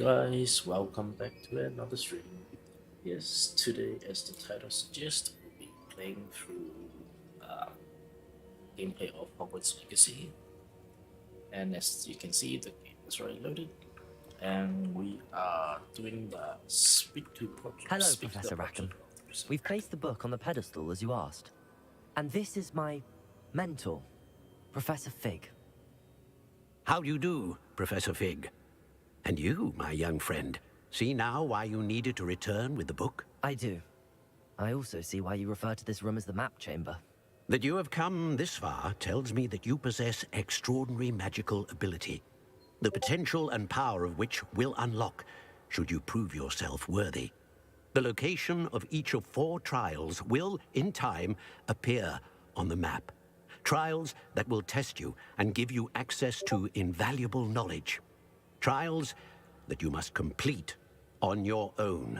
guys, welcome back to another stream. Yes, today, as the title suggests, we'll be playing through uh, gameplay of Hogwarts Legacy. And as you can see, the game is already loaded, and we are doing the speak to project. Hello, Professor Rackham. We've placed the book on the pedestal as you asked. And this is my mentor, Professor Fig. How do you do, Professor Fig? And you, my young friend, see now why you needed to return with the book? I do. I also see why you refer to this room as the map chamber. That you have come this far tells me that you possess extraordinary magical ability, the potential and power of which will unlock should you prove yourself worthy. The location of each of 4 trials will, in time, appear on the map. Trials that will test you and give you access to invaluable knowledge. Trials that you must complete on your own.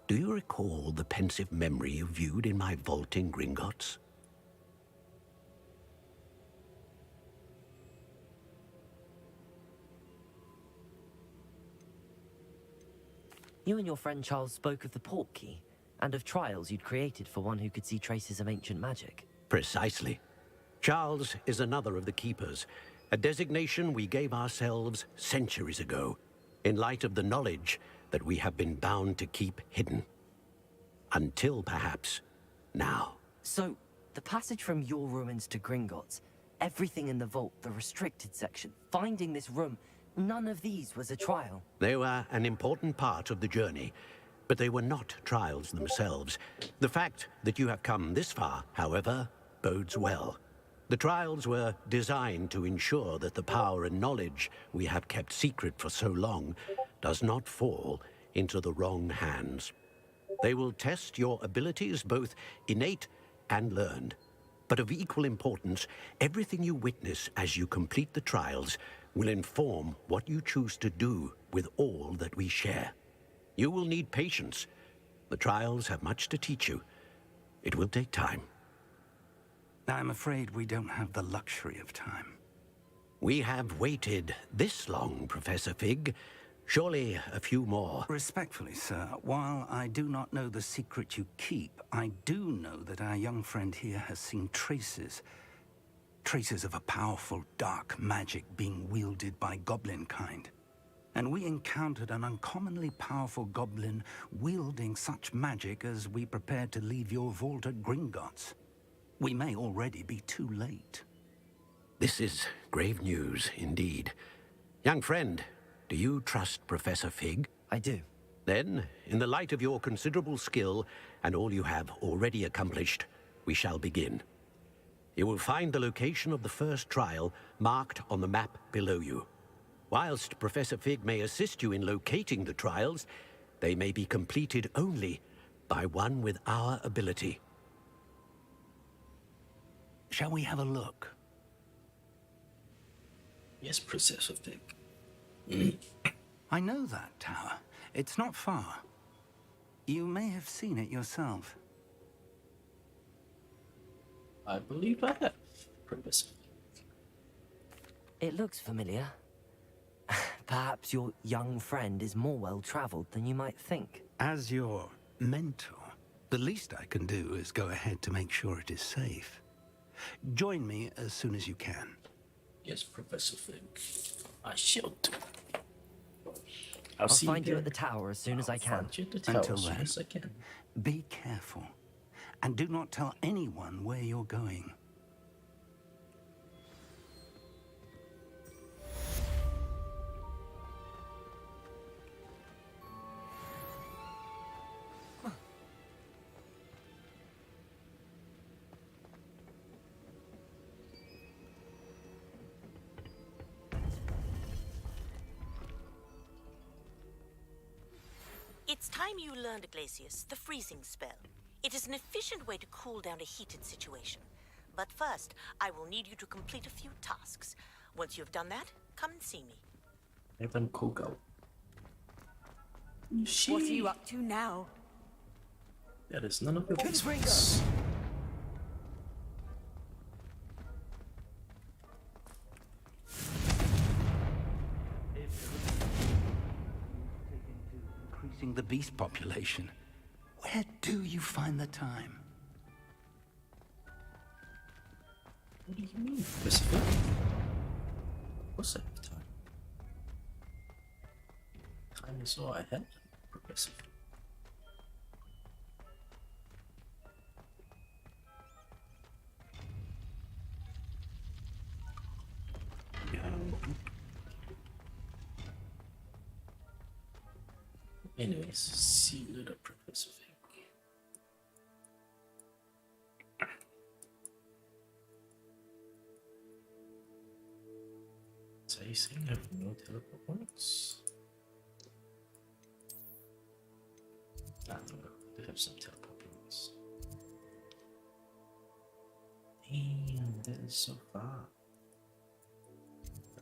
Do you recall the pensive memory you viewed in my vault in Gringotts? You and your friend Charles spoke of the port key, and of trials you'd created for one who could see traces of ancient magic. Precisely. Charles is another of the Keepers, a designation we gave ourselves centuries ago, in light of the knowledge that we have been bound to keep hidden. Until, perhaps, now. So, the passage from your ruins to Gringotts, everything in the vault, the restricted section, finding this room, none of these was a trial. They were an important part of the journey, but they were not trials themselves. The fact that you have come this far, however, bodes well. The trials were designed to ensure that the power and knowledge we have kept secret for so long does not fall into the wrong hands. They will test your abilities, both innate and learned. But of equal importance, everything you witness as you complete the trials will inform what you choose to do with all that we share. You will need patience. The trials have much to teach you. It will take time. I'm afraid we don't have the luxury of time. We have waited this long, Professor Fig. Surely a few more. Respectfully, sir, while I do not know the secret you keep, I do know that our young friend here has seen traces of a powerful dark magic being wielded by goblin kind. And we encountered an uncommonly powerful goblin wielding such magic as we prepared to leave your vault at Gringotts. We may already be too late. This is grave news, indeed. Young friend, do you trust Professor Fig? I do. Then, in the light of your considerable skill and all you have already accomplished, we shall begin. You will find the location of the first trial marked on the map below you. Whilst Professor Fig may assist you in locating the trials, they may be completed only by one with our ability. Shall we have a look? Yes, Professor Fig. I know that tower. It's not far. You may have seen it yourself. I believe I have, Professor Fig. It looks familiar. Perhaps your young friend is more well-traveled than you might think. As your mentor, the least I can do is go ahead to make sure it is safe. Join me as soon as you can. Yes, Professor Fig. I shall do. I'll find you at the tower as soon as I can. Until then, be careful. And do not tell anyone where you're going. It's time you learned, Glacius, the freezing spell. It is an efficient way to cool down a heated situation. But first, I will need you to complete a few tasks. Once you've done that, come and see me. Evan Kogo. What are you up to now? That is none of your business. increasing the beast population. Where do you find the time? What do you mean, Pacific? Of course I have time. Time is all I have, Professor. Anyways, see you later, Professor Vic. So you saying I have no teleport points? I don't know, I have some teleport points. Damn, that is so far.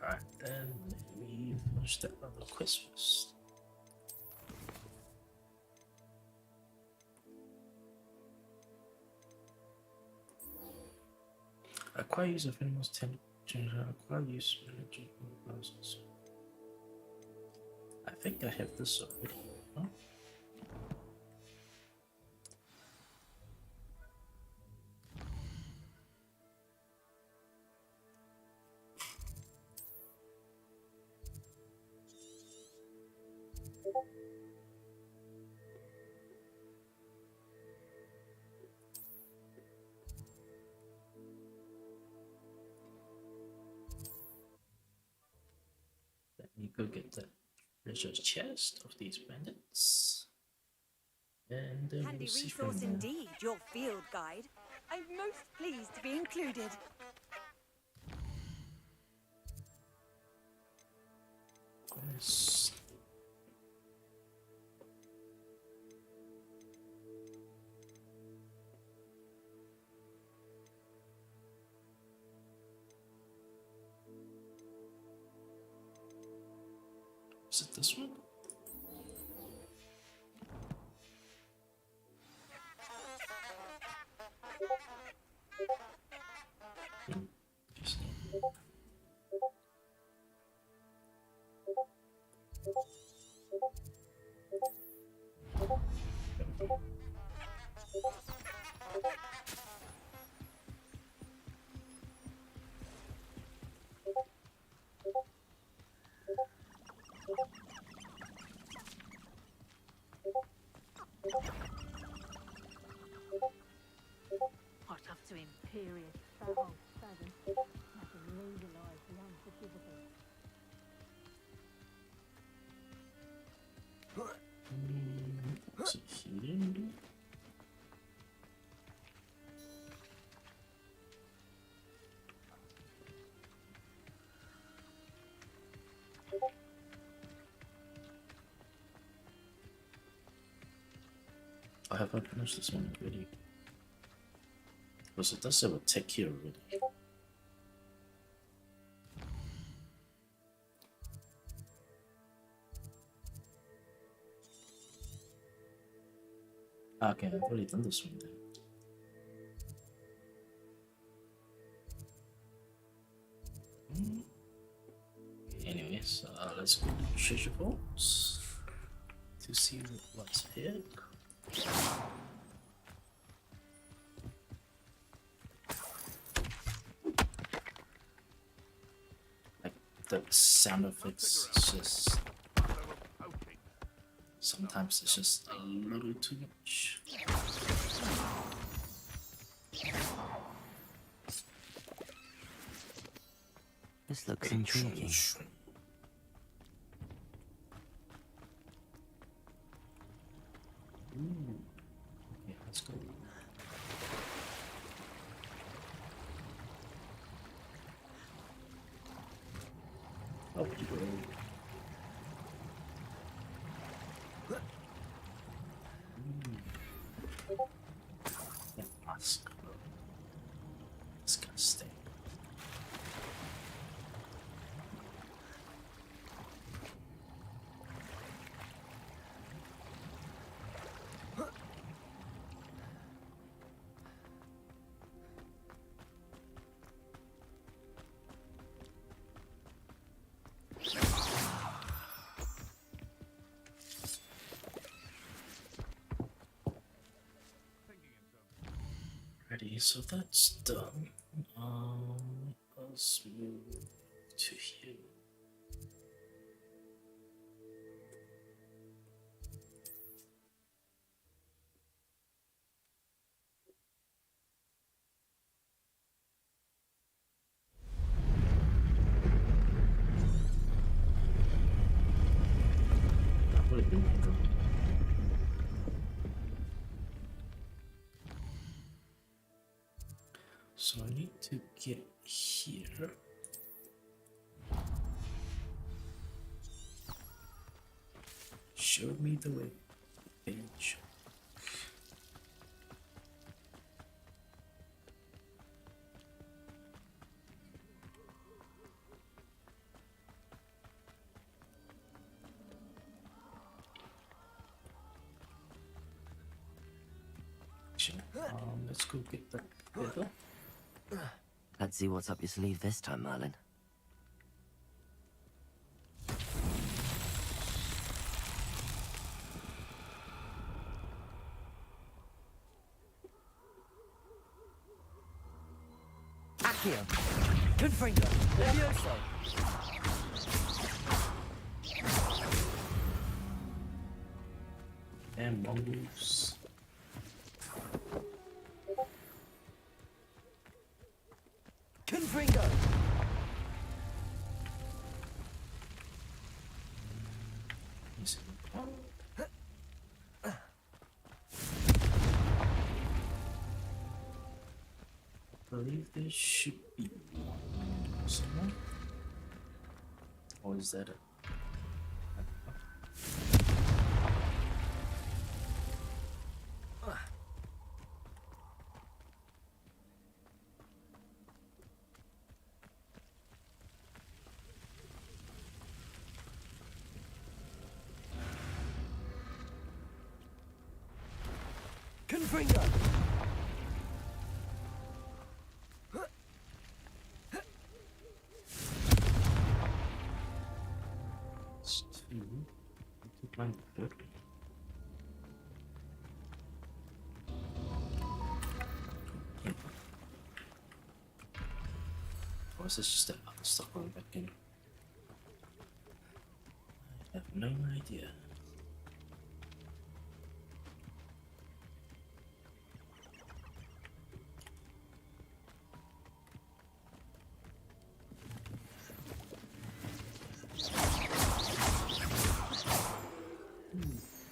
Alright, then let me finish that other quest first. Acquire use of animals 10 acquire use management thousands. I think I have this already, huh? Let me go get the treasure chest of these bandits. And then Handy we'll see from resource there. indeed, your field guide. I'm most pleased to be included. Yes. Is it this one? Interesting. Hot up to Imperious, Fairhold, Seven. Nothing legalized the unforgivable. Is it healing? I haven't finished this one already. Because it does have a tech here already. Okay, I've already done this one then. Anyways, let's go to treasure vaults to see what's ahead. Like the sound effects, it's just sometimes it's just a little too much. This looks intriguing. Ooh. Okay, let's go. Up you go. Yeah, let's go. Disgusting. Alrighty, so that's done. Let's move to here. So I need to get here. Show me the way, page. Let's go get that together. Let's see what's up your sleeve this time, Merlin. Accio! Confringo! Levioso! And mongoose. Confringo! I believe there should be someone. Or is that it? Confringo! Or is this just stuck going back in? I have no idea.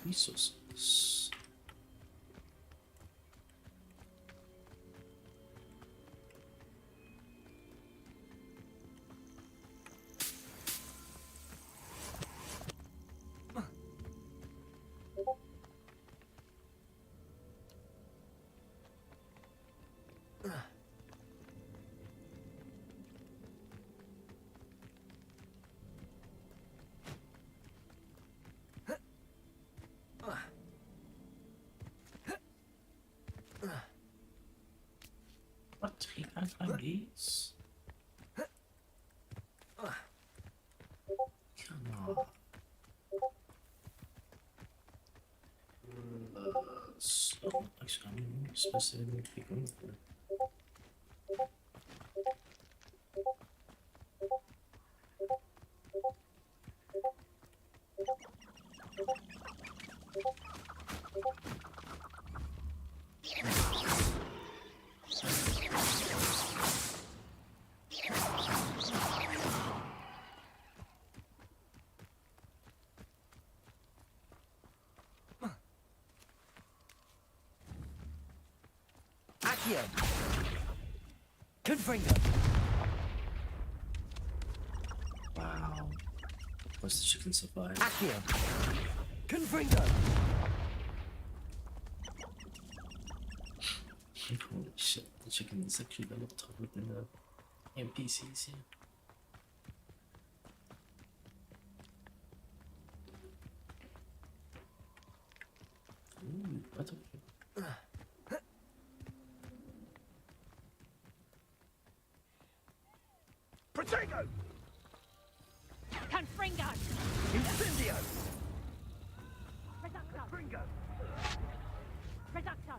Resources. What? He can't climb these? Come on. So, actually, I'm specifically going for it. Accio! Confringo! Wow. Was the chicken survive? Accio! Confringo! Holy shit, the chicken is actually a lot tougher than the NPCs here. Ooh, battlefield. Protego! Confringo! Incendio! Reducto! Fringo! Reducto!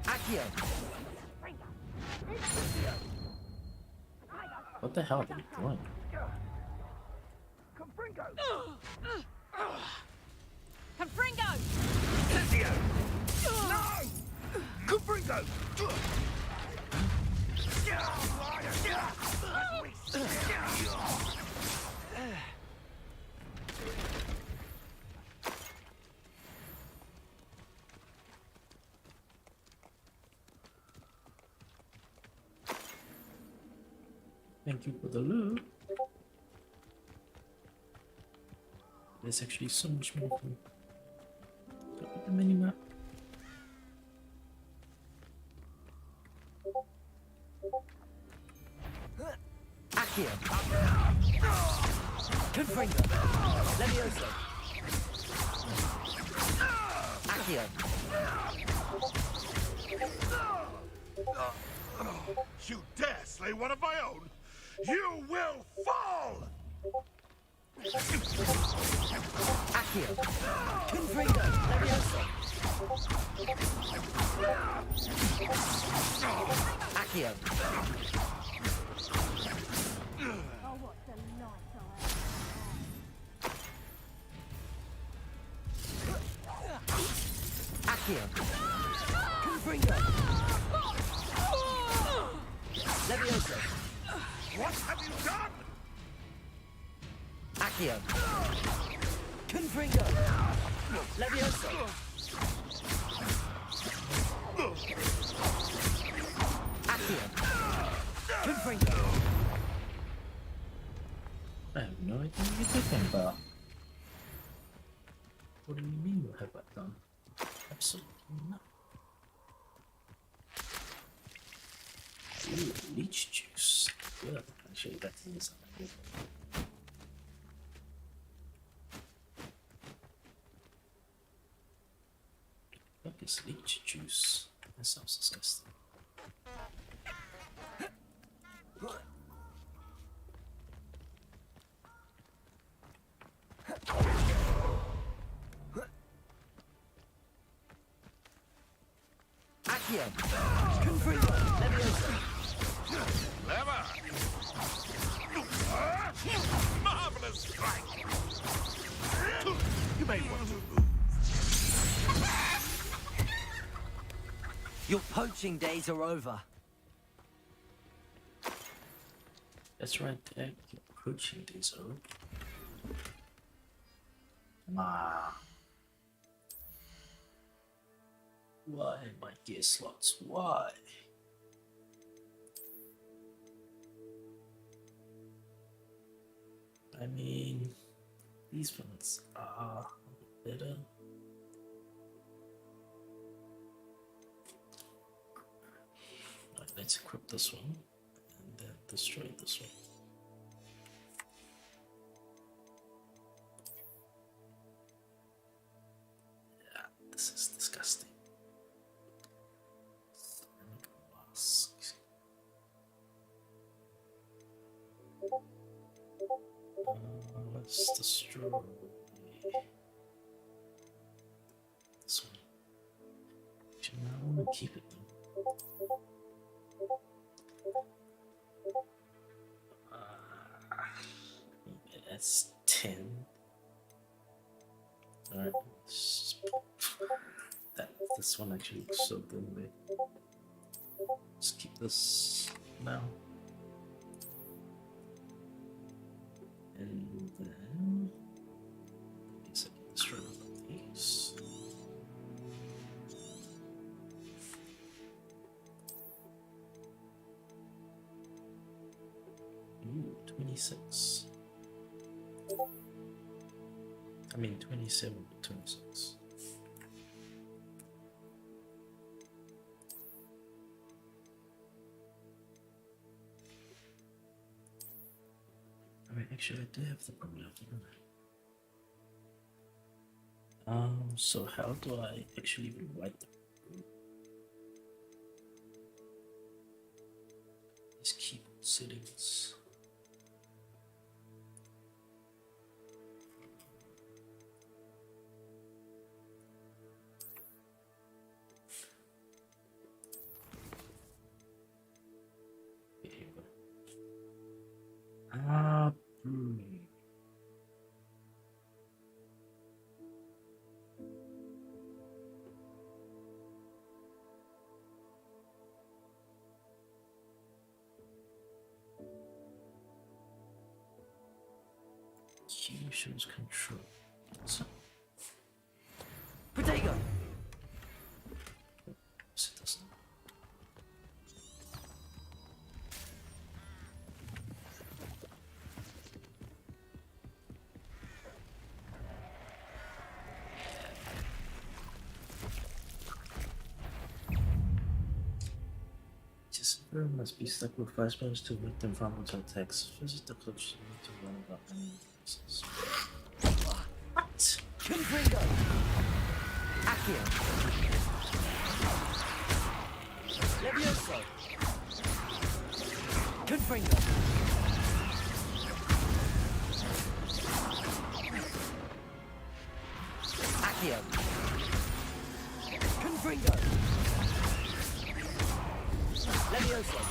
Accio! Confringo! What the hell are they doing? Confringo! Thank you for the loot. There's actually so much more from the minimap. Accio. Confringo. Levioso. Accio. You dare slay one of my own? You will fall! Accio. Confringo. Levioso. Accio. Oh, what delight I am. Accio. Confringo. Levioso. What have you done? Accio. Confringo. Levioso. Accio. Confringo. I have no idea what you're talking about. What do you mean, what have I done? Absolutely nothing. Ooh, leech juice. Good. Actually, that is good. What is leech juice? That sounds disgusting. Accio. Confringo. Levioso. Clever! Marvelous strike! You may want to move. Your poaching days are over. That's right, Dad. You're approaching these over. Ah. Why, my gear slots? Why? I mean, these ones are better. Right, let's equip this one and then destroy this one. Yeah, this is disgusting. Masks. Let's destroy this one. Actually, no, I want to keep it though. That's 10. Alright, this one actually looks so good. Wait. Let's keep this now. And then I guess I can destroy one of these. Ooh, 26. I mean 27 to 26. I mean, actually, I do have the problem. So how do I actually rewrite the these keyboard settings? Potions control. So, Protego! so it doesn't. Just must be stuck with 5 spells to make them vulnerable to attacks. Visit the closest you need to learn about enemies. What? Confringo! Accio! Levioso! Confringo! Accio! Confringo! Levioso!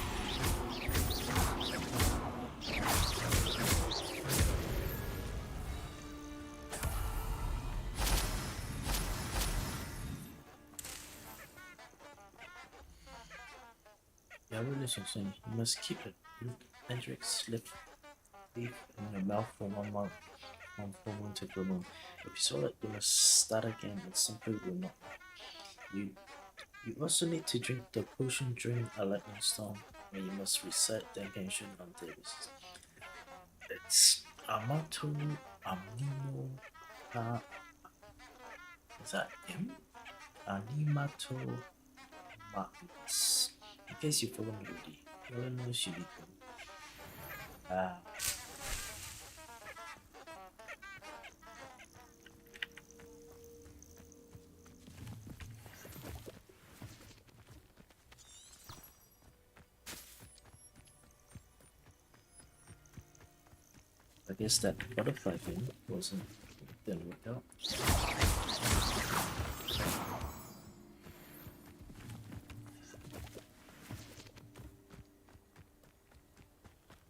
Yeah, really something. You must keep it. Hendrix leaf in your mouth for 1 month. One full moon to full moon. If you swallow it, you must start again. It simply will not. You also need to drink the potion during a lightning storm, where you must recite the incantation until it's. It's Amato Amino Ha. Is that him? Animato Magnus. In case you've forgotten already, Yorano Shibiko. Ah. I guess that butterfly thing didn't work out.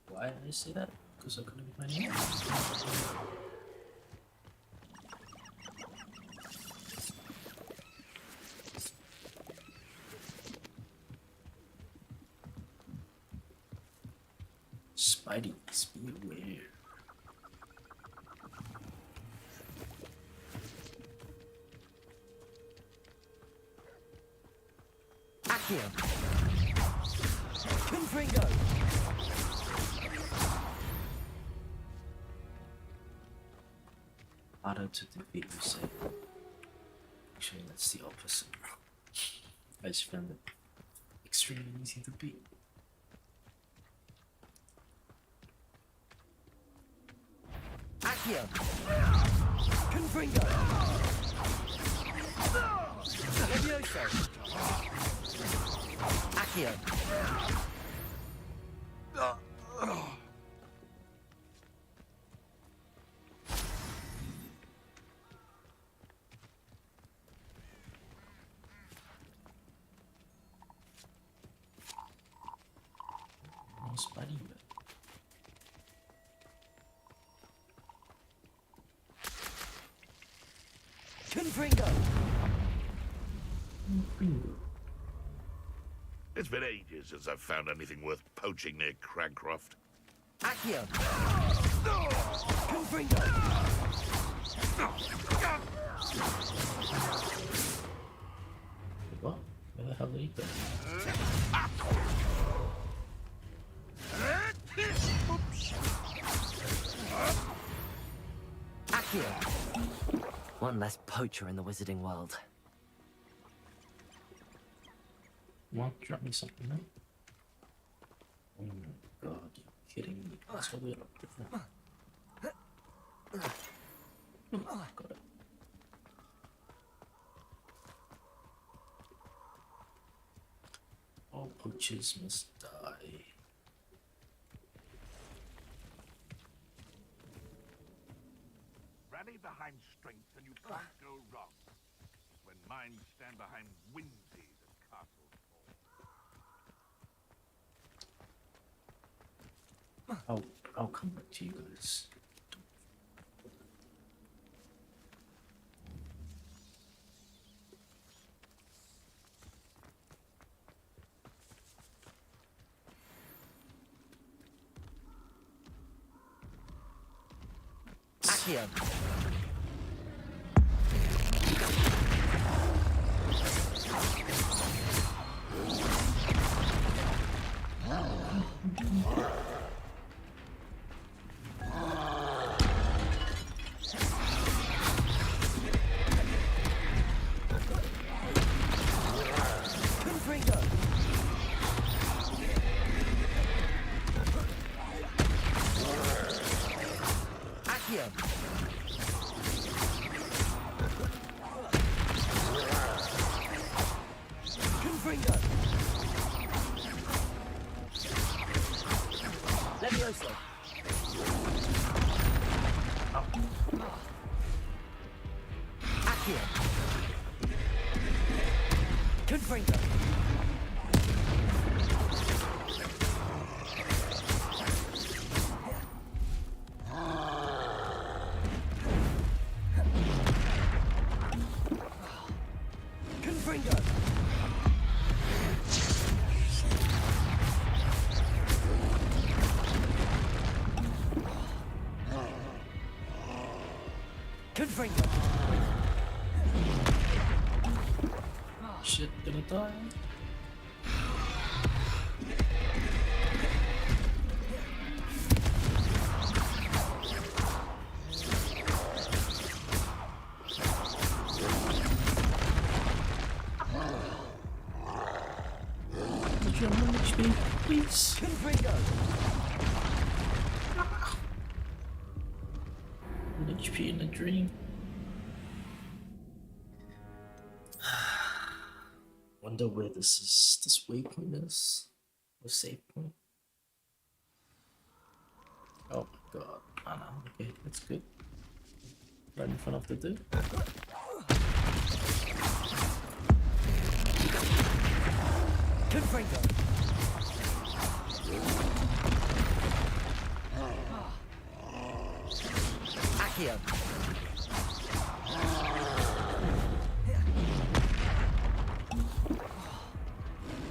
Why did I say that? Because I couldn't find it. Spidey's beware. Accio! Confringo! Harder to defeat, you say. Actually, that's the opposite. I just found it extremely easy to beat. Accio! Confringo! Levioso! Accio! No Spidey, but Confringo! bingo. It's been ages since I've found anything worth poaching near Cragcroft. Accio! Confringo! What? Where the hell did he go? Accio! One less poacher in the wizarding world. Want to drop me something, no? Oh my god, you're kidding me. That's what we're up to. Got it. All poachers must die. Rally behind strength and you can't go wrong. When minds stand behind whimsies and castles fall. I'll come back to you guys. Accio. Shit, gonna die. Would you manage me, please? An HP in a dream. Wonder where this waypoint is. Or save point. Oh my god. Ah no, okay, that's good. Right in front of the dude. Accio.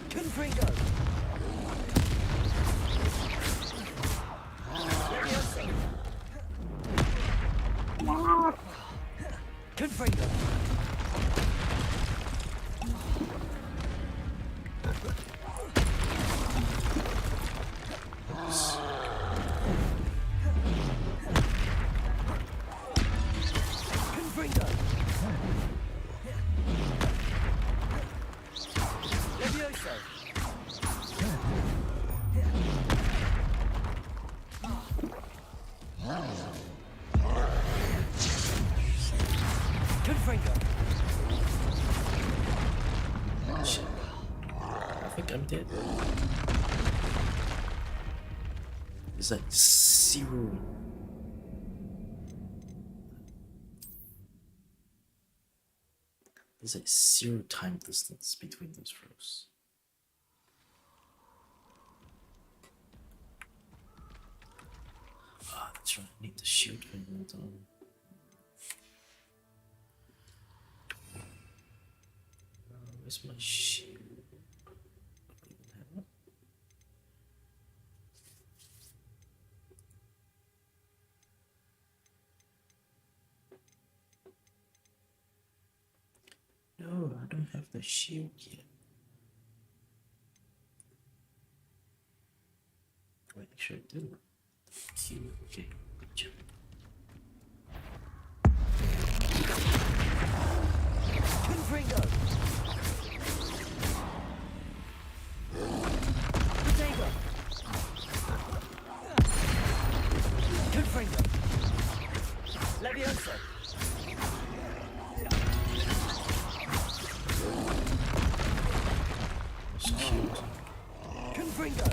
Confringo. Confringo. Confringo. Levioso. Confringo. Shit. I think I'm dead. It's like zero. There's like zero time distance between those throws. Ah, that's right. I need the shield when you're done. Where's my shield? I don't even have it. No, I don't have the shield yet. Wait, actually I do. Shield, okay, good job. Confringo. Potato. Confringo. Levioso. Shield. Confringo.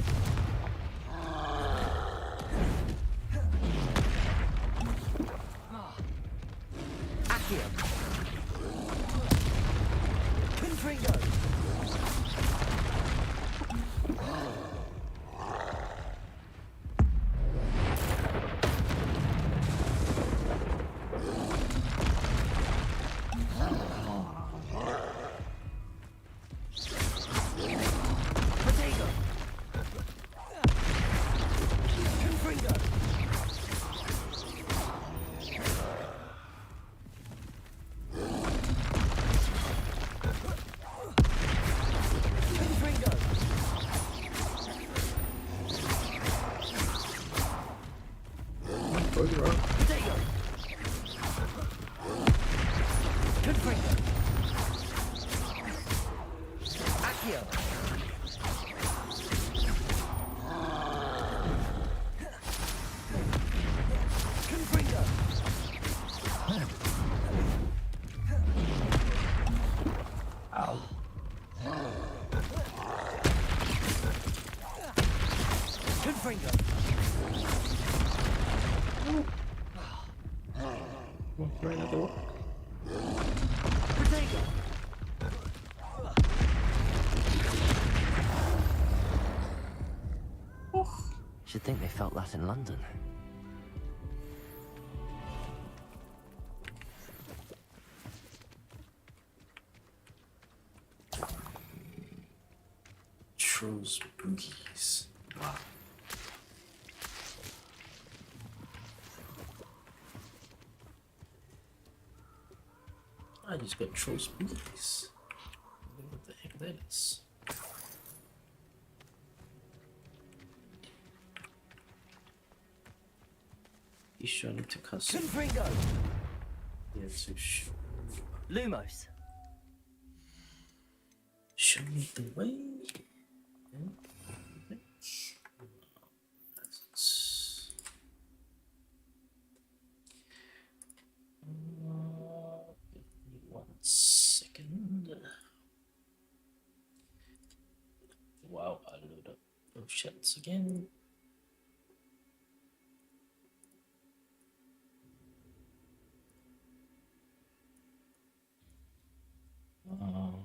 Accio. Confringo. Potato. Confringo. Accio! Confringo! Ow. Confringo! Right at the wall. Protego! Should think they felt that in London. Trolls boogies. Wow. I just got trolls boogies. I don't know what the heck that is. He's showing to cuss. Confringo! Yeah, to Lumos! show me the way. Yeah. Give me 1 second. Wow, I load up those shits again. Oh,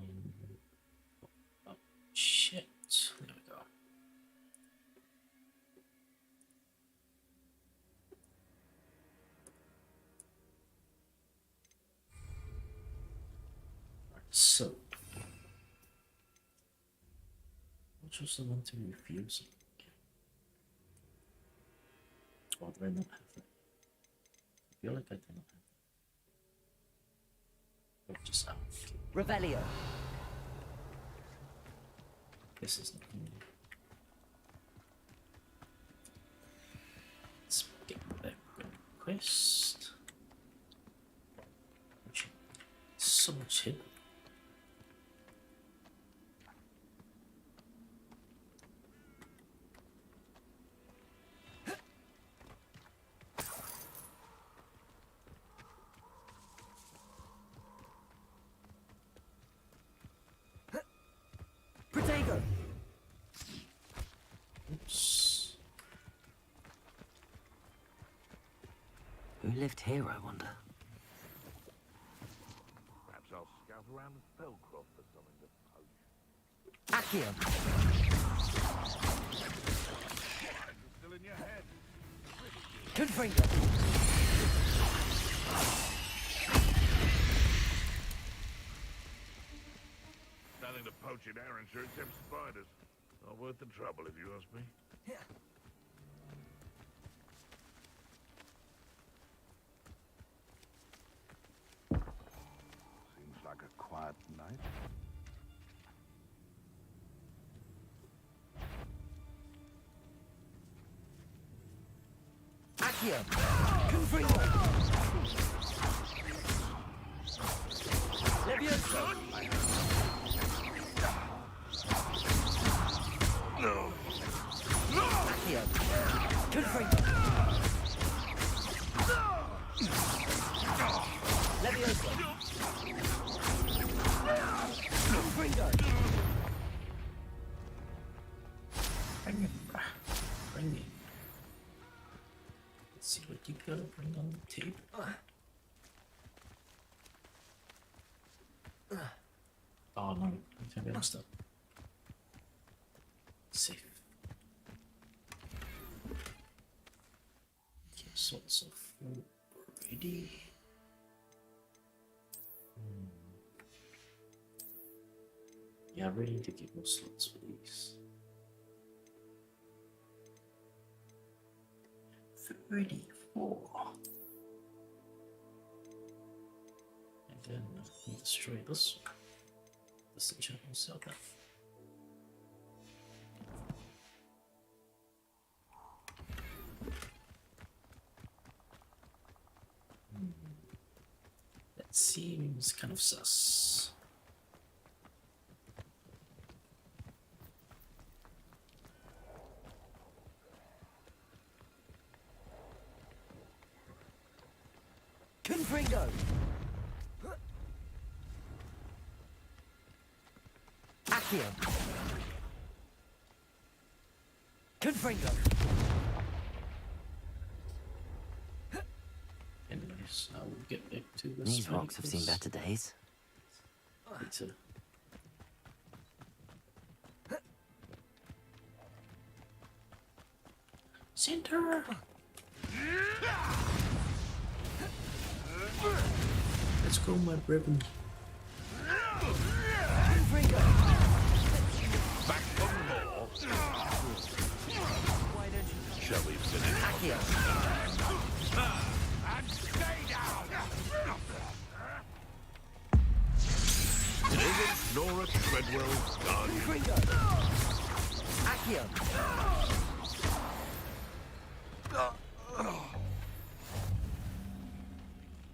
shit. There we go. Right, so, which was the one to refuse? Or do I not have that? I feel like I do not have that. Or just out. Revelio! This is not me. Let's get back quest. So much hidden. Protego! Oops. Who lived here, I wonder? Perhaps I'll scout around Spellcroft for something to poach. Accio! It's still in your head. Confringo! Nothing to poach in Arranshire except spiders. Not worth the trouble, if you ask me. Seems like a quiet night. Accio! Confringo! Levioso! Accio! Confringo! Levioso! Confringo! Bring it, bruh. Bring it. Let's see what you gotta bring on the table. Oh no, I think I messed up. Safe. Okay, sorts of food ready. Yeah, I really need to get more slots for these. 34. And then I can destroy this one. This engine will sell that. That seems kind of sus. Confringo! Accio! Confringo! Anyways, I will get back to the These rocks have seen better days. later. Center! Let's go, my brethren. Confringo! Back for more. Why don't you... Shall we finish? Accio! And stay down! Isn't Nora Treadwell done? Confringo! Accio!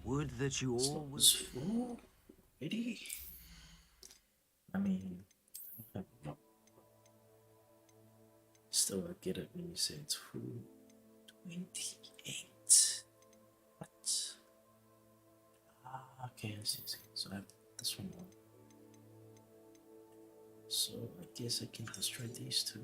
Would that you all That was full? Really? I mean, I don't know. Still, I get it when you say it's full. 28. What? Ah, okay, I see. So I have this one on. So I guess I can destroy these two.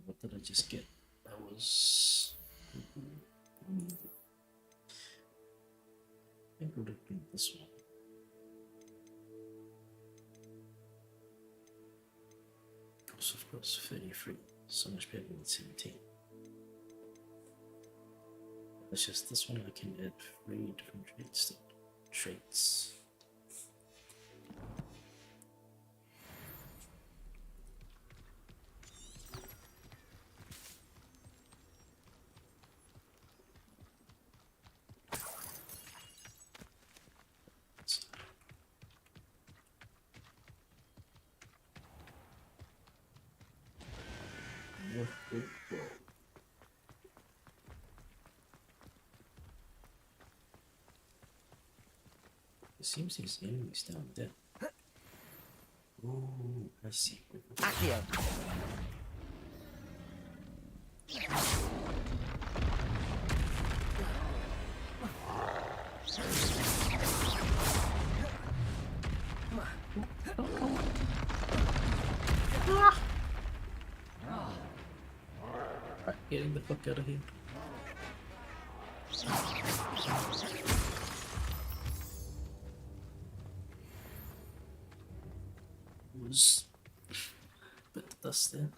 What did I just get? That was... I think it would have been this one. Of course, 33. So much better than 17. It's just this one I can add 3 different traits. It seems his enemies down there. Oh, I see. Accio! Alright, getting the fuck out of here. Was a bit of dust there.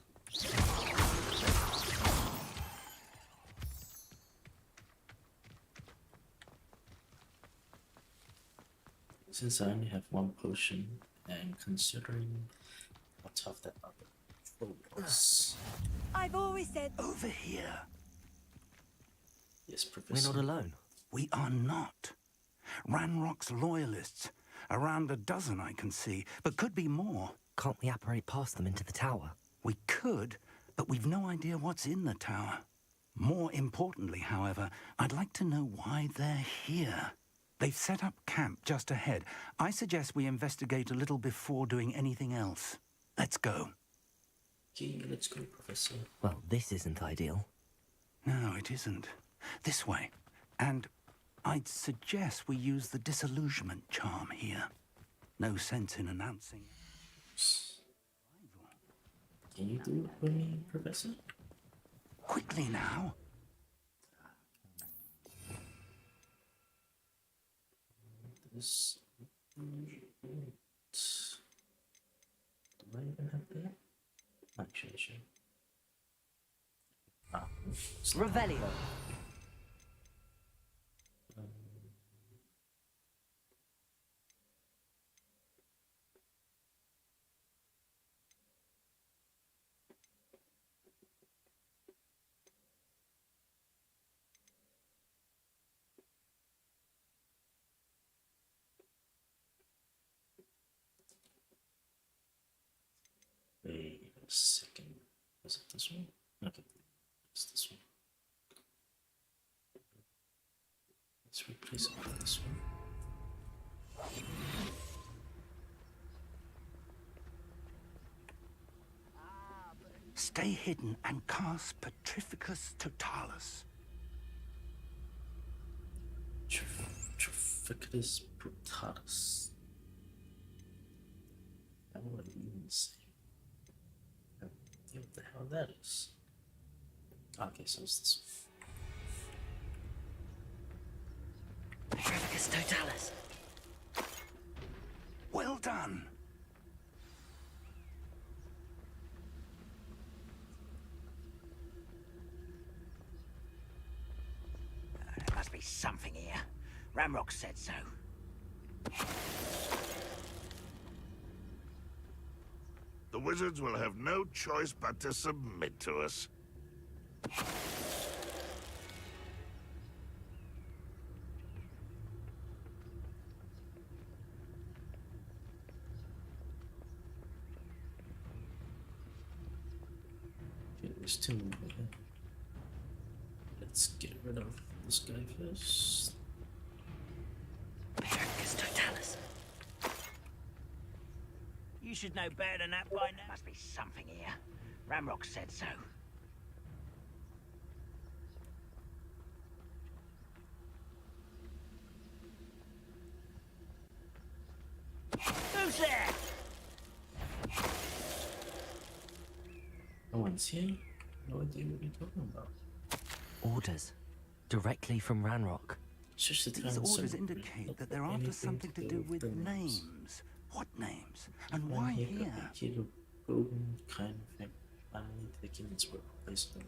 Since I only have one potion, and considering how tough that other troll was. I've always said over here? Yes, We're Professor. not alone. We are not. Ranrock's loyalists. Around a dozen I can see, but could be more. Can't we apparate past them into the tower? We could, but we've no idea what's in the tower. More importantly, however, I'd like to know why they're here. They've set up camp just ahead. I suggest we investigate a little before doing anything else. Let's go. Okay, let's go, Professor. Well, this isn't ideal. No, it isn't. This way. And I'd suggest we use the disillusionment charm here. No sense in announcing. Can you do it for me, Professor? Quickly now. This... Do I even have that? Actually, I should. Ah. Revelio! Wait a second. Was it this one? Okay, it's this one. place it on this one. Stay hidden and cast Petrificus Totalis. Petrificus brutalis. I don't know what it even say. I don't know what the hell that is. Okay, so it's this one. Petrificus Totalis. Well done. There must be something here. Ramrock said so. The wizards will have no choice but to submit to us. Okay, there's two more here. Let's get rid of this guy first. Petrificus Totalis. You should know better than that by now. Must be something here. Ramrock said so. Who's there? No one's here. No idea what you're talking about. Orders. Directly from Ranrock. It's just the These town orders symbol. indicate Not that they're after anything something to do with the names. names. What names? And One why here here? got like little golden kind of thing. Finally thinking it's worth replacement.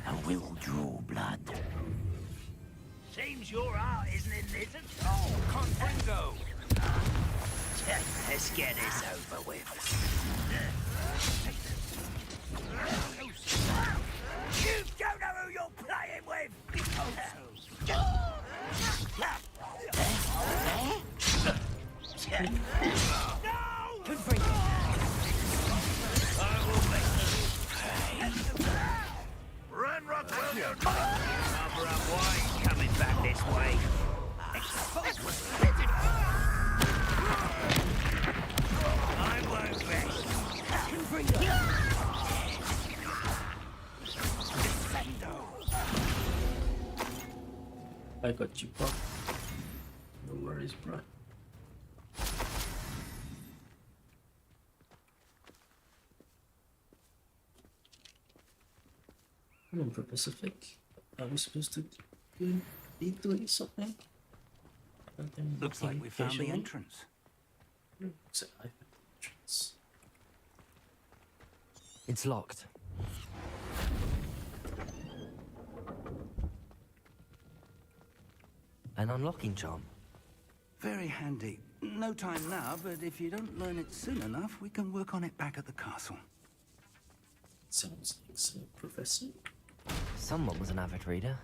And we'll draw blood. Seems your art isn't in this at all. Confringo! Let's get this over with. You don't know who you're playing with! No! Confringo! I will make them pay. Ranrock will you? Cover up wine coming back this way. I won't rest. I got you, bro. No worries, bro. Come on, Professor Fick. Are we supposed to be doing something? Looks like we found the entrance. Looks like I found the entrance. It's locked. An unlocking charm. Very handy. No time now, but if you don't learn it soon enough, we can work on it back at the castle. Sounds like so, Professor. Someone was an avid reader.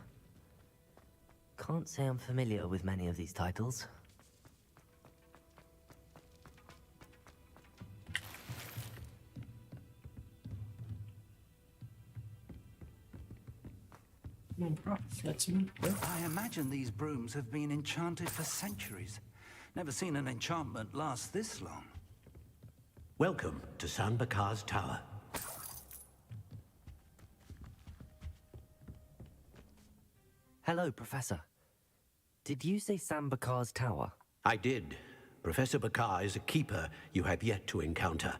Can't say I'm familiar with many of these titles. Come on, bro. Let's move, bro. I imagine these brooms have been enchanted for centuries. Never seen an enchantment last this long. Welcome to San Bakar's Tower. Hello, Professor. Did you say Sam Bakar's tower? I did. Professor Bakar is a keeper you have yet to encounter.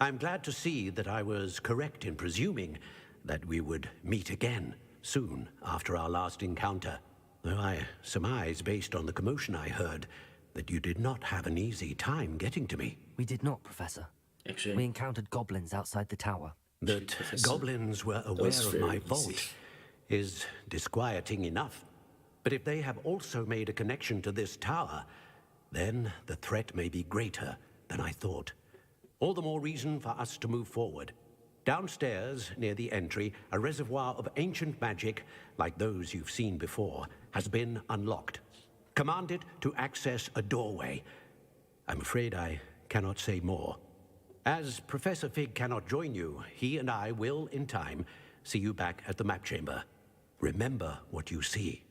I'm glad to see that I was correct in presuming that we would meet again soon after our last encounter. Though I surmise, based on the commotion I heard, that you did not have an easy time getting to me. We did not, Professor. Actually, We encountered goblins outside the tower. That Professor, goblins were aware was of very my easy. vault is disquieting enough. But if they have also made a connection to this tower, then the threat may be greater than I thought. All the more reason for us to move forward. Downstairs, near the entry, a reservoir of ancient magic, like those you've seen before, has been unlocked. Commanded to access a doorway. I'm afraid I cannot say more. As Professor Fig cannot join you, he and I will, in time, see you back at the map chamber. Remember what you see.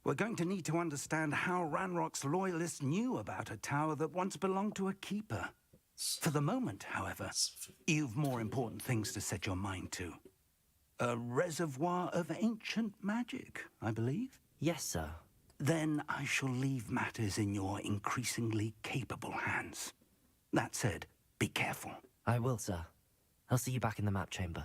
We're going to need to understand how Ranrock's loyalists knew about a tower that once belonged to a keeper. For the moment, however, you've more important things to set your mind to. A reservoir of ancient magic, I believe? Yes, sir. Then I shall leave matters in your increasingly capable hands. That said, be careful. I will, sir. I'll see you back in the map chamber.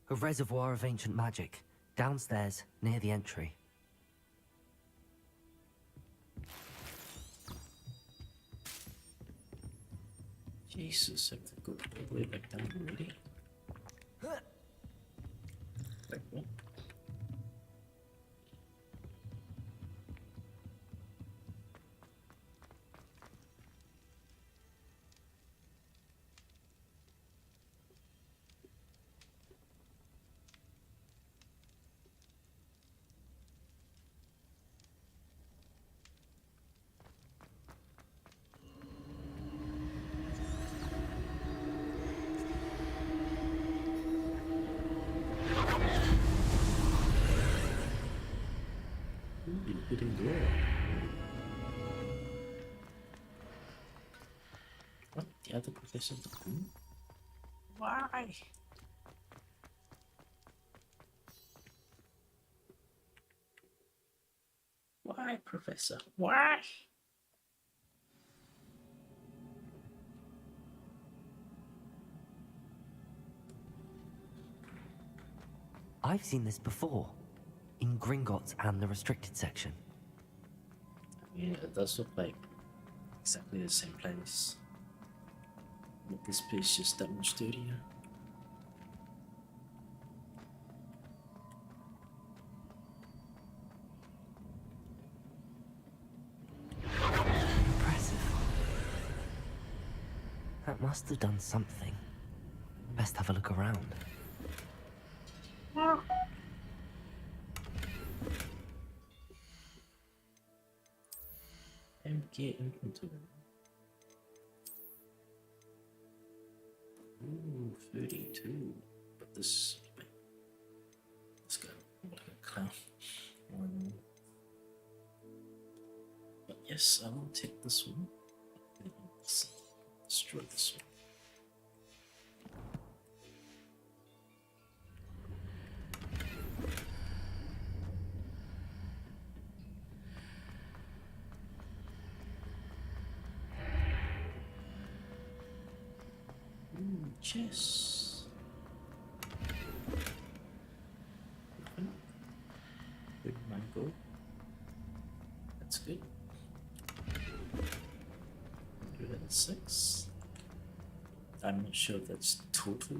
A reservoir of ancient magic, downstairs, near the entry. Jesus, I have to go all the way back down already. Like what? Hidden door. What? The other professor of the room? Why? Why, Professor? Why? I've seen this before. In Gringotts and the restricted section. Yeah, it does look like exactly the same place. But this place just that much dirtier. Impressive. That must have done something. Best have a look around. MK inventory. Ooh, 32. But this. Let's go. Like a clown. But yes, I will take this one. Let's destroy this one. Chess. Good mango. That's good. 106. I'm not sure if that's total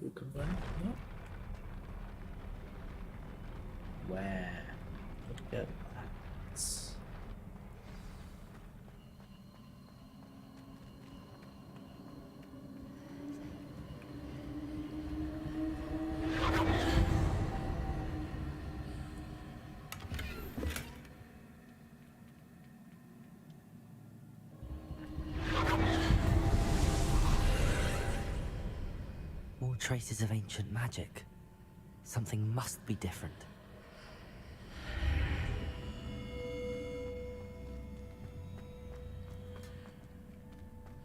good combined. No. Wow. Look at that. Traces of ancient magic. Something must be different.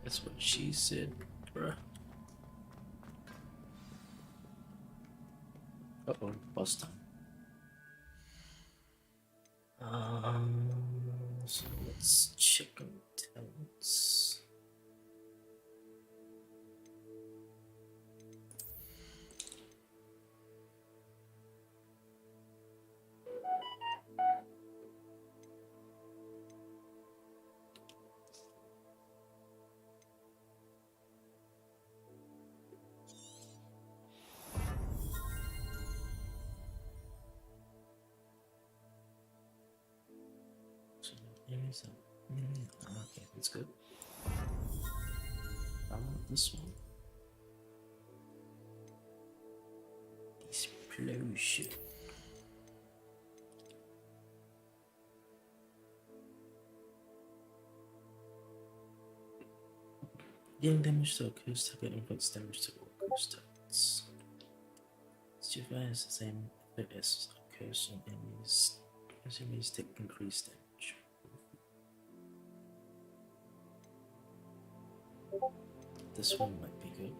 That's what she said, bruh. Uh-oh, boss time. So let's check on talents. Okay, that's good. I want this one. Explosion. Dealing damage to a coast target inflicts damage to all coast targets. Stupefy has the same effect as a curse on enemies. Enemies take increased damage. This one might be good.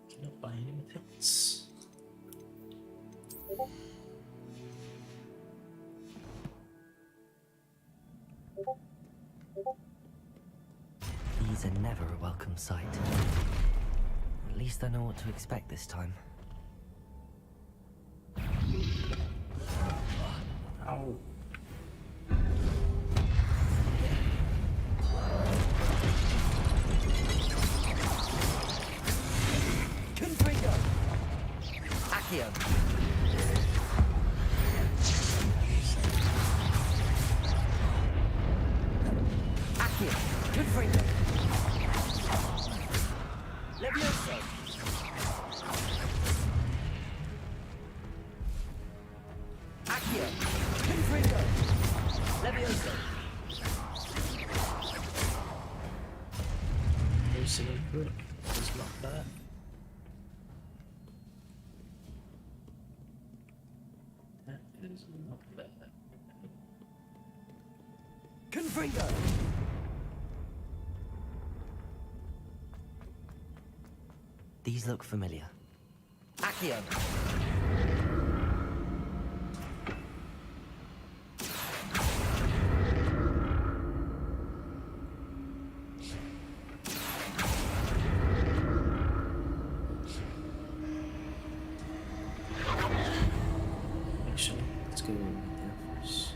Cannot buy any materials. These are never a welcome sight. At least I know what to expect this time. Ow. Confringo! Accio! Accio! Confringo! Levioso! Accio! Confringo! Levioso! Loosening grip is not bad. That is not bad. Confringo! These look familiar. Accio! Actually, let's go there first.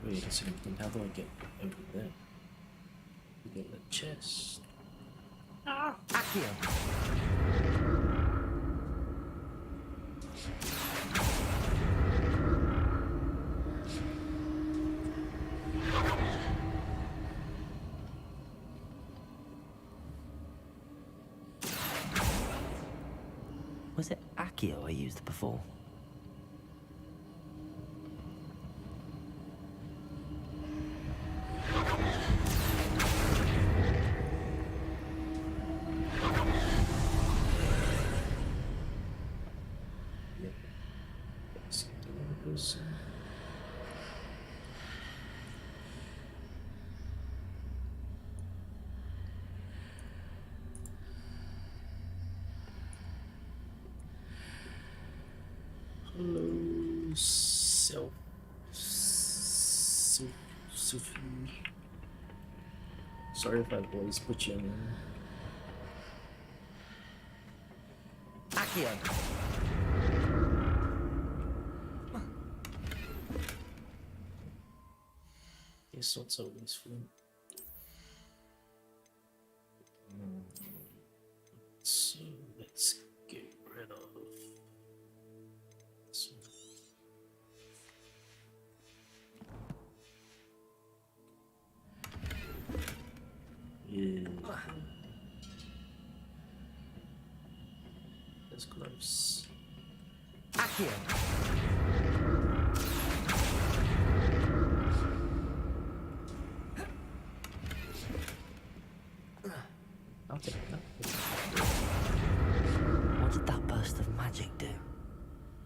Wait a second, how do I get over there? You get the chest. Accio! Was it Accio I used before? Yep. Let's get the other person. Hello, Sophie. Sorry if I voice put your name. Accio! It's not so useful. So let's get rid of this one. Yeah. That's close. Accio! I'll take that. What did that burst of magic do?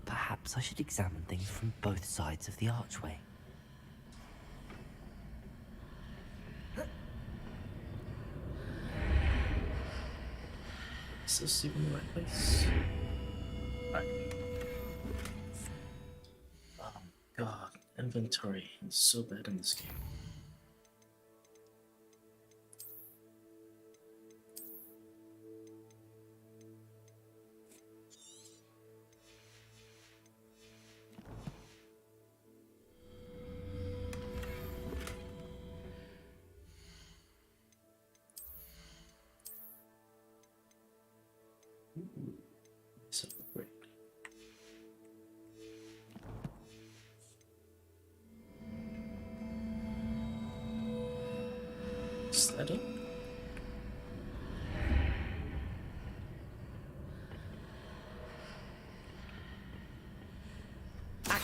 Perhaps I should examine things from both sides of the archway. Is this even the right place? Right. Oh god, inventory is so bad in this game. So great. Is that it?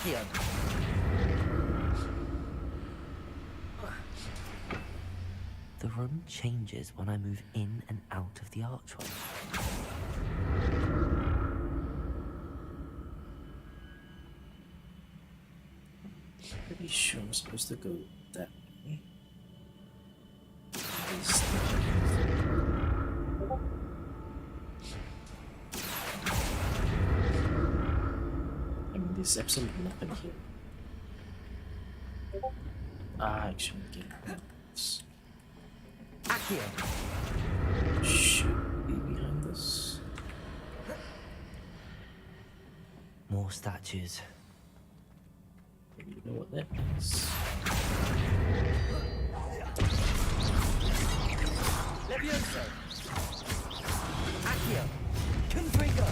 Accio. The room changes when I move in and out of the archway. Pretty sure I'm supposed to go that way. I mean, there's absolutely nothing here. Actually, get this. Accio. Should be behind this. More statues. You know what that means. Levioso. Accio. Confringo.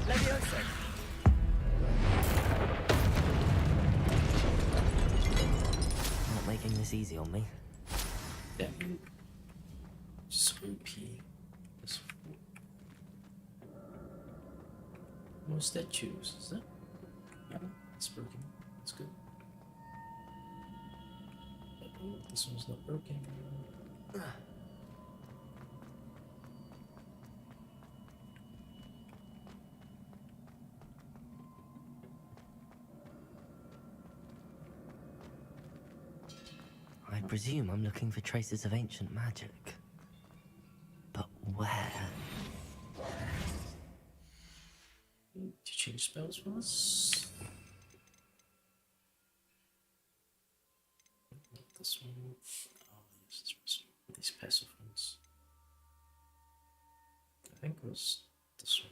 Levioso. Not making this easy on me. Yeah. So OP. That's more statues, is that? Yeah, it's broken. That's good. Oh, this one's not broken. I presume I'm looking for traces of ancient magic. But where? Need to change spells for us. Not this one. Oh, yes, this one. These passive ones. I think it was this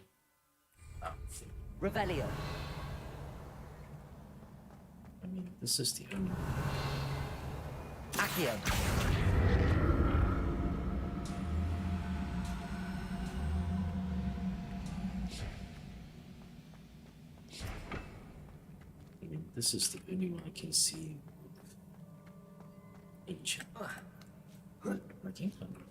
one. Revelio. I mean, this is the only one. Accio. I mean, this is the only one I can see with ancient. I can't find it.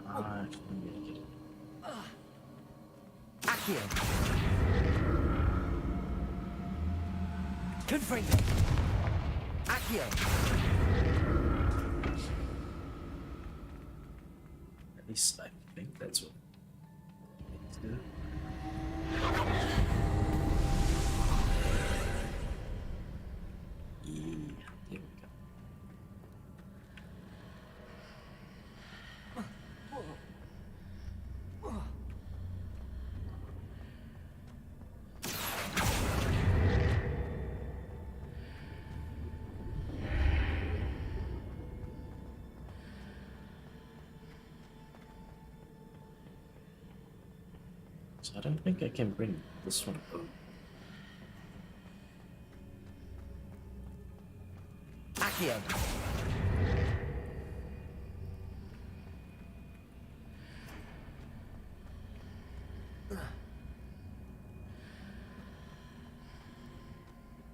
I'm gonna get it. Accio. Confringo. Accio. At least I think that's what I need to do. Yeah, there we go. So I don't think I can bring this one up. Accio.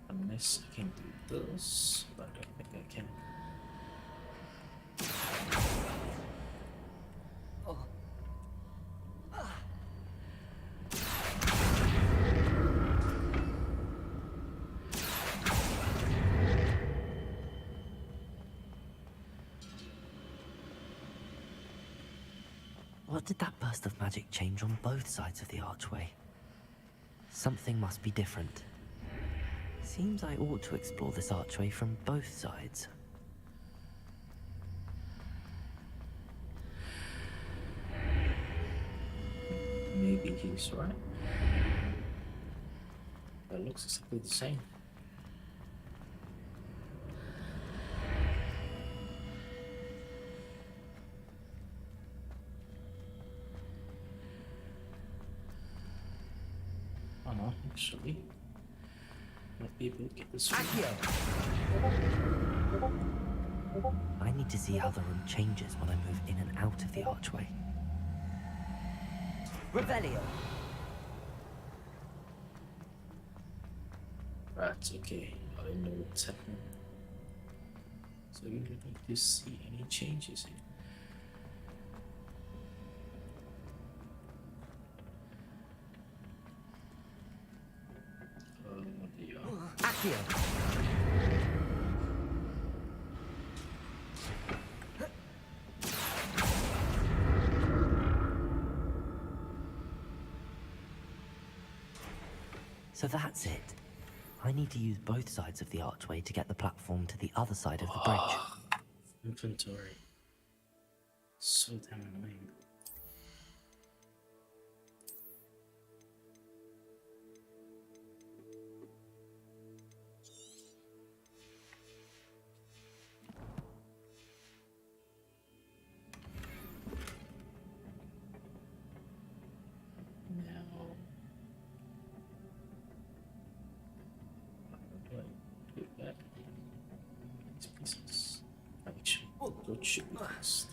Unless I can do this, but I don't think I can. What did that burst of magic change on both sides of the archway? Something must be different. Seems I ought to explore this archway from both sides. Maybe he's right. That looks exactly the same. Oh no, actually. Might be able to get this one. Accio. I need to see how the room changes when I move in and out of the archway. Revelio. Right, okay. I know what's happening. So you don't need to see any changes here. There you are. Accio! So that's it. I need to use both sides of the archway to get the platform to the other side of the bridge. Inventory. So damn annoying. Now, how do I do that? These pieces. Actually, what should be fixed?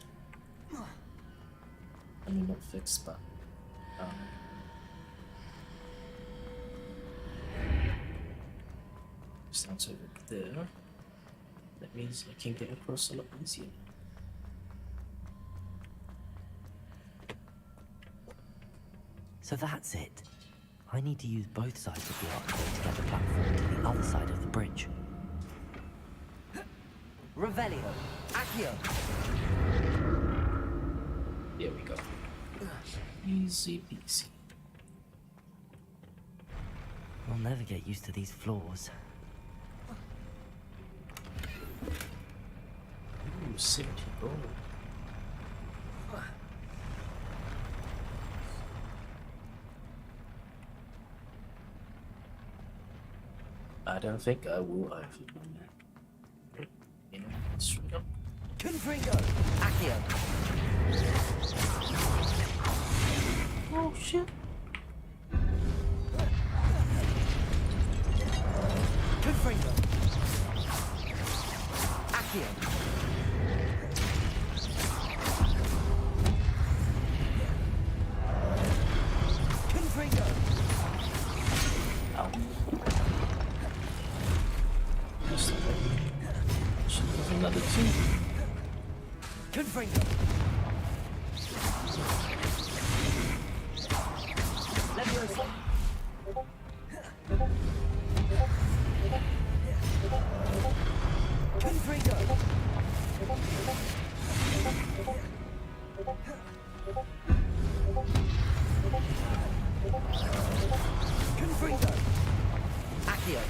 I mean, not fixed, but stands over there. That means I can get across a lot easier. So that's it. I need to use both sides of the archway to get the platform to the other side of the bridge. Revelio! Accio! There we go. Easy peasy. I'll never get used to these floors. Ooh, 70 gold. I don't think I will either. You know, straight up. Confringo! Accio! Oh shit. Confringo! Accio! Confringo! Ow. Should have another two. Confringo! Leviosa! Confringo! Confringo! Accio!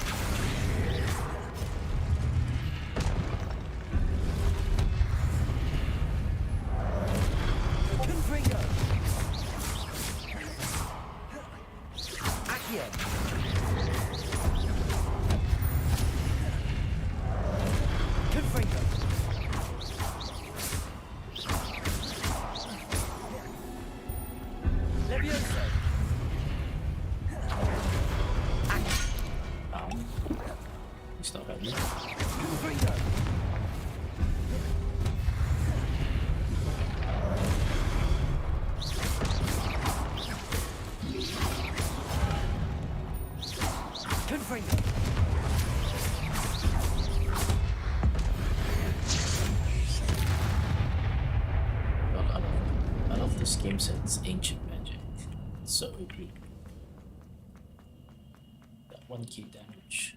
Confringo! Accio! Confringo! Leviosa! Ow. He's not hurt me. Confringo! Confringo! God, I love this game since Ancient Magic. It's so OP. That 1 key damage.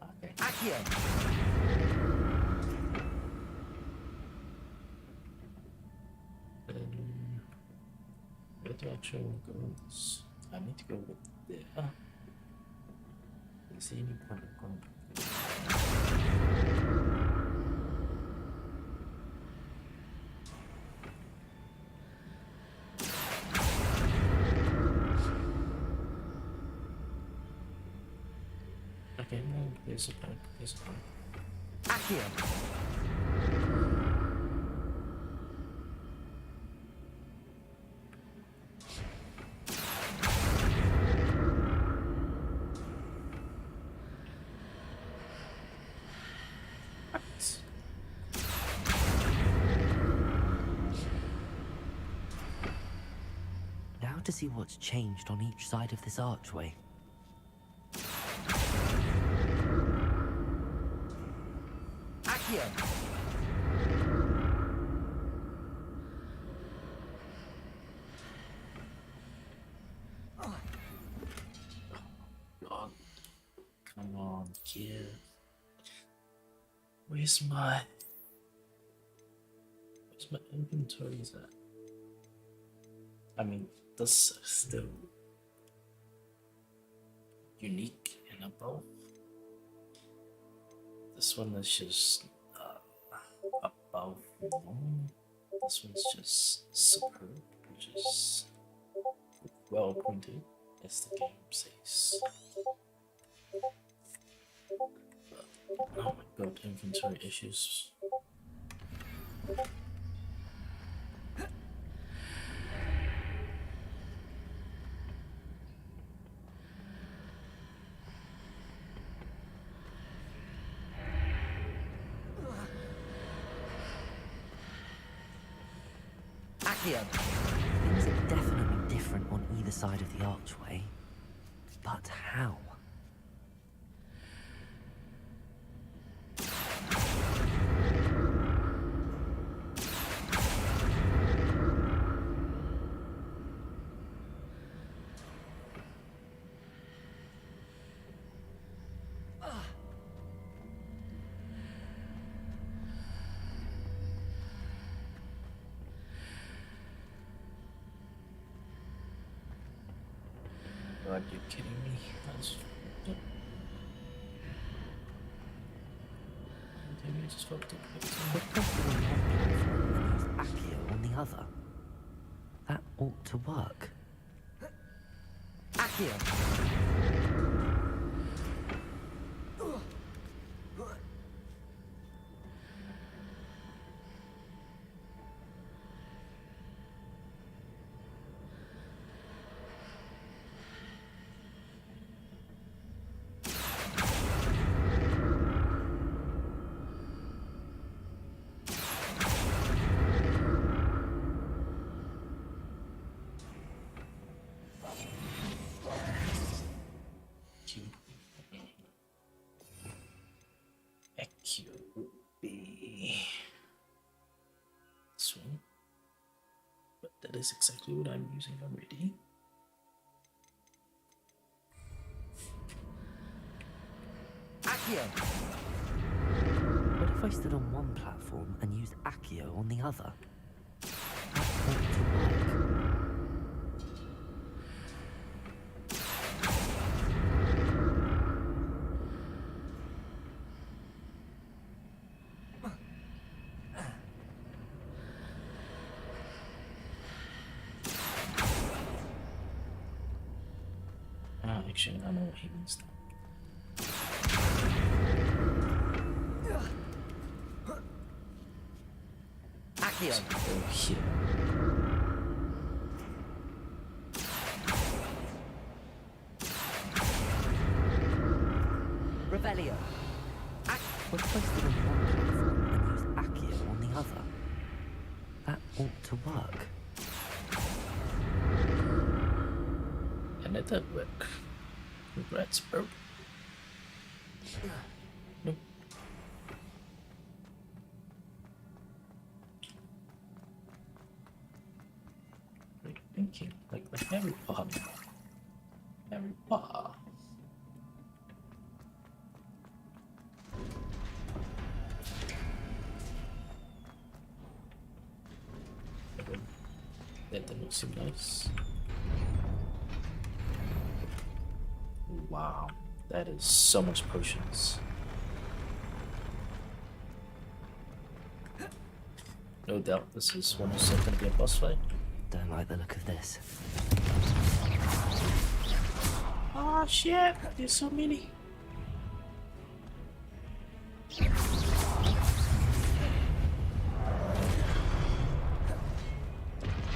Okay. Accio! Where do I actually goes? I need to go with there. Is there any point of going? Okay, no, there's a point. There's a point. Accio! see what's changed on each side of this archway. Accio! God. Come on, kid. Where's my inventory at? I mean, this is still unique and above. This one is just above normal. This one's just superb, which is well pointed, as the game says. But, oh my god, inventory issues. Things are definitely different on either side of the archway. But how? Are you kidding me? That's fucked up. Maybe I just fucked up. Accio on the other. That ought to work. Accio! Would be this one, but that is exactly what I'm using already. Accio! What if I stood on one platform and used Accio on the other? That ought to work. Actually, I know what he means now. Accio! Go here. Revelio. What if I stood on one platform and used Accio on the other? That ought to work. And it did work. Congrats, bro. Nope. Great thinking, like the Harry Potter. Harry Potter. That didn't seem nice. Wow, that is so much potions. No doubt this is 100% gonna be a boss fight. Don't like the look of this. Oh shit, there's so many.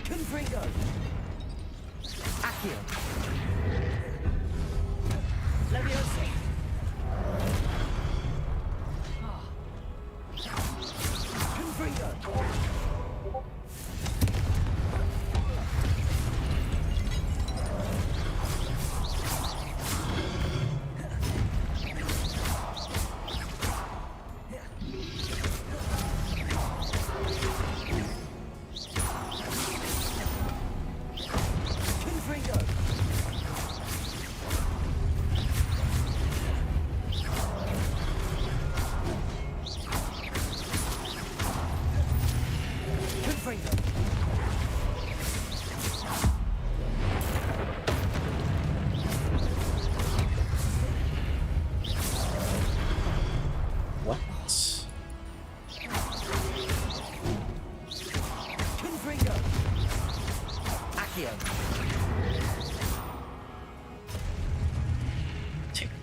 Confringo! Accio! Leviosa! Confringo!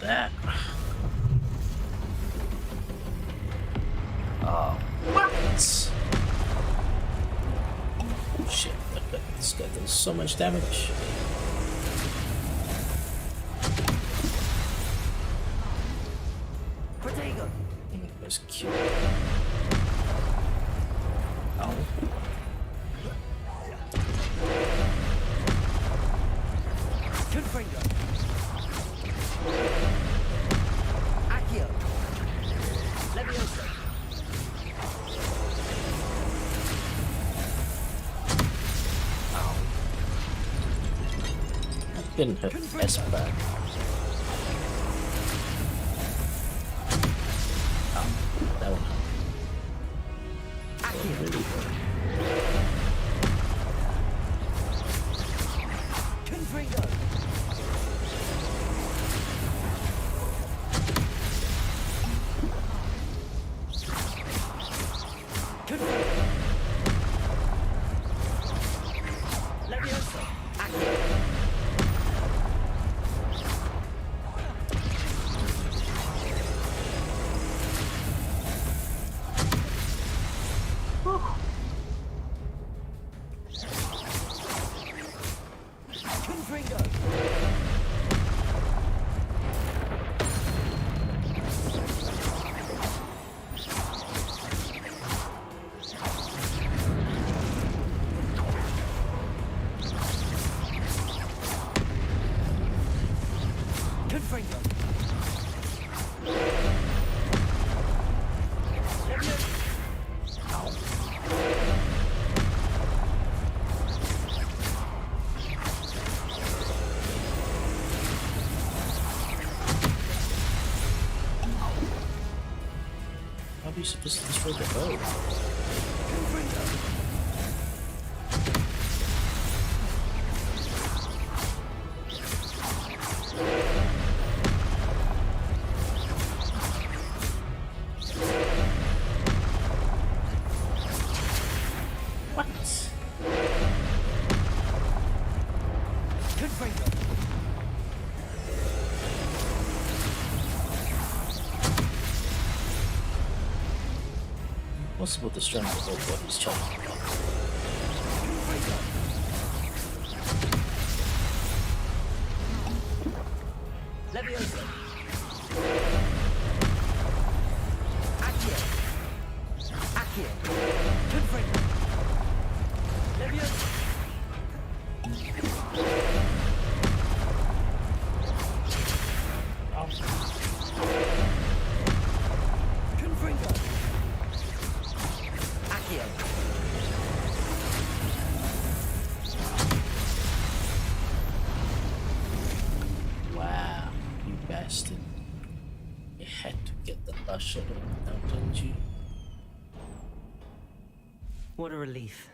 that. Oh, what? Shit, this guy does so much damage. That's cute. Oh. Didn't hit S back. Oh, that one. Really hurt. How are you supposed to destroy the boat? What? Impossible to strength of what he's talking about. Wow, you bastard. You had to get the bus shuttle now, didn't you? What a relief.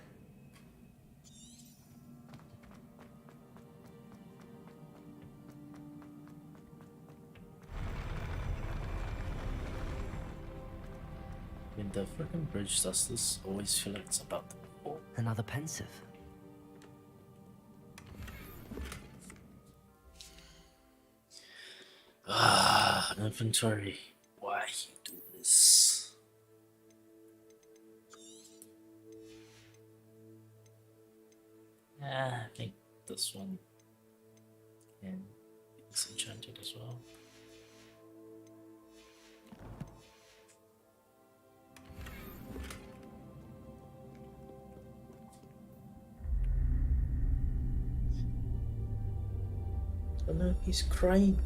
When the freaking bridge does this, always feel like it's about to fall. Another pensive. Ah, inventory. Why you do this? I think this one can be disenchanted as well. Oh no, he's crying.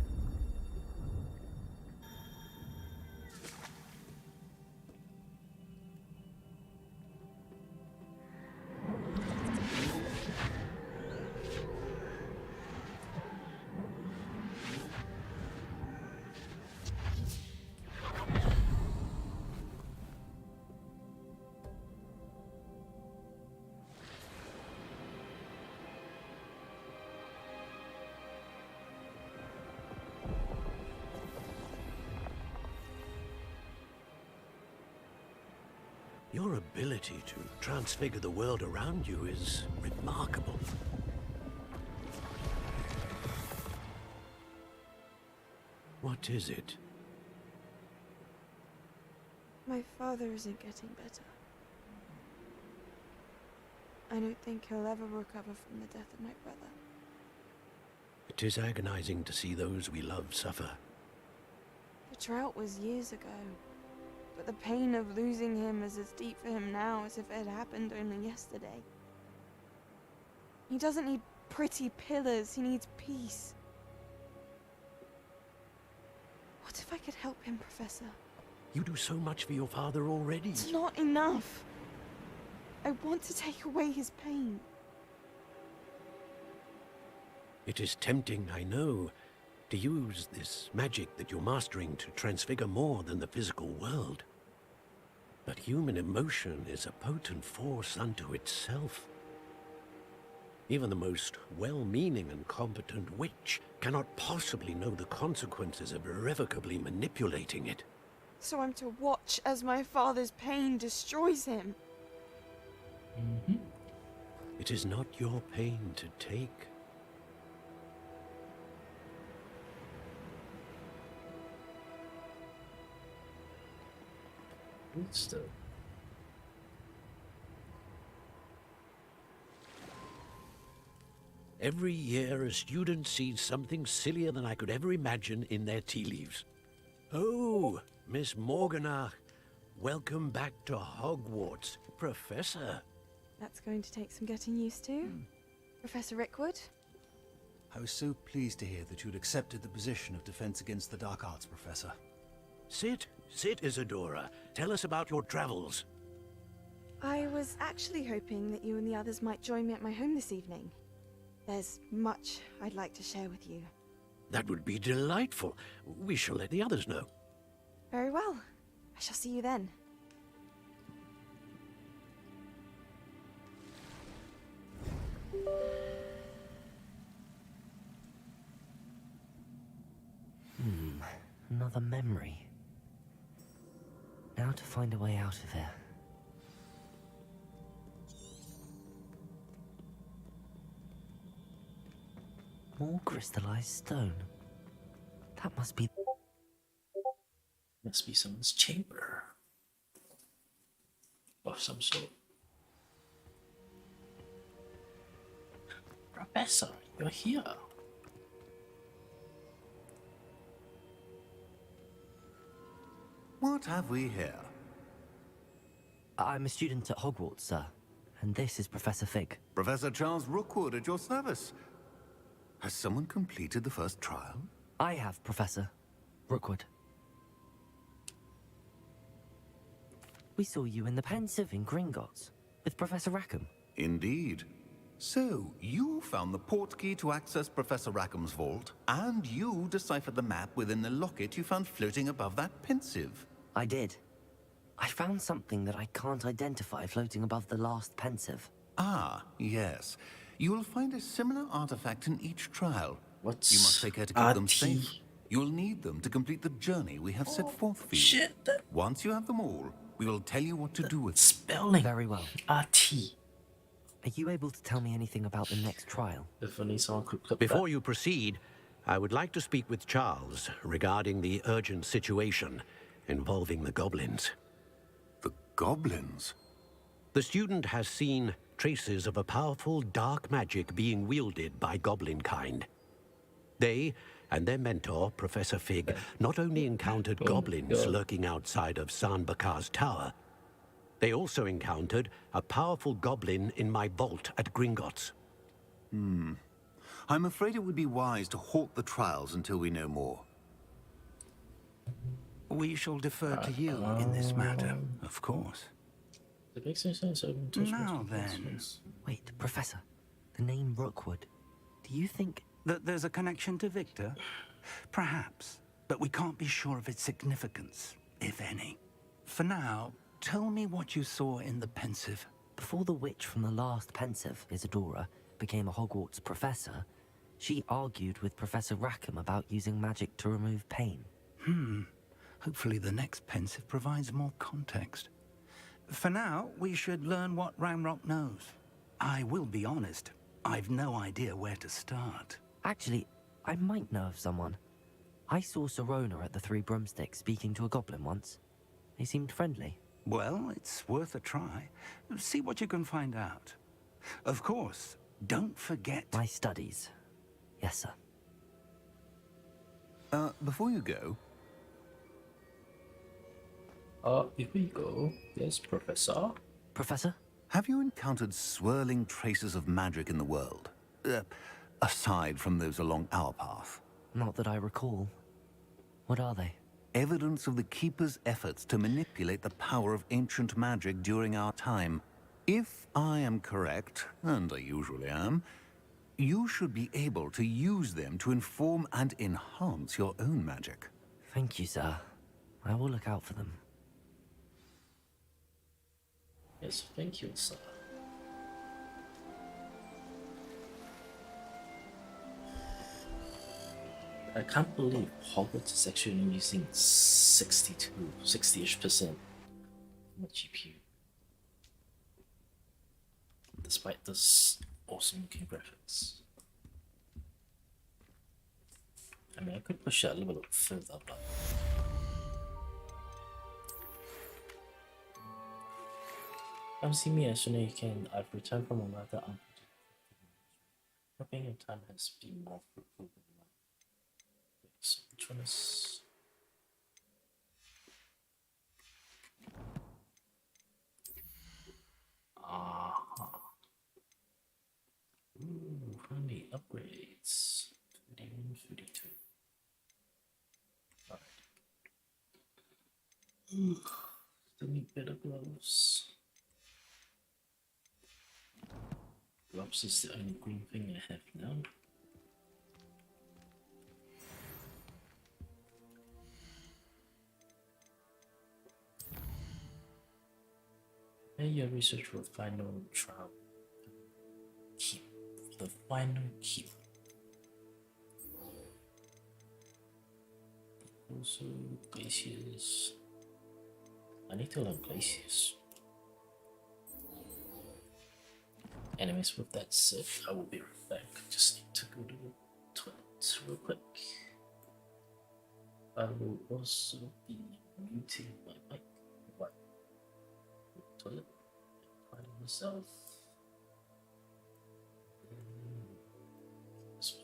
Your ability to transfigure the world around you is remarkable. What What is it? My father isn't getting better. I don't think he'll ever recover from the death of my brother. It is agonizing to see those we love suffer. The drought was years ago, but the pain of losing him is as deep for him now as if it had happened only yesterday. He doesn't need pretty pillars, he needs peace. What if I could help him, Professor? You do so much for your father already. It's not enough. I want to take away his pain. It is tempting, I know, to use this magic that you're mastering to transfigure more than the physical world. But human emotion is a potent force unto itself. Even the most well-meaning and competent witch cannot possibly know the consequences of irrevocably manipulating it. So I'm to watch as my father's pain destroys him. It is not your pain to take. Still. Every year a student sees something sillier than I could ever imagine in their tea leaves. Oh, Miss Morganach, welcome back to Hogwarts, Professor. That's going to take some getting used to. Professor Rickwood? I was so pleased to hear that you'd accepted the position of Defense Against the Dark Arts, Professor. Sit, Isadora. Tell us about your travels. I was actually hoping that you and the others might join me at my home this evening. There's much I'd like to share with you. That would be delightful. We shall let the others know. Very well. I shall see you then. Another memory. Now to find a way out of here. More crystallized stone. That must be someone's chamber of some sort. Professor, you're here. What have we here? I'm a student at Hogwarts, sir. And this is Professor Fig. Professor Charles Rookwood at your service. Has someone completed the first trial? I have, Professor Rookwood. We saw you in the Pensive in Gringotts with Professor Rackham. Indeed. So, you found the portkey to access Professor Rackham's vault, and you deciphered the map within the locket you found floating above that Pensive. I did. I found something that I can't identify floating above the last Pensive. Ah, yes. You will find a similar artifact in each trial. What's You must take care to keep them safe. You will need them to complete the journey we have set forth for you. Shit. Once you have them all, we will tell you what to do with them. Spelling. Very well. RT. Are you able to tell me anything about the next trial? If only someone could clip Before you proceed, I would like to speak with Charles regarding the urgent situation involving the goblins. The goblins? The student has seen traces of a powerful dark magic being wielded by goblin kind. They and their mentor, Professor Fig, not only encountered goblins lurking outside of San Bakar's tower, they also encountered a powerful goblin in my vault at Gringotts. I'm afraid it would be wise to halt the trials until we know more. We shall defer to you in this matter, of course. It makes no sense. Now then. Wait, Professor. The name Rookwood. Do you think... That there's a connection to Victor? Perhaps, but we can't be sure of its significance, if any. For now, tell me what you saw in the Pensive. Before the witch from the last Pensive, Isadora, became a Hogwarts professor, she argued with Professor Rackham about using magic to remove pain. Hopefully the next Pensive provides more context. For now, we should learn what Ramrock knows. I will be honest, I've no idea where to start. Actually, I might know of someone. I saw Sirona at the Three Broomsticks speaking to a goblin once. They seemed friendly. Well, it's worth a try. See what you can find out. Of course, don't forget... My studies. Yes, sir. Before you go... Before you go, yes, Professor? Professor? Have you encountered swirling traces of magic in the world? Aside from those along our path? Not that I recall. What are they? Evidence of the Keeper's efforts to manipulate the power of ancient magic during our time. If I am correct, and I usually am, you should be able to use them to inform and enhance your own magic. Thank you, sir. I will look out for them. Yes, thank you, sir. I can't believe Hogwarts is actually only using 60-ish% of the GPU. Despite this awesome looking graphics. I mean, I could push it a little bit further, but... Come see me as soon as you can. I've returned from a rather unpredictable trip. Hoping your time has been more fruitful than mine. So which one is... Ooh, friendly upgrades. 31, 32. Alright. Still need better gloves. Gloves is the only green thing I have now. Prepare your research for the final trial. Keep. The final keep. Also, glaciers. I need to learn glaciers. Anyways, with that said, I will be right back. Just need to go to the toilet real quick. I will also be muting my mic while in the toilet, find myself. This one.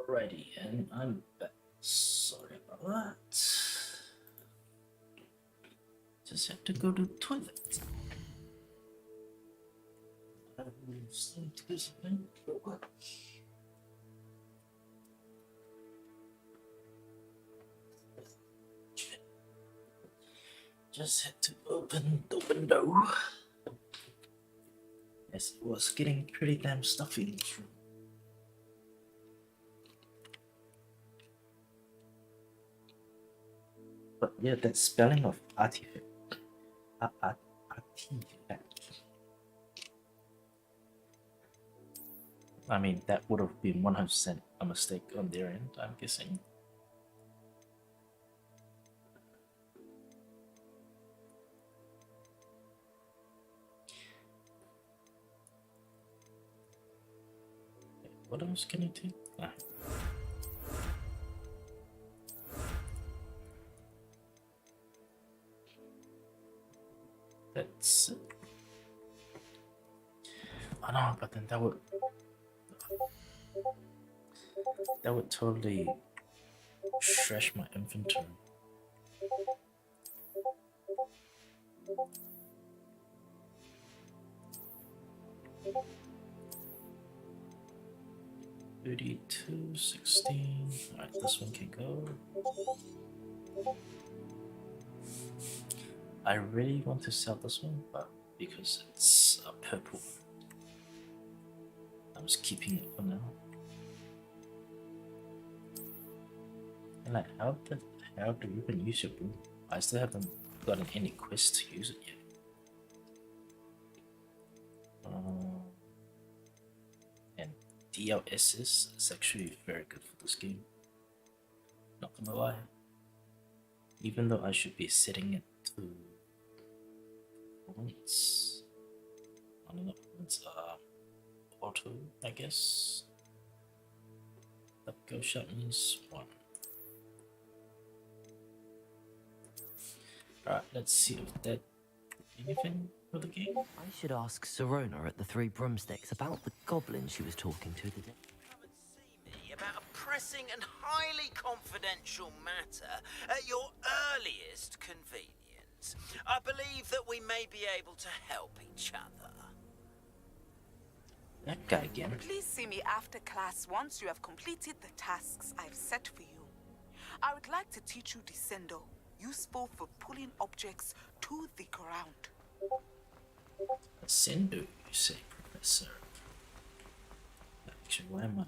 Alrighty, and I'm back. Sorry about that. Just have to go to the toilet. I'm starting to do something. Just had to open the window. Yes, it was getting pretty damn stuffy in this room. But yeah, that spelling of artifact. Artifact. I mean, that would have been 100% a mistake on their end, I'm guessing. What else can you do? Ah. That's it. Oh no, but then that would totally trash my inventory. $32, 16. Alright, this one can go. I really want to sell this one, but because it's a purple, I'm just keeping it for now. And like, how do you even use your boom? I still haven't gotten any quests to use it yet. And DLSS is actually very good for this game. Not gonna lie. Even though I should be setting it to points, I don't know, it's auto, I guess. Up go shot means 1. Alright, let's see if that anything for the game. I should ask Sirona at the Three Broomsticks about the goblin she was talking to today. Come and see me about a pressing and highly confidential matter at your earliest convenience. I believe that we may be able to help each other. That guy again. Please see me after class once you have completed the tasks I've set for you. I would like to teach you Descendo, useful for pulling objects to the ground. Descendo, you say, Professor? Actually, why am I?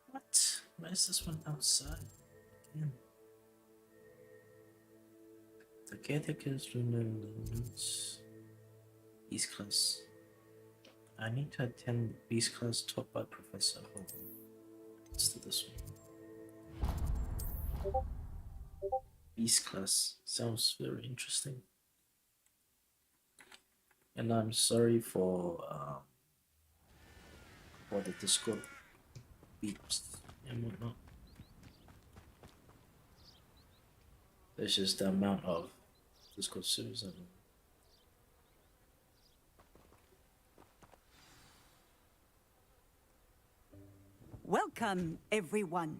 What? Why is this one outside? Again. Together goes to notes. Beast class. I need to attend Beast class taught by Professor Ho. Let's do this one. Beast class sounds very interesting. And I'm sorry for the Discord beeps and whatnot. There's just the amount of Discord servers I don't. Welcome, everyone.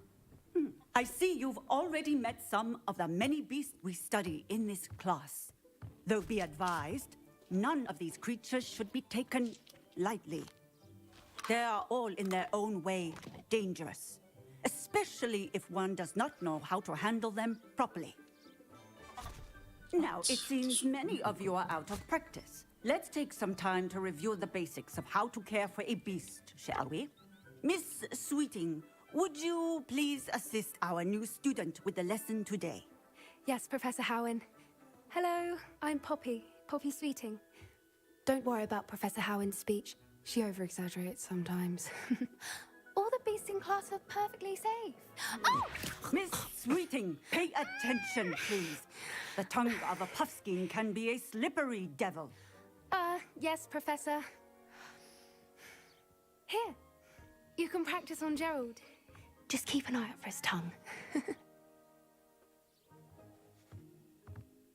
I see you've already met some of the many beasts we study in this class. Though be advised, none of these creatures should be taken lightly. They are all in their own way dangerous, especially if one does not know how to handle them properly. Now, it seems many of you are out of practice. Let's take some time to review the basics of how to care for a beast, shall we? Miss Sweeting, would you please assist our new student with the lesson today? Yes, Professor Howen. Hello, I'm Poppy Sweeting. Don't worry about Professor Howen's speech. She over-exaggerates sometimes. All the beasts in class are perfectly safe. Oh! Miss Sweeting, pay attention, please. The tongue of a puffskein can be a slippery devil. Yes, Professor. Here, you can practice on Gerald. Just keep an eye out for his tongue.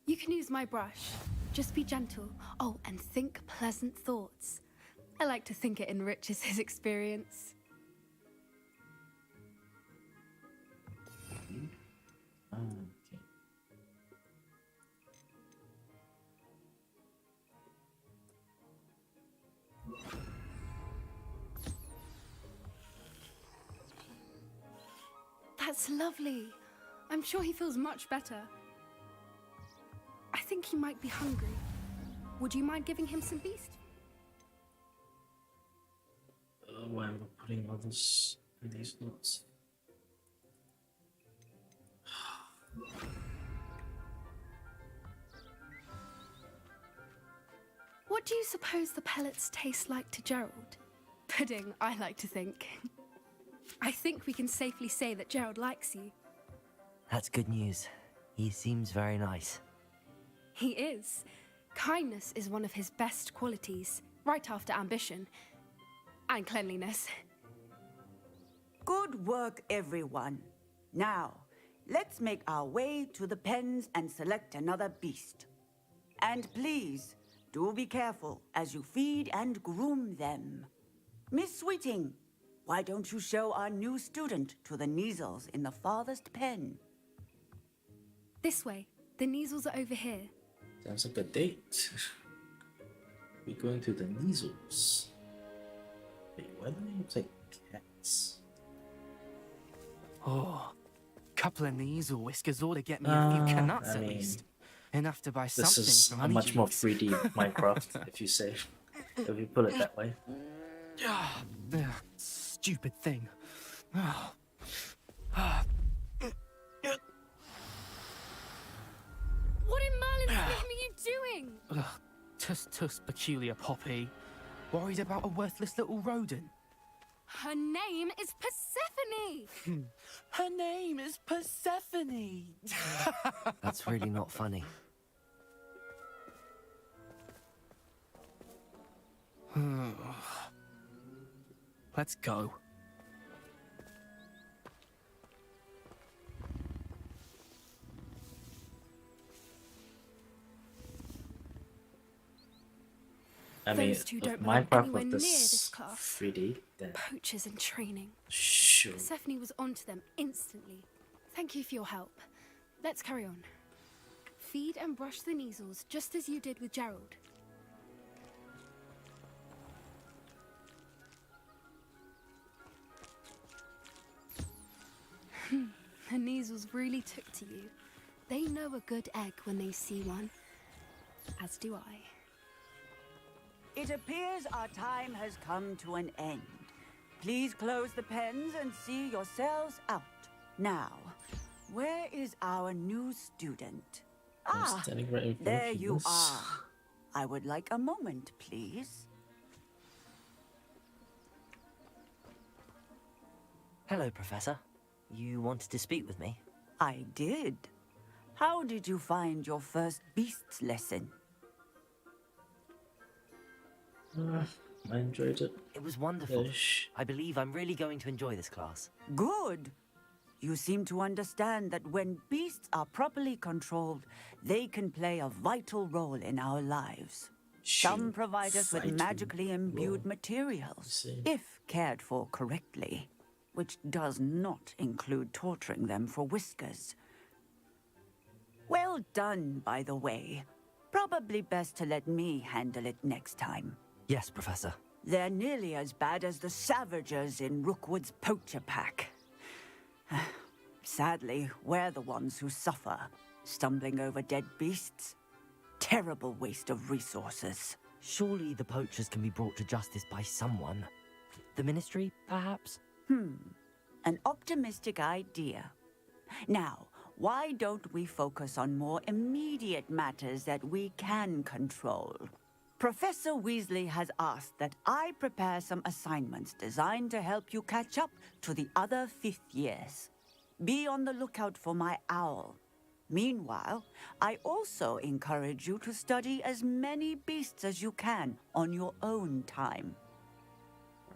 You can use my brush. Just be gentle. Oh, and think pleasant thoughts. I like to think it enriches his experience. That's lovely. I'm sure he feels much better. I think he might be hungry. Would you mind giving him some beast? Why am I putting all this in these notes? What do you suppose the pellets taste like to Gerald? Pudding, I like to think. I think we can safely say that Gerald likes you. That's good news. He seems very nice. He is. Kindness is one of his best qualities, right after ambition. And cleanliness. Good work, everyone. Now, let's make our way to the pens and select another beast. And please, do be careful as you feed and groom them. Miss Sweeting, why don't you show our new student to the Neasels in the farthest pen? This way. The Neasels are over here. Sounds like a date. We're going to the Neasels. Wait, why do they look like cats? Oh, couple of Neasel whiskers ought to get me a few canuts at least. Enough to buy something This is from a much more Honeydews. 3D Minecraft, if you put it that way. Stupid thing. What in Merlin's name are you doing? Tuss, peculiar Poppy. Worried about a worthless little rodent. Her name is Persephone! Her name is Persephone! That's really not funny. Let's go. I mean, Those two if don't belong Minecraft anywhere with near this this class. 3D, then Poachers in training. sure. Persephone was onto them instantly. Thank you for your help. Let's carry on. Feed and brush the Neasels just as you did with Gerald. The Neasels really took to you. They know a good egg when they see one. As do I. It appears our time has come to an end. Please close the pens and see yourselves out. Now, where is our new student? I'm standing right in front There of you are. I would like a moment, please. Hello, Professor. You wanted to speak with me? I did. How did you find your first beasts lesson? I enjoyed it. It was wonderful. Ish. I believe I'm really going to enjoy this class. Good. You seem to understand that when beasts are properly controlled, they can play a vital role in our lives. Some provide us with magically imbued materials, if cared for correctly, which does not include torturing them for whiskers. Well done, by the way. Probably best to let me handle it next time. Yes, Professor. They're nearly as bad as the Savagers in Rookwood's poacher pack. Sadly, we're the ones who suffer, stumbling over dead beasts. Terrible waste of resources. Surely the poachers can be brought to justice by someone. The Ministry, perhaps? An optimistic idea. Now, why don't we focus on more immediate matters that we can control? Professor Weasley has asked that I prepare some assignments designed to help you catch up to the other 5th years. Be on the lookout for my owl. Meanwhile, I also encourage you to study as many beasts as you can on your own time.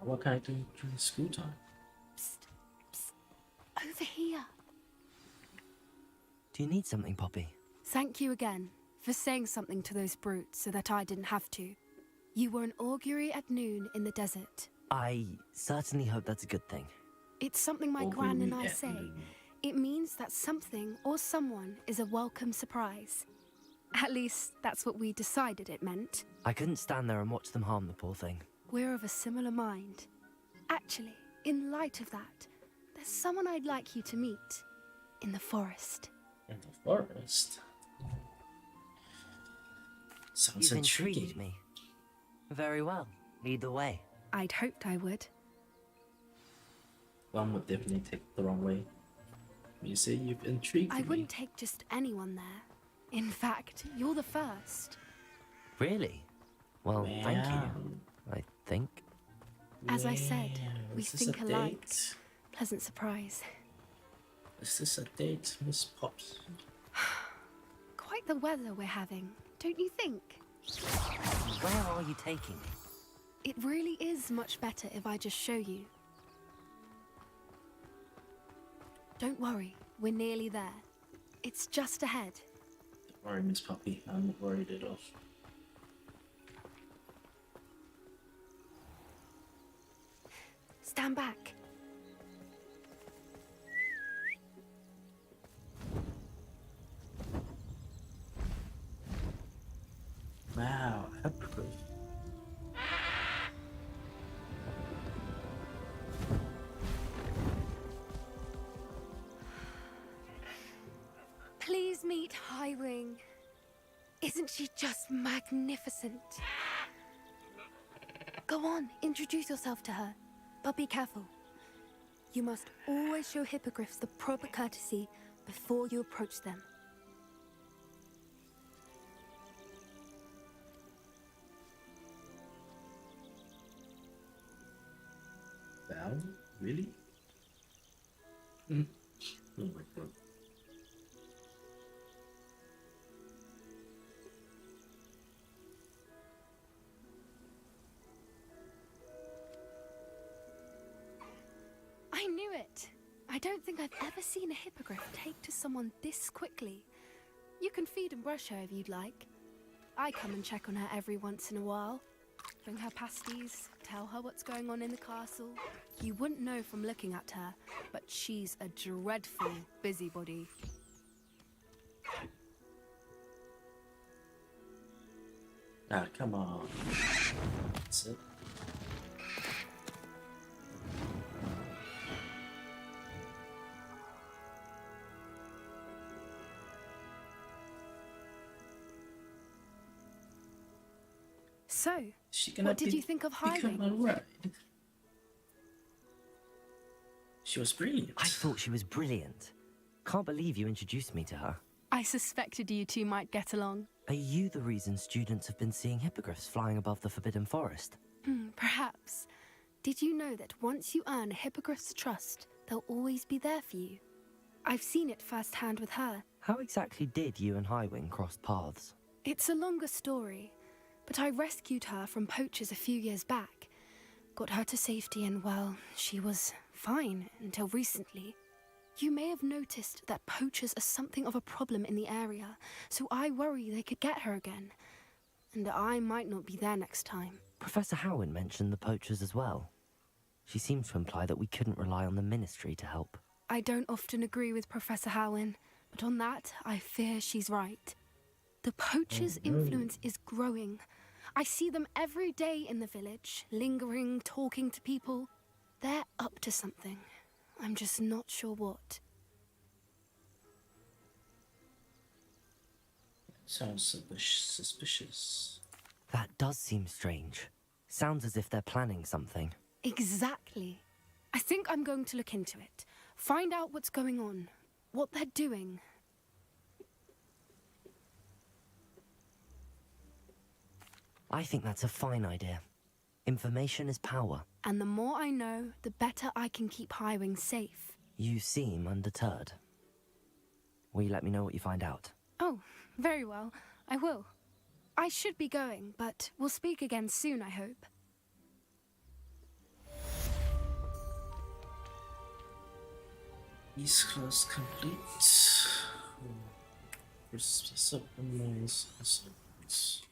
What can I do during school time? Over here. Do you need something, Poppy? Thank you again for saying something to those brutes so that I didn't have to. You were an augury at noon in the desert. I certainly hope that's a good thing. It's something my gran and I say. It means that something or someone is a welcome surprise. At least, that's what we decided it meant. I couldn't stand there and watch them harm the poor thing. We're of a similar mind. Actually, in light of that, there's There's someone I'd like you to meet in the forest. In the forest? Sounds You've intriguing. intrigued me. Very well. Lead the way. I'd hoped I would. One would definitely take the wrong way. You say you've intrigued I me. wouldn't take just anyone there. In fact, you're the first. Really? Well, thank you. I think. As I said, we Is this think a alike. date? Pleasant surprise. Is this a date, Miss Pops? Quite the weather we're having, don't you think? Where are you taking me? It really is much better if I just show you. Don't worry, we're nearly there. It's just ahead. Don't worry, Miss Poppy. I'm not worried at all. Stand back. Wow, hippogriff. Please meet Highwing. Isn't she just magnificent? Go on, introduce yourself to her. But be careful. You must always show hippogriffs the proper courtesy before you approach them. Val? Really? Oh my god. I knew it. I don't think I've ever seen a hippogriff take to someone this quickly. You can feed and brush her if you'd like. I come and check on her every once in a while. Bring her pasties, tell her what's going on in the castle. You wouldn't know from looking at her, but she's a dreadful busybody. Ah, come on. That's it. So, Gonna what did you think of become Highwing? a ride? She was brilliant. I thought she was brilliant. Can't believe you introduced me to her. I suspected you two might get along. Are you the reason students have been seeing hippogriffs flying above the Forbidden Forest? Perhaps. Did you know that once you earn a hippogriff's trust, they'll always be there for you? I've seen it firsthand with her. How exactly did you and Highwing cross paths? It's a longer story, but I rescued her from poachers a few years back. Got her to safety and, well, she was fine until recently. You may have noticed that poachers are something of a problem in the area, so I worry they could get her again. And I might not be there next time. Professor Howin mentioned the poachers as well. She seemed to imply that we couldn't rely on the Ministry to help. I don't often agree with Professor Howin, but on that, I fear she's right. The poachers' influence is growing. I see them every day in the village, lingering, talking to people. They're up to something. I'm just not sure what. Sounds suspicious. That does seem strange. Sounds as if they're planning something. Exactly. I think I'm going to look into it. Find out what's going on, what they're doing. I think that's a fine idea. Information is power. And the more I know, the better I can keep Highwing safe. You seem undeterred. Will you let me know what you find out? Oh, very well. I will. I should be going, but we'll speak again soon, I hope. East Coast complete. Sub remains assignments.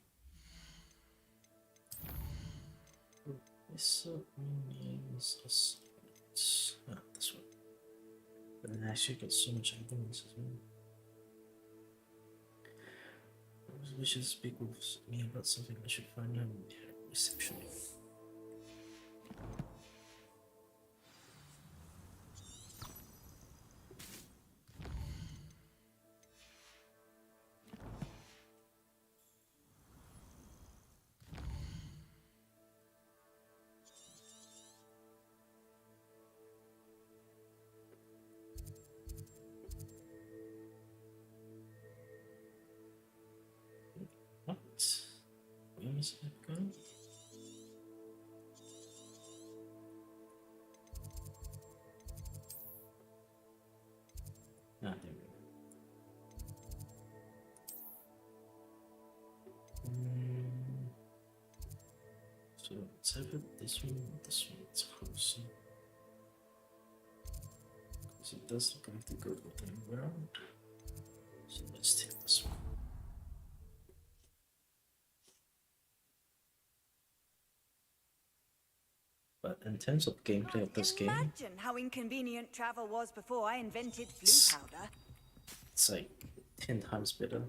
Sub remains assignments. Ah, this one. But then I actually got so much evidence as well. I wish to speak with me about something I should find out in the reception. is it go? Ah, there we go. So let's have it this one, it's closer. Because it does look like the good thing around. So let's take this one. But in terms of gameplay of this game, Imagine how inconvenient travel was before I invented flu powder. it's like 10 times better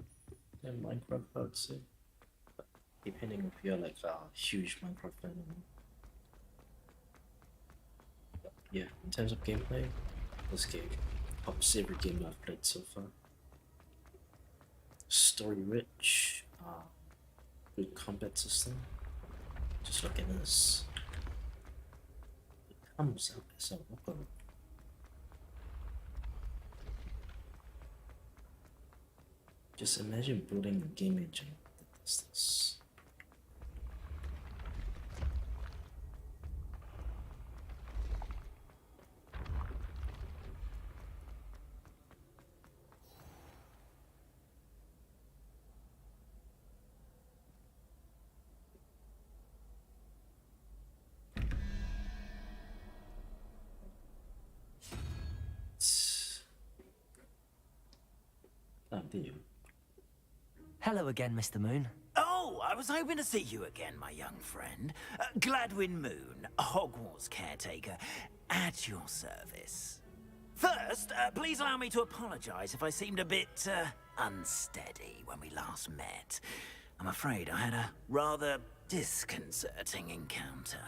than Minecraft, I would say. But depending if you're like a huge Minecraft fan. But yeah, in terms of gameplay, this game tops every game I've played so far. Story rich, good combat system. Just look at this. It comes out as a weapon. Just imagine building a game engine that does this. Oh, dear. Hello again, Mr. Moon. Oh, I was hoping to see you again, my young friend. Gladwin Moon, Hogwarts caretaker, at your service. First, please allow me to apologize if I seemed a bit unsteady when we last met. I'm afraid I had a rather disconcerting encounter.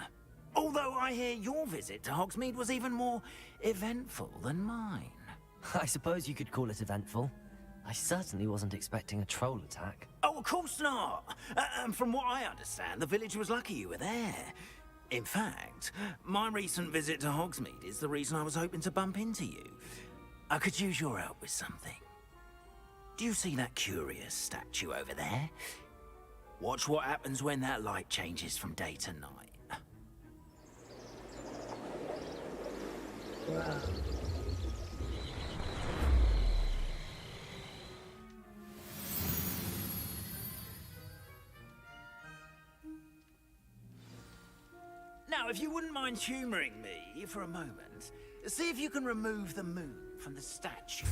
Although I hear your visit to Hogsmeade was even more eventful than mine. I suppose you could call it eventful. I certainly wasn't expecting a troll attack. Oh, of course not. And from what I understand, the village was lucky you were there. In fact, my recent visit to Hogsmeade is the reason I was hoping to bump into you. I could use your help with something. Do you see that curious statue over there? Watch what happens when that light changes from day to night. Wow. Now, if you wouldn't mind humoring me for a moment, see if you can remove the moon from the statue.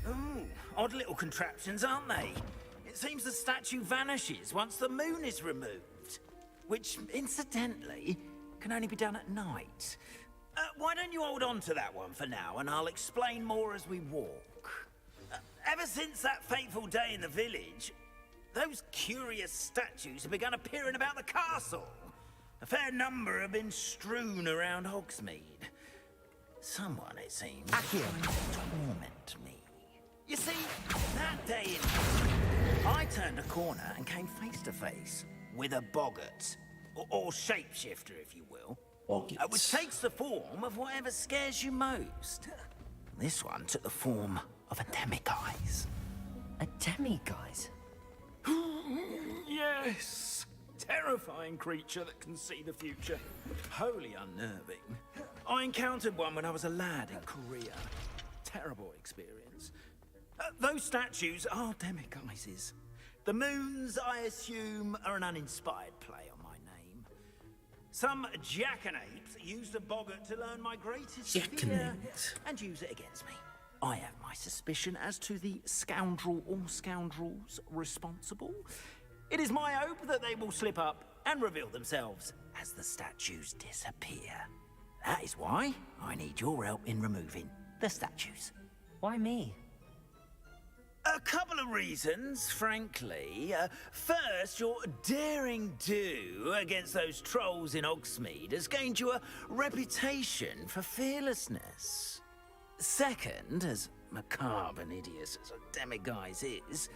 Ooh, odd little contraptions, aren't they? It seems the statue vanishes once the moon is removed, which, incidentally, can only be done at night. Why don't you hold on to that one for now, and I'll explain more as we walk. Ever since that fateful day in the village, those curious statues have begun appearing about the castle. A fair number have been strewn around Hogsmeade. Someone, it seems, trying to torment me. You see, that day in Hogsmeade, I turned a corner and came face to face with a boggart, or shapeshifter, if you will, which takes the form of whatever scares you most. This one took the form of a demiguise. A demiguise? Yes. Terrifying creature that can see the future. Wholly unnerving. I encountered one when I was a lad in Korea. Terrible experience. Those statues are demiguises. The moons, I assume, are an uninspired play on my name. Some jackanapes used a boggart to learn my greatest fear and use it against me. I have my suspicion as to the scoundrel or scoundrels responsible. It is my hope that they will slip up and reveal themselves as the statues disappear. That is why I need your help in removing the statues. Why me? A couple of reasons, frankly. First, your daring do against those trolls in Hogsmeade has gained you a reputation for fearlessness. Second, as macabre and hideous as a demiguise is,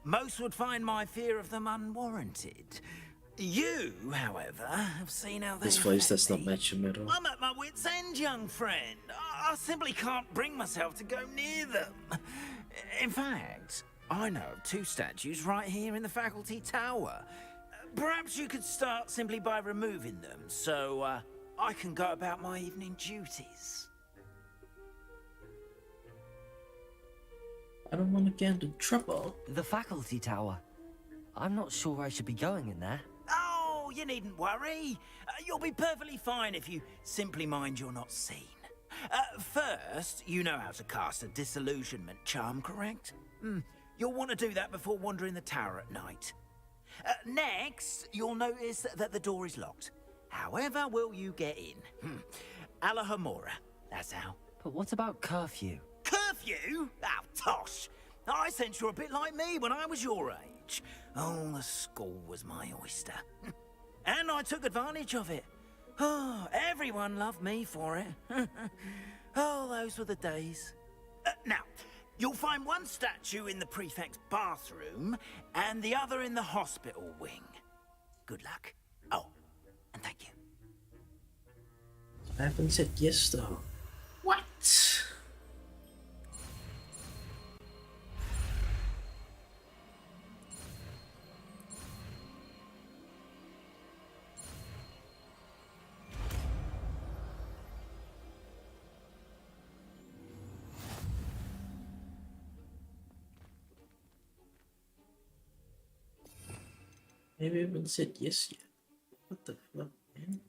most would find my fear of them unwarranted. You, however, have seen how they This voice does not match your metal. I'm at my wit's end, young friend. I simply can't bring myself to go near them. In fact, I know of two statues right here in the faculty tower. Perhaps you could start simply by removing them, so I can go about my evening duties. I don't want to get into trouble. The faculty tower. I'm not sure I should be going in there. Oh, you needn't worry. You'll be perfectly fine if you simply mind you're not seen. First, you know how to cast a disillusionment charm, correct? You'll want to do that before wandering the tower at night. Next, you'll notice that the door is locked. However will you get in? Alahamora, that's how. But what about curfew? Curfew? Oh, tosh. I sense you're a bit like me when I was your age. Oh, the school was my oyster. And I took advantage of it. Oh, everyone loved me for it. Oh, those were the days. Now, you'll find one statue in the prefect's bathroom and the other in the hospital wing. Good luck. Oh, and thank you. I haven't said yes though. What? Maybe I haven't said yes yet. What the fuck, man?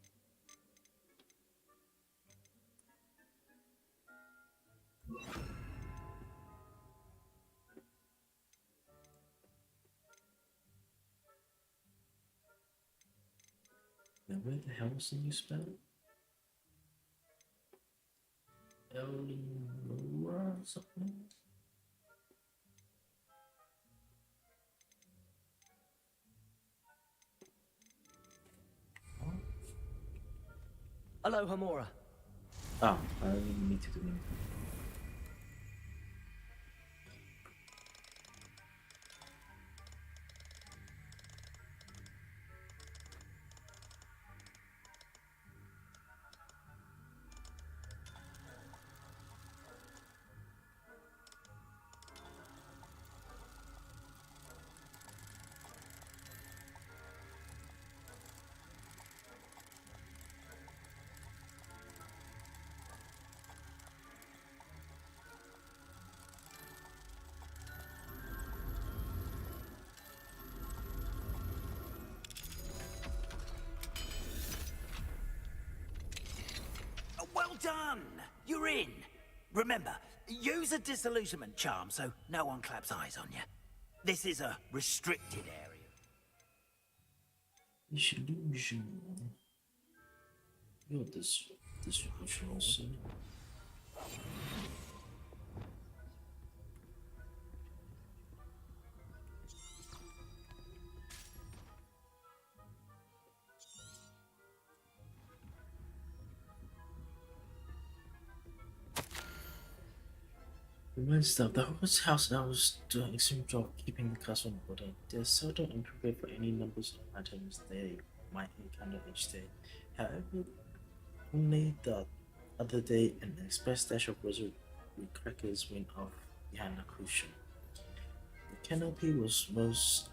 Now where the hell is the new spell? Elinora something? Hello, Hamora. Oh, I didn't need to do anything. Well done! You're in. Remember, use a disillusionment charm so no one claps eyes on you. This is a restricted area. Disillusion. You're disillusional, see? Reminds stuff, the host house I was doing an extreme job keeping the castle in order. There's seldom and prepared for any numbers of items they might encounter each day. However, only the other day an express dash of rosary crackers went off behind the cushion. The canopy was most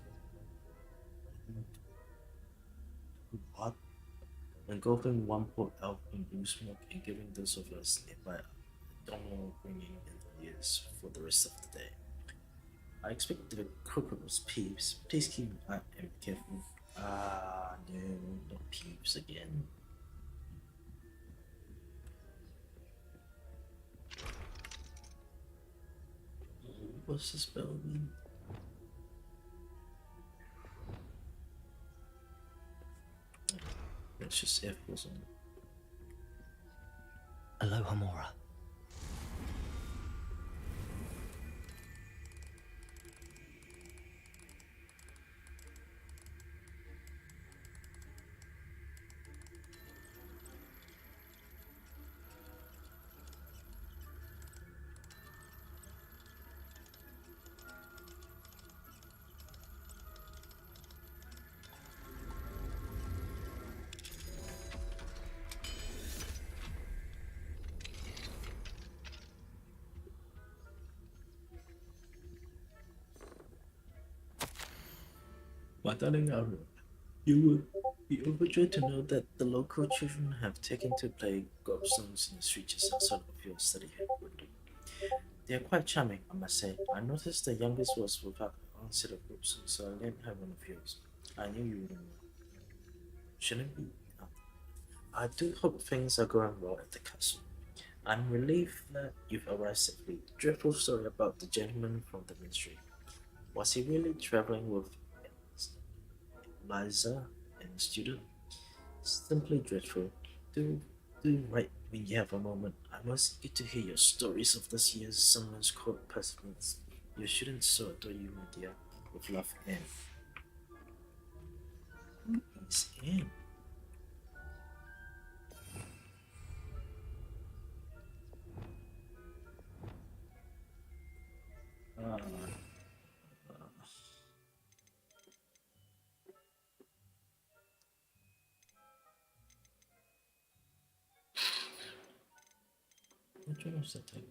engulfing one poor elf in blue smoke and giving those of us nearby a domino ringing in the ears for the rest of the day. I expect the crocodile's peeps. Please keep an eye and be careful. No, not peeps again. What's the spell mean? That's just F, wasn't it? Hello, Hamora. My darling Arun, You would be overjoyed to know that the local children have taken to play gobstones in the streets just outside of your study window. They are quite charming, I must say. I noticed the youngest was without a set of gobstones, so I let her one of yours. I knew you wouldn't shouldn't be. I do hope things are going well at the castle. I'm relieved that you've arrived safely. Dreadful story about the gentleman from the ministry. Was he really traveling with Liza and a student? Simply dreadful. Do write when you have a moment. I must eager to hear your stories of this year's summer's court performance. Your students so adore you, my dear. With love, Anne. Who is Anne? Uh, which one was that type?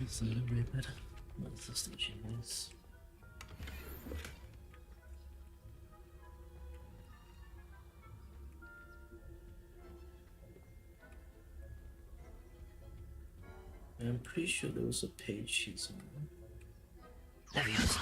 It's a little bit better. What's the station is? I'm pretty sure there was a page here somewhere. There he is.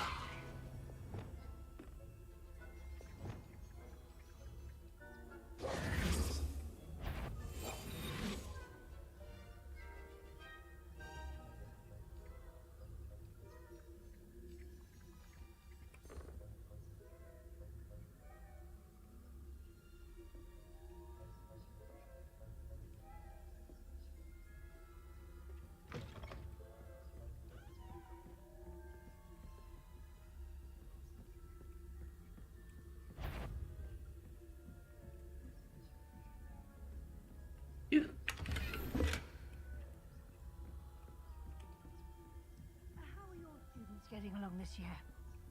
How are your students getting along this year?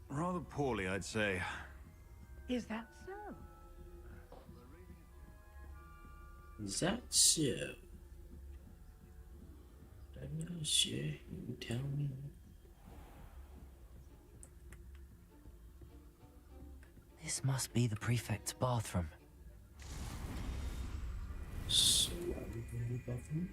Rather poorly, I'd say. Is that so? Is that so? I'm not sure. You tell me. This must be the prefect's bathroom. So, are we going to the bathroom?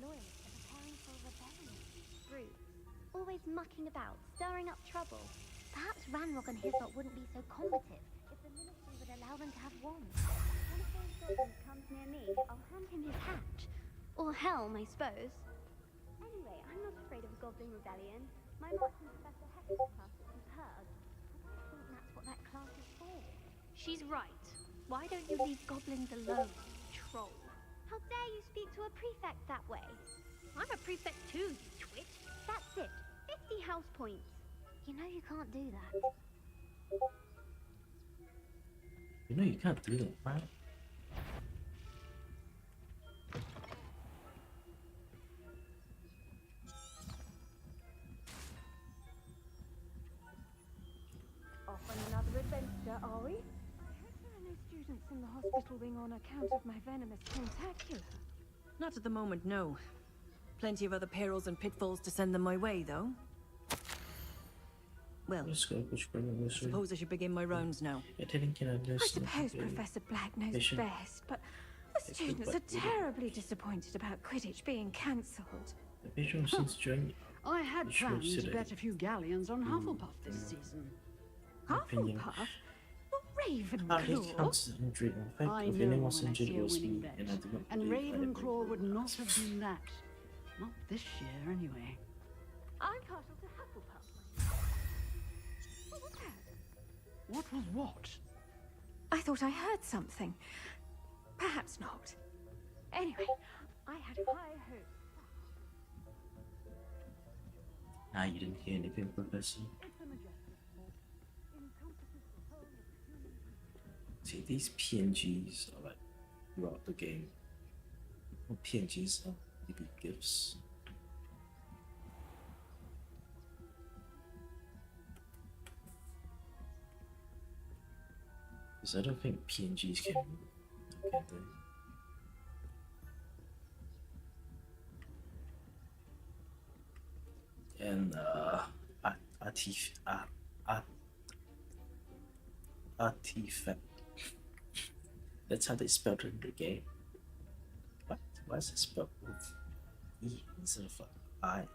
Loyalists are preparing for a rebellion. Brutes, always mucking about, stirring up trouble. Perhaps Ranrock and his lot wouldn't be so combative if the ministry would allow them to have wands. One of those goblins comes near me, I'll hand him his hat. Or helm, I suppose. Anyway, I'm not afraid of a goblin rebellion. My marksman Professor Hector's class is superb. I don't think that's what that class is for. She's right. Why don't you leave goblins alone, troll? How dare you speak to a prefect that way? I'm a prefect too, you twit. That's it. 50 house points. You know you can't do that. You know you can't do that, right? Off on another adventure, are we? There are no students in the hospital wing on account of my venomous tentacular. Not at the moment, no. Plenty of other perils and pitfalls to send them my way, though. Well, I suppose I should begin my rounds now. I suppose Professor Black knows best, but the students are terribly disappointed about Quidditch being cancelled. The patron since joining. I had plans to bet a few galleons on Hufflepuff this season. Hufflepuff? Ravenclaw? Concentrate on the fact I if know anyone when was I injured see it a was winning me, bet. and I did not And believe I had Ravenclaw would been not have been that. Not this year, anyway. I'm partial to Hufflepuff. What was that? What was what? I thought I heard something. Perhaps not. Anyway, I had high hopes. Ah, you didn't hear anything, Professor? See, these PNGs are like throughout the game. Well, PNGs are maybe gifts. Because I don't think PNGs can move. Okay, then. And artifact. That's how they spelled it in the game. What? Why is it spelled with E instead of I?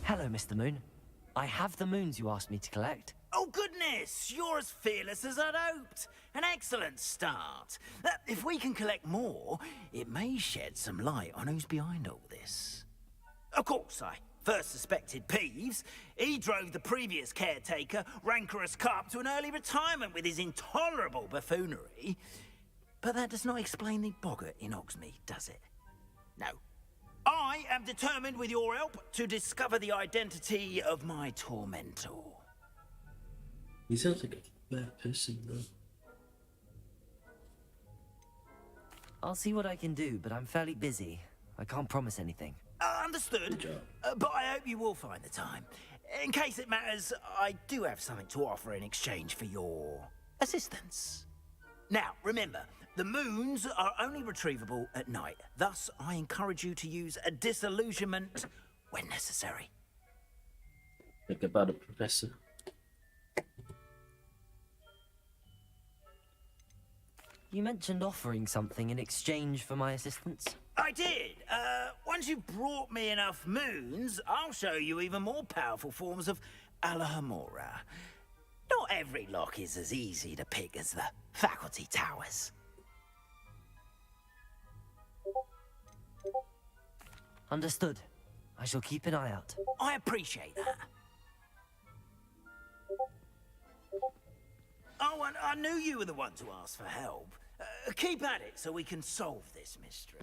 Hello, Mr. Moon. I have the moons you asked me to collect. Oh, goodness! You're as fearless as I'd hoped. An excellent start. If we can collect more, it may shed some light on who's behind all this. Of course, I first suspected Peeves. He drove the previous caretaker, rancorous Carp, to an early retirement with his intolerable buffoonery. But that does not explain the boggart in Hogsmeade, does it? No. I am determined, with your help, to discover the identity of my tormentor. He sounds like a bad person, though. I'll see what I can do, but I'm fairly busy. I can't promise anything. Understood. But I hope you will find the time. In case it matters, I do have something to offer in exchange for your assistance. Now, remember, the moons are only retrievable at night. Thus, I encourage you to use a disillusionment when necessary. Think about it, Professor. You mentioned offering something in exchange for my assistance? I did. Once you've brought me enough moons, I'll show you even more powerful forms of Alahamora. Not every lock is as easy to pick as the faculty towers. Understood. I shall keep an eye out. I appreciate that. Oh, and I knew you were the one to ask for help. Keep at it so we can solve this mystery.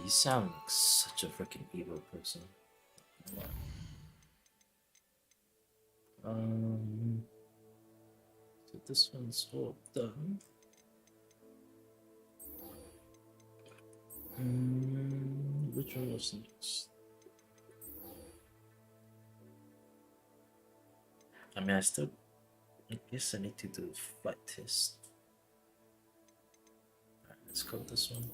He sounds like such a freaking evil person. So this one's all done. Which one was next? I mean, I guess I need to do a flight test. Alright, let's go with this one.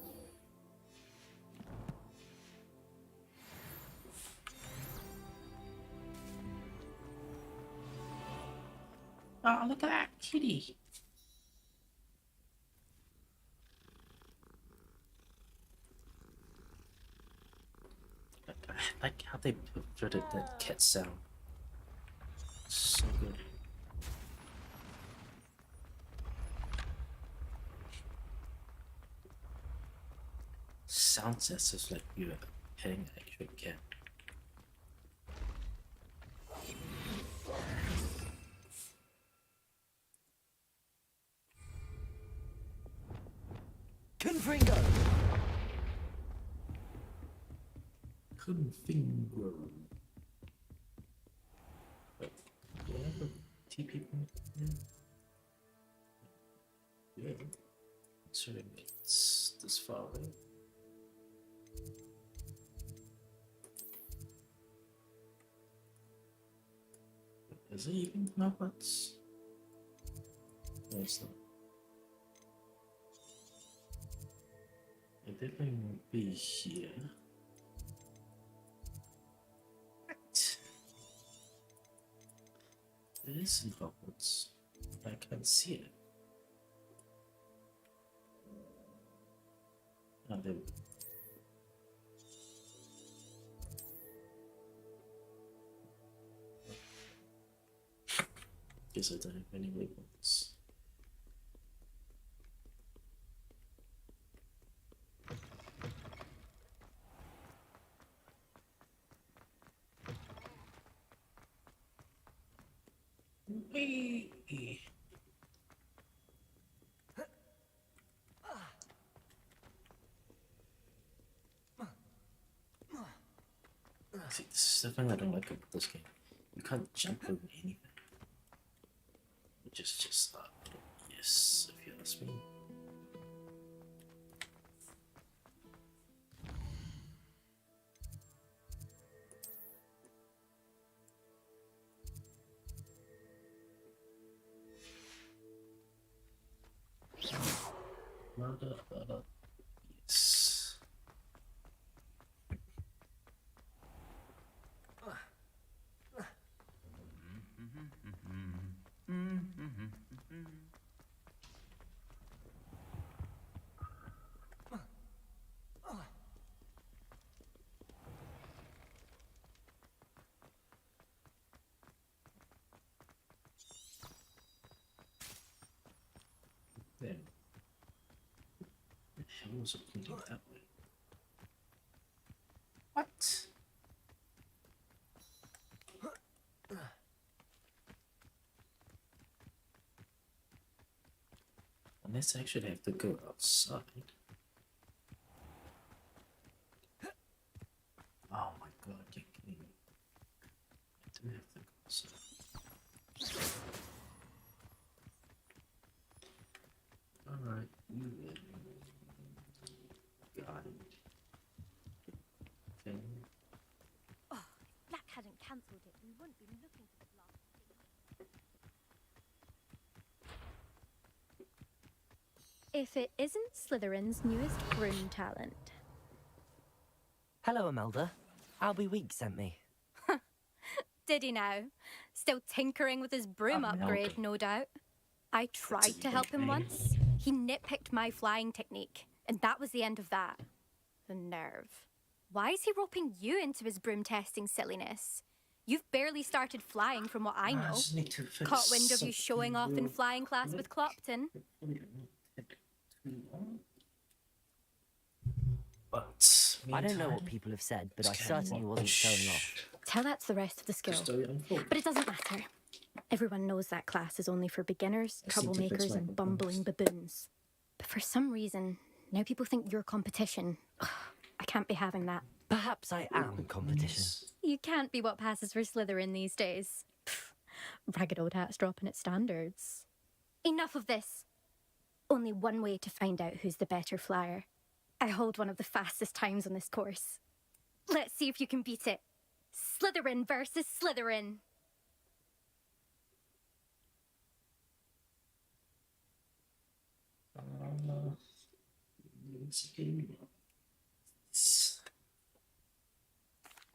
Oh, look at that kitty. I like how they perverted that cat sound. So good. Sounds as if like you're petting an actual cat. Confringo! Confringo. Wait, do I have a TP point? Yeah. Sorry, it's this far away. Is it even Muppets? No, it's not. It definitely won't be here. Right. It is in Hogwarts. I can't see it. Ah, there we go. Guess I don't have any labels. See, this is the thing I don't like about this game. You can't jump over anything. Which is just yes, if you ask me. Yes. Then, the hell was it pointing that way? What? Unless I actually have to go outside. Oh my god, you're kidding me. I do have to go outside. Alright, you win. Got it. Okay. Oh, if Black hadn't cancelled it, we wouldn't be looking for the blast. If it isn't Slytherin's newest broom talent. Hello, Imelda. Albie Week sent me. Did he now? Still tinkering with his broom upgrade, no doubt. I tried to help him once. He nitpicked my flying technique, and that was the end of that. The nerve. Why is he roping you into his broom testing silliness? You've barely started flying from what I know. Caught wind of you showing off in flying class with Clopton. But I don't know what people have said, but I certainly wasn't showing off. Tell that to the rest of the school. But it doesn't matter. Everyone knows that class is only for beginners, troublemakers, and bumbling baboons. But for some reason, now people think you're competition. Ugh, I can't be having that. Perhaps I am competition. You can't be what passes for Slytherin these days. Pfft, ragged old hat's dropping its standards. Enough of this. Only one way to find out who's the better flyer. I hold one of the fastest times on this course. Let's see if you can beat it. Slytherin versus Slytherin.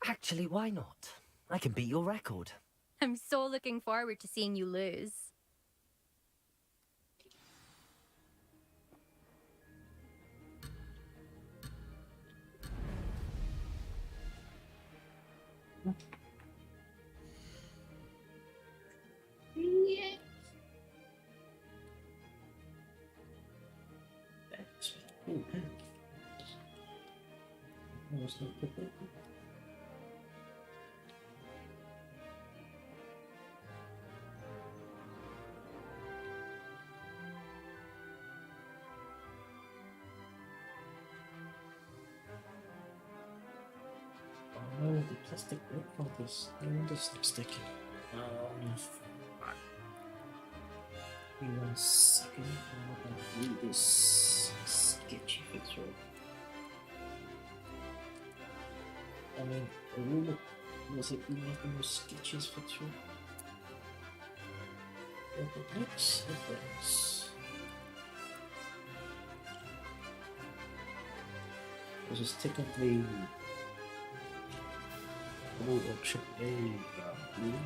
Actually, why not? I can beat your record. I'm so looking forward to seeing you lose. Yeah. Oh, the plastic rope for this. No wonder it's not sticking. Give me 1 second. I'm gonna do this sketchy fix rope. I mean, a rule was it one of the most sketchiest fix rope? But next, it brings. This is technically blue or triple A blue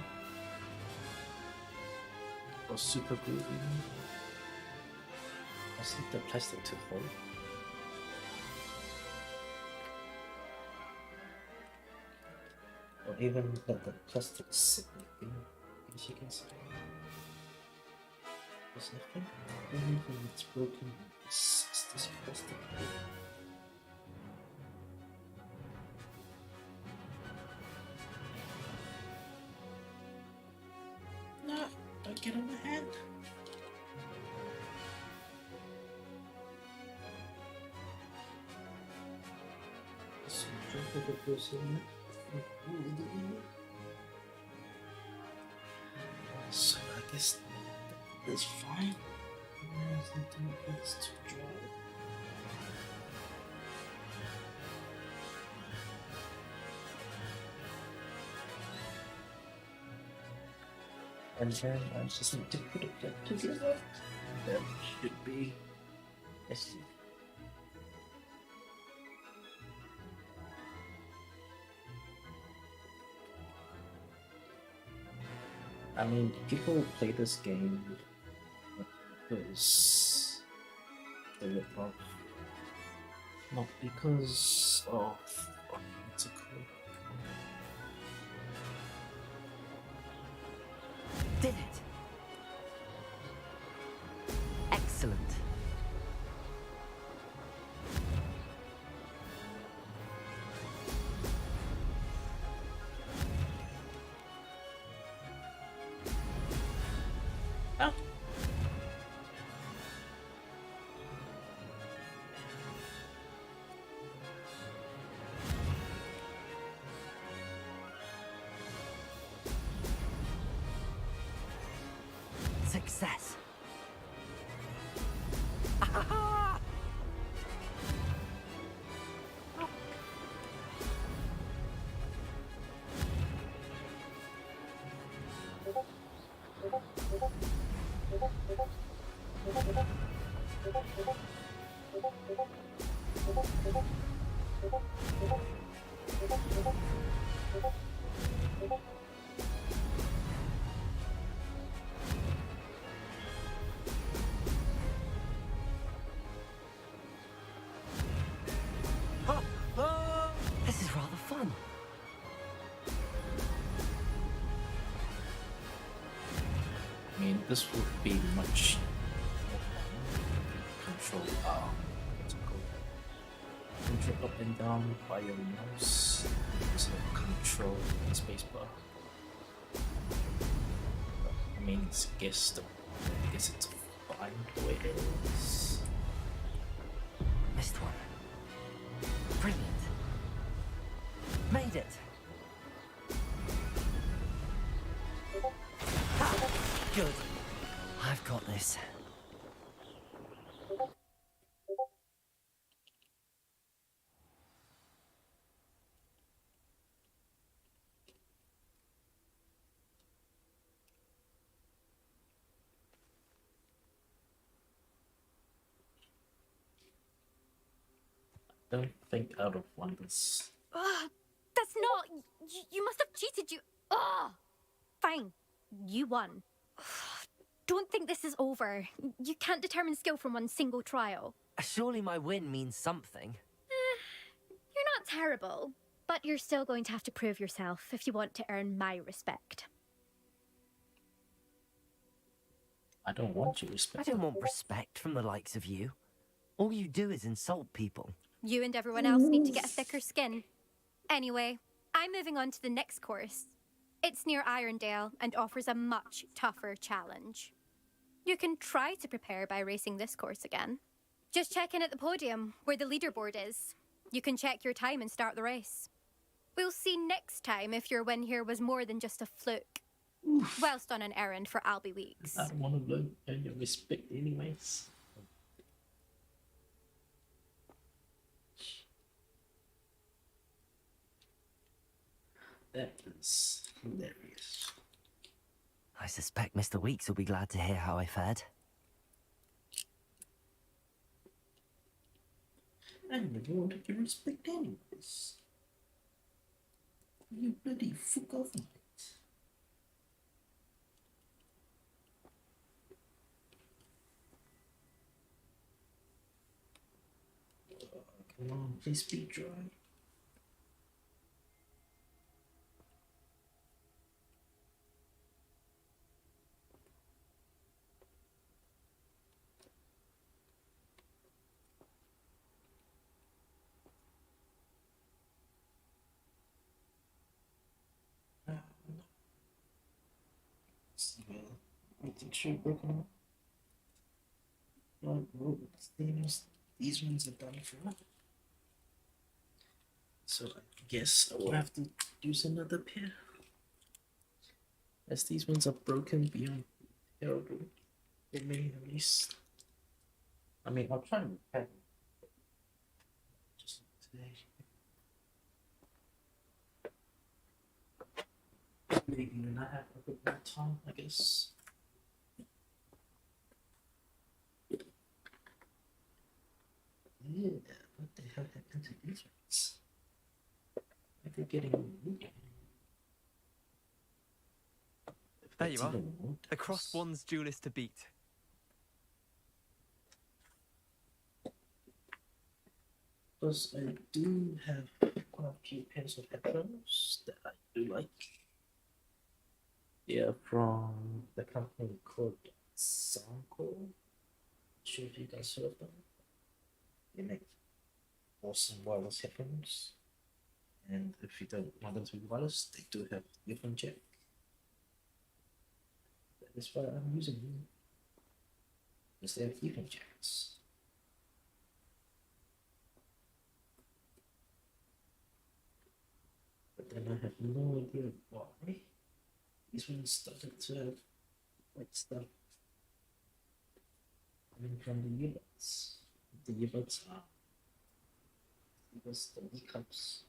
or super glue even. I think the plastic too hard. Or even let the plastic sit like that, as you can see. Because I think the only thing that's broken is this plastic. No, don't So jump over person. So I guess that's fine. There's nothing else to draw. And then I just need to put it back together. That should be yes. I mean, people play this game because they rip off, not because of what's it called? Did it! Excellent. Oh. Success. This is rather fun. I mean, this would be much more fun. Control what's it called? Control up and down by your mouse. So control and spacebar. I mean, it's I guess it's fine the way it is. Missed one. Brilliant. Made it. Ha! Good. I've got this. Don't think out of wonders. That's not. You must have cheated. Fine. You won. Don't think this is over. You can't determine skill from one single trial. Surely my win means something. You're not terrible, but you're still going to have to prove yourself if you want to earn my respect. I don't want your respect. I don't want respect from the likes of you. All you do is insult people. You and everyone else need to get a thicker skin. Anyway, I'm moving on to the next course. It's near Irondale and offers a much tougher challenge. You can try to prepare by racing this course again. Just check in at the podium, where the leaderboard is. You can check your time and start the race. We'll see next time if your win here was more than just a fluke. Whilst on an errand for Albie Weeks. I don't want to earn your respect anyways. That is hilarious. I suspect Mr. Weeks will be glad to hear how I fared. I never wanted your respect anyways. You bloody fuck off, mate. Come on, please be dry. I think she's broken up. No, these ones are done for. So I guess I will have to use another pair. As these ones are broken beyond terrible. For me at least. I mean, I'll try to repair them. Just today. Maybe when I have a bit more time, I guess. Yeah, what the hell happened to these ones? Are they getting weak? There you are. Across one's duelist to beat. Because I do have quite a few pairs of headphones that I do like. They are from the company called Soundcore. Not sure if you guys heard of them. They make awesome wireless headphones. And if you don't want them to be wireless, they do have earphone jack. That is why I'm using them. Because they have earphone jacks. But then I have no idea why these ones started to have white stuff coming from the earbuds. The earbuds are because the kneecaps.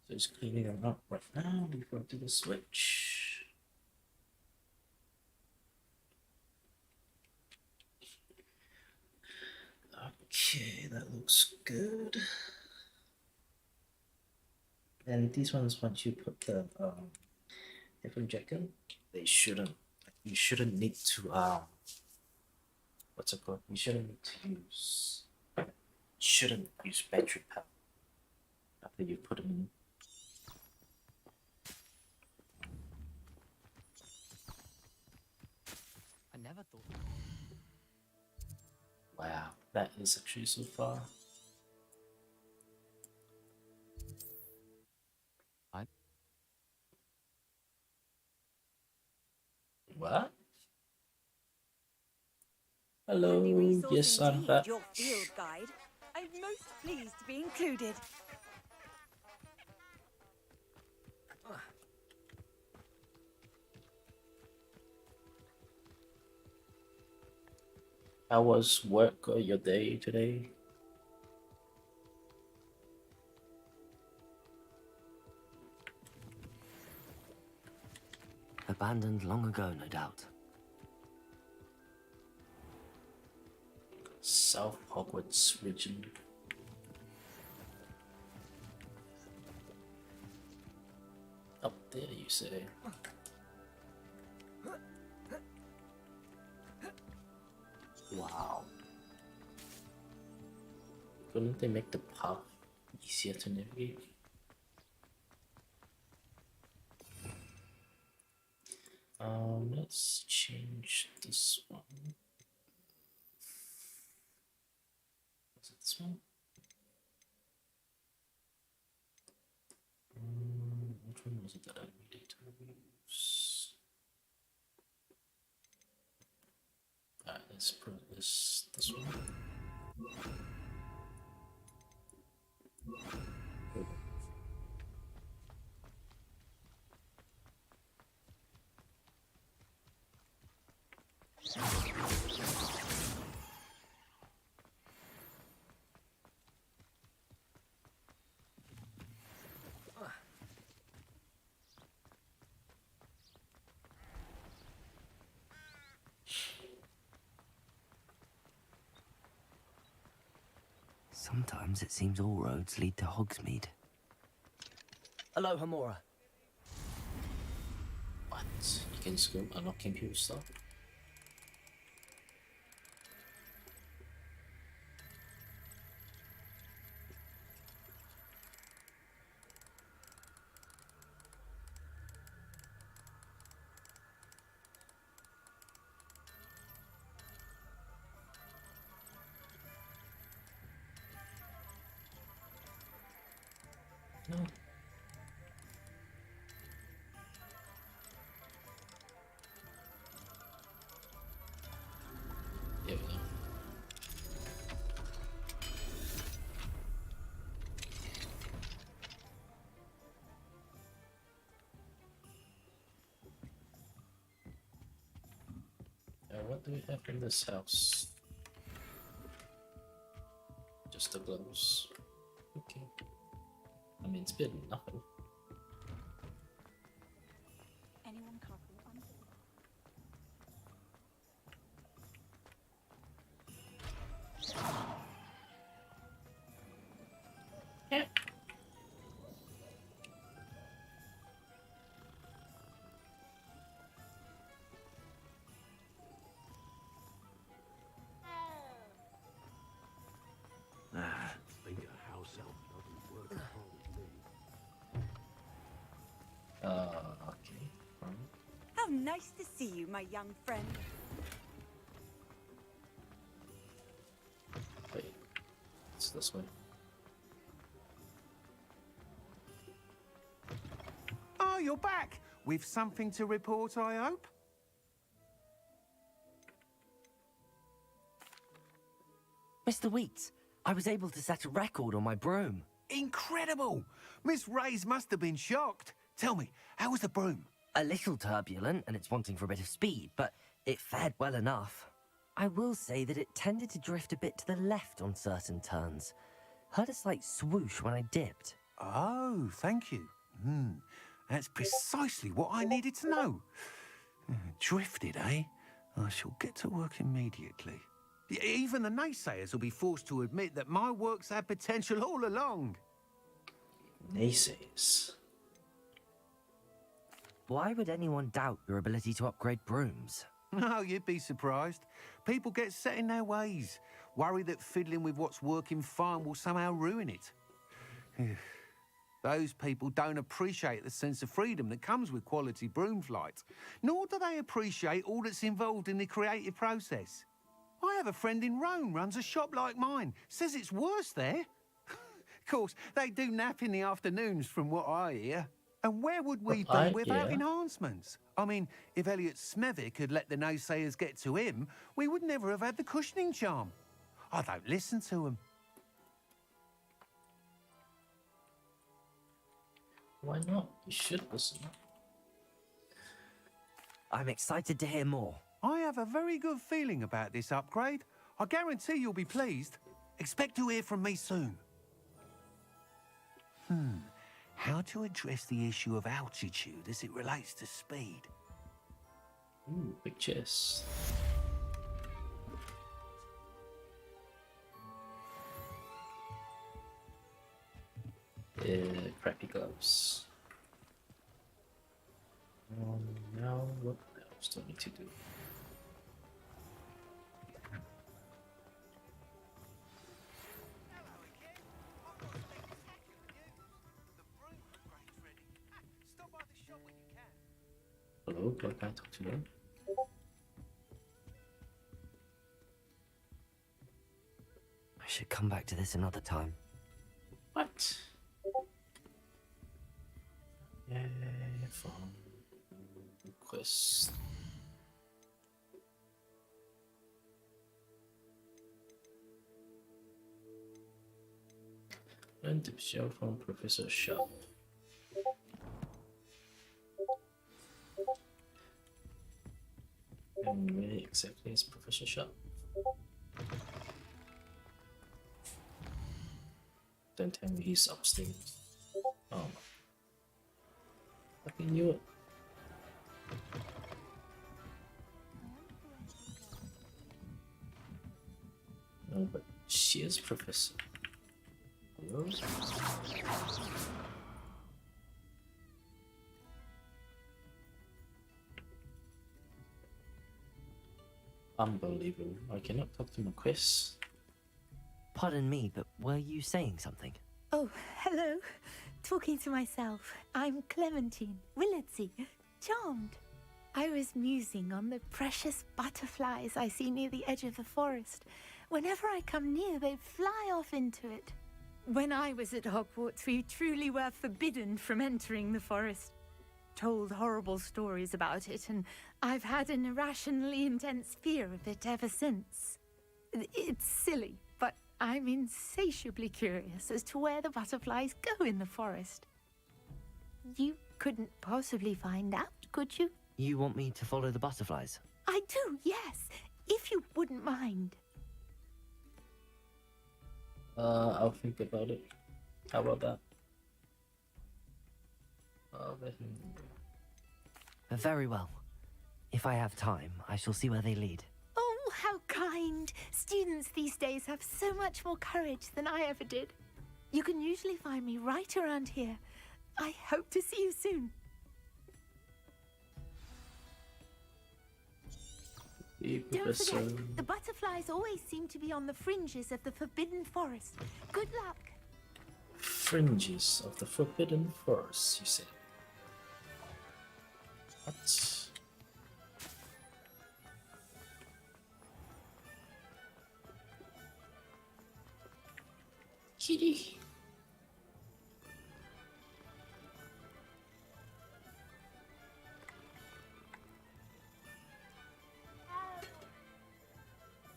So it's cleaning them up right now before I do the switch. Okay, that looks good. And these ones, once you put the headphone jack in, they shouldn't. You shouldn't need to what's it called? You shouldn't need to use. Shouldn't use battery power after you put them in. I never thought. Wow, that is actually so far. What? Hello, yes, I'm back. Your field guide. I'm most pleased to be included. How was work or your day today? Abandoned long ago, no doubt. South Hogwarts region. Up there, you say? Wow. Couldn't they make the path easier to navigate? Let's change this one. Was it this one? Which one was it that I needed to use? Alright, let's put this one. Sometimes it seems all roads lead to Hogsmeade. Hello, Hamura. What? You can just go unlock computer stuff? No. what do we have in this house? Just the gloves. Okay. I mean, it's better than nothing. Anyone comfortable? Yeah. Think a house elf doesn't work Okay. Fine. How nice to see you, my young friend. Wait. It's this way. Oh, you're back! With something to report, I hope? Mr. Wheats, I was able to set a record on my broom. Incredible! Miss Reyes must have been shocked. Tell me, how was the broom? A little turbulent, and it's wanting for a bit of speed, but it fared well enough. I will say that it tended to drift a bit to the left on certain turns. Heard a slight swoosh when I dipped. Oh, thank you. That's precisely what I needed to know. Drifted, eh? I shall get to work immediately. Even the naysayers will be forced to admit that my work's had potential all along. Naysayers? Why would anyone doubt your ability to upgrade brooms? Oh, you'd be surprised. People get set in their ways, worry that fiddling with what's working fine will somehow ruin it. Those people don't appreciate the sense of freedom that comes with quality broom flight, nor do they appreciate all that's involved in the creative process. I have a friend in Rome runs a shop like mine, says it's worse there. Of course, they do nap in the afternoons from what I hear. And where would we be without enhancements? I mean, if Elliot Smethwick had let the naysayers get to him, we would never have had the cushioning charm. I don't listen to him. Why not? You should listen. I'm excited to hear more. I have a very good feeling about this upgrade. I guarantee you'll be pleased. Expect to hear from me soon. How to address the issue of altitude as it relates to speed? Ooh, big chest. Crappy gloves. Now what else do I need to do? Hello, can I talk to them? I should come back to this another time. What? Yeah, from quest. Learn to show from Professor Sharp. And where exactly is Professor Sharp? Don't tell me he's upstairs. Oh my. I fucking knew it. No, but she is Professor. Hello? Unbelievable. I cannot talk to my quest. Pardon me, but were you saying something? Oh, hello. Talking to myself. I'm Clementine Willardsey. Charmed. I was musing on the precious butterflies I see near the edge of the forest. Whenever I come near, they fly off into it. When I was at Hogwarts, we truly were forbidden from entering the forest. Told horrible stories about it, and I've had an irrationally intense fear of it ever since. It's silly, but I'm insatiably curious as to where the butterflies go in the forest. You couldn't possibly find out, could you? You want me to follow the butterflies? I do, yes. If you wouldn't mind. I'll think about it. How about that? Very well. If I have time, I shall see where they lead. Oh, how kind. Students these days have so much more courage than I ever did. You can usually find me right around here. I hope to see you soon. Don't forget, the butterflies always seem to be on the fringes of the Forbidden Forest. Good luck. Fringes of the Forbidden Forest, you say? What? Kitty.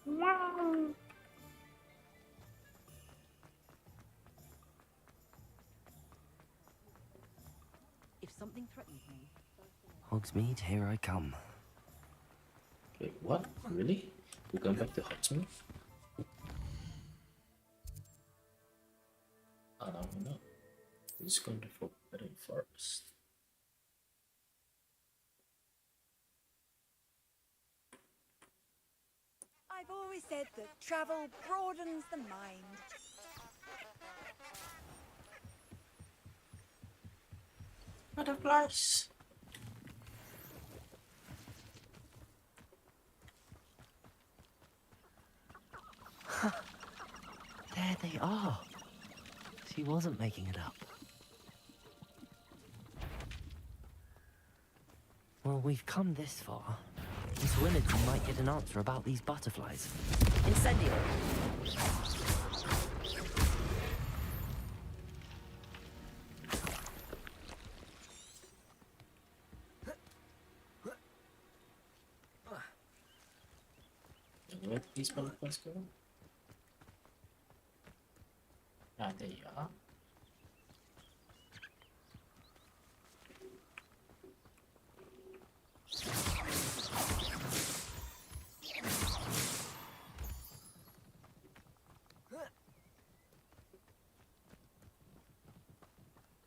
Wow. If something threatens me... Hogsmeade, here I come. Wait, what? Really? We're going back to Hogsmeade? Oh, no, we're not. We're just going to Forbidden Forest. I've always said that travel broadens the mind. Butterflies. There they are. She wasn't making it up. Well, we've come this far. Miss Willardson might get an answer about these butterflies. Incendio! Where did these butterflies go? Ah, there you are.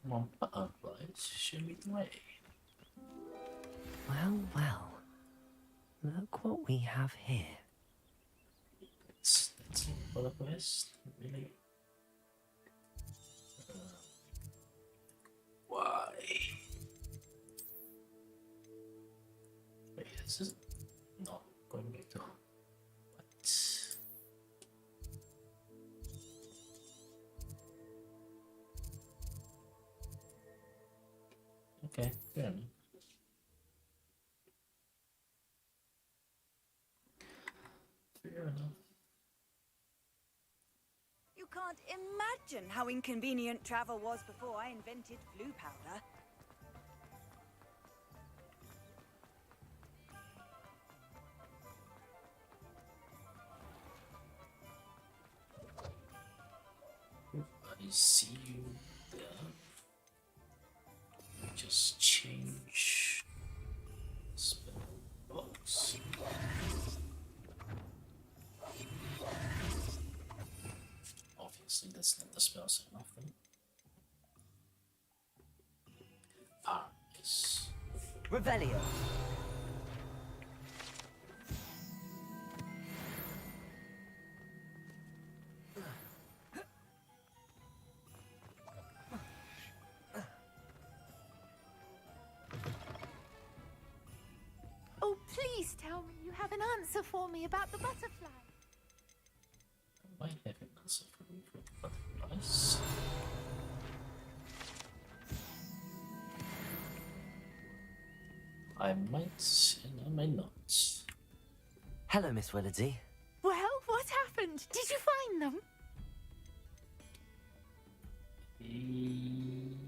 Come on, butterflies, show me the way. Well, well. Look what we have here. That's it for the quest, really? Why? Wait, this is not going back to what? Okay, fair enough. Fair enough. You can't imagine how inconvenient travel was before I invented blue powder. I see you there. Just change spell box. Obviously, that's not the spell set often. Ah, yes. Revelio. Oh, please tell me you have an answer for me about the butterfly. I might have an answer for you for butterflies. I might and I might not. Hello, Miss Willardsy. Well, what happened? Did you find them?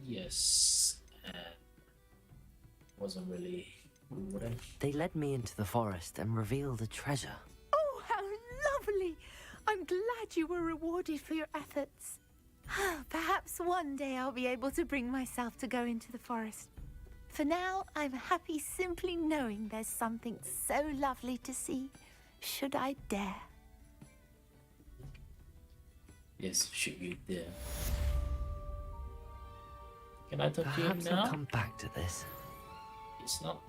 Yes, and wasn't really rewarding. They led me into the forest and revealed a treasure. Oh, how lovely! I'm glad you were rewarded for your efforts. Perhaps one day I'll be able to bring myself to go into the forest. For now, I'm happy simply knowing there's something so lovely to see, should I dare. Yes, should you dare. Can I talk to him Perhaps now? I'll come back to this. It's not.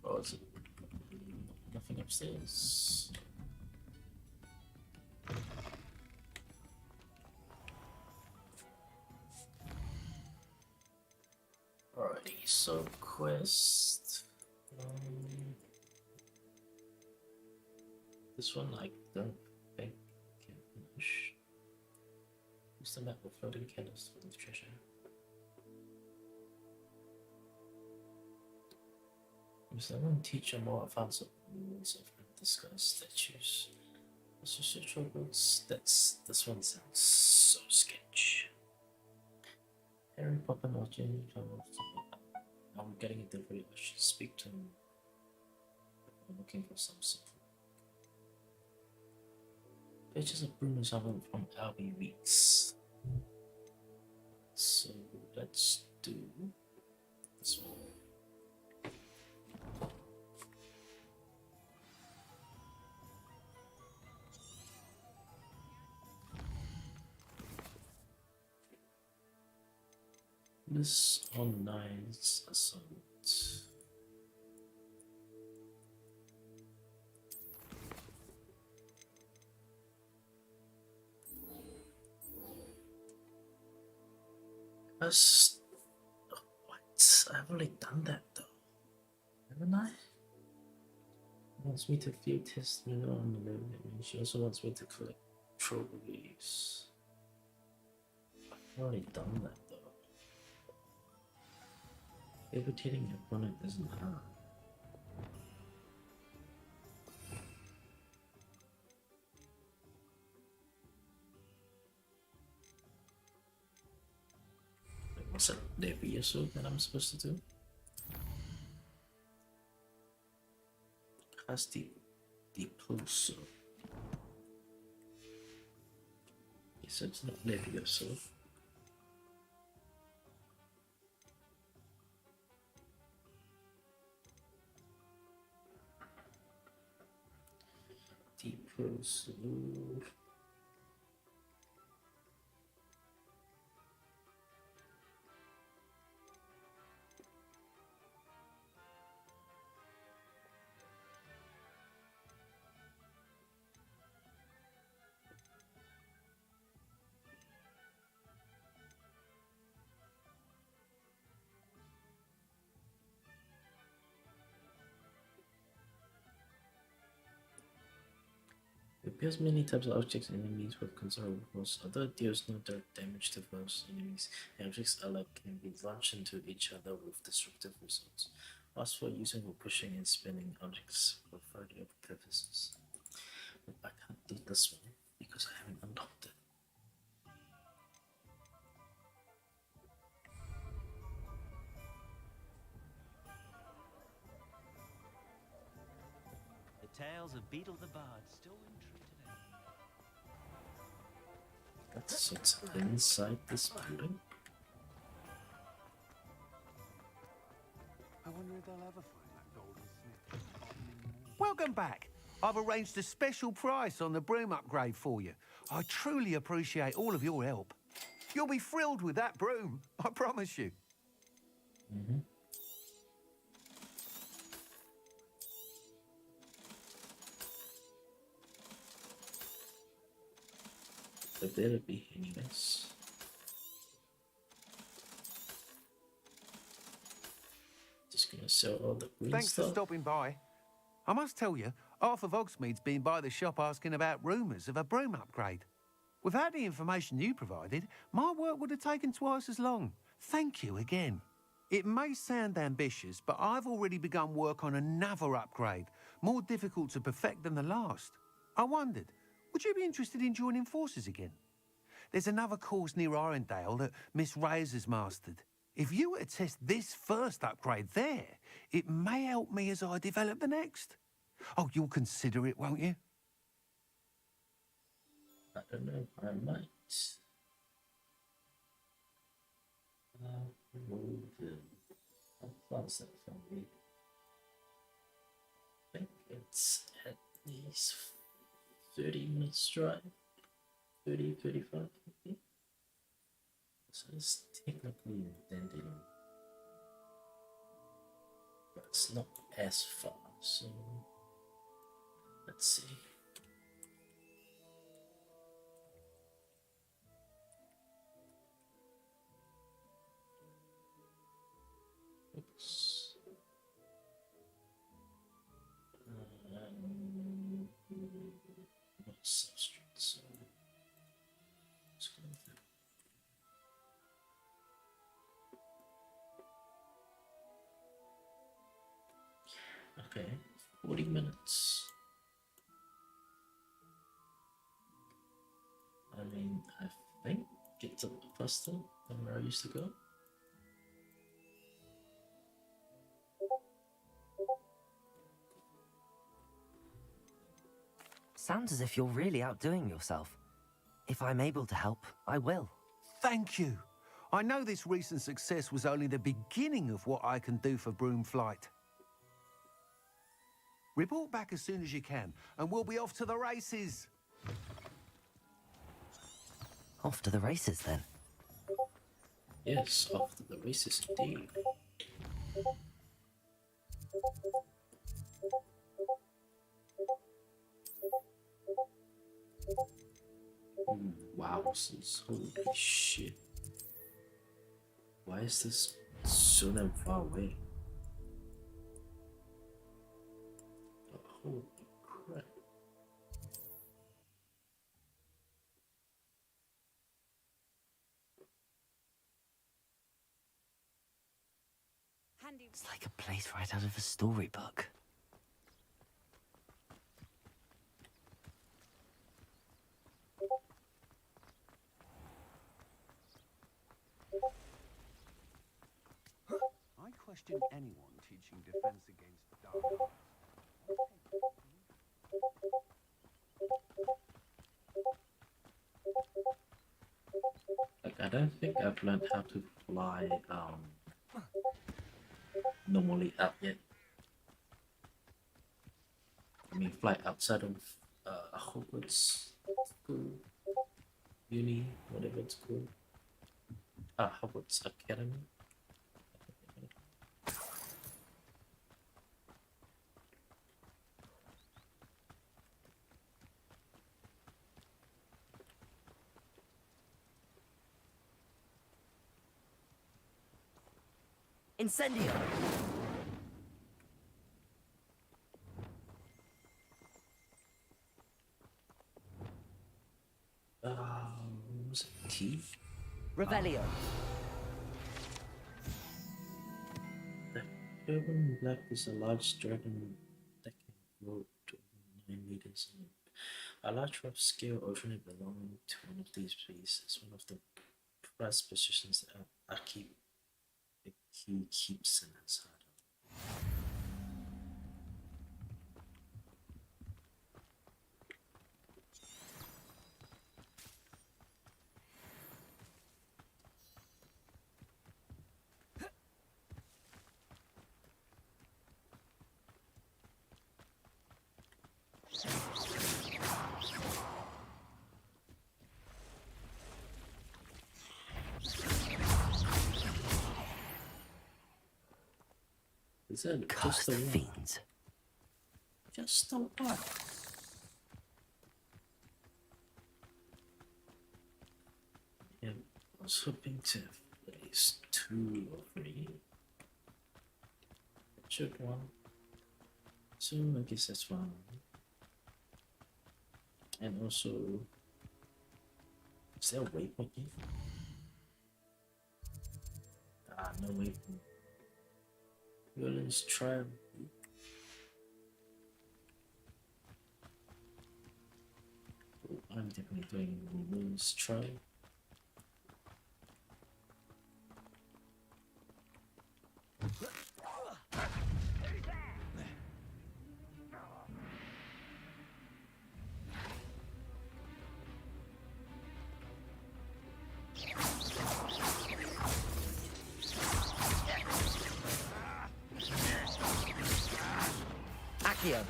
Oh, is it? Nothing upstairs. Alrighty, so quest. This one I don't think can finish. Use the map of floating candles for the treasure. Does that one teach a more advanced rules of disguised statues? Social books. This one sounds so sketchy. Harry Pottar or Jamie I'm getting a delivery. I should speak to him. I'm looking for some sort. Pages of broom sample from Albie Weeks. So let's do this one. This on nice assault. That's what? I've already done that though, haven't I? Wants me to field test mineral on the level. She also wants me to collect trophies. I've already done that though. Irritating your opponent isn't hard. Wait, what's that Levioso that I'm supposed to do? Cast the Pulso. He said it's not Levioso. Deep Pulso. It appears many types of objects and enemies with considerable force. Although it deals no direct damage to most enemies, the objects alike can be launched into each other with destructive results. As for using or pushing and spinning objects for variety of purposes. But I can't do this one because I haven't unlocked it. The tales of Beetle the Bard still ring true today. That's what's inside this building. I wonder if they'll ever find that golden smith. Welcome back. I've arranged a special price on the broom upgrade for you. I truly appreciate all of your help. You'll be thrilled with that broom, I promise you. Mm-hmm. There better be anyways. Just gonna sell all the green Thanks stuff. for stopping by. I must tell you, half of Oxmead's been by the shop asking about rumours of a broom upgrade. Without the information you provided, my work would have taken twice as long. Thank you again. It may sound ambitious, but I've already begun work on another upgrade, more difficult to perfect than the last. I wondered, would you be interested in joining forces again? There's another course near Arendelle that Miss Reyes has mastered. If you were to test this first upgrade there, it may help me as I develop the next. Oh, you'll consider it, won't you? I don't know, I might. far is that from me? I think it's at least 30 minutes drive. 30, 35, okay. So it's technically intending, but it's not as far, so let's see. Oops. Not substrate, so let's go with that. Okay, 40 minutes. I mean, I think it's a bit faster than where I used to go. Sounds as if you're really outdoing yourself. If I'm able to help, I will. Thank you. I know this recent success was only the beginning of what I can do for Broomflight. Report back as soon as you can, and we'll be off to the races. Off to the races, then. Yes, off to the races indeed. Wow, holy shit. Why is this so damn far away? Oh, holy crap. It's like a place right out of a storybook. I question anyone teaching defense against the dark. Like, I don't think I've learned how to fly normally up yet. I mean, fly outside of Hogwarts school, uni, whatever it's called. Hogwarts Academy. Incendio! Was it T? Revelio. The urban black is a large dragon that can grow to 9 meters. A large rough scale ocean belonging to one of these beasts is one of the prized possessions that Aki keeps in his heart. Is that just the fiends? Just the what? Yeah, I was hoping to have at least 2 or 3. Should one. So I guess that's fine. And also, is there a waypoint here? No waypoint. Let's try. I'm definitely doing Will's try. Accio.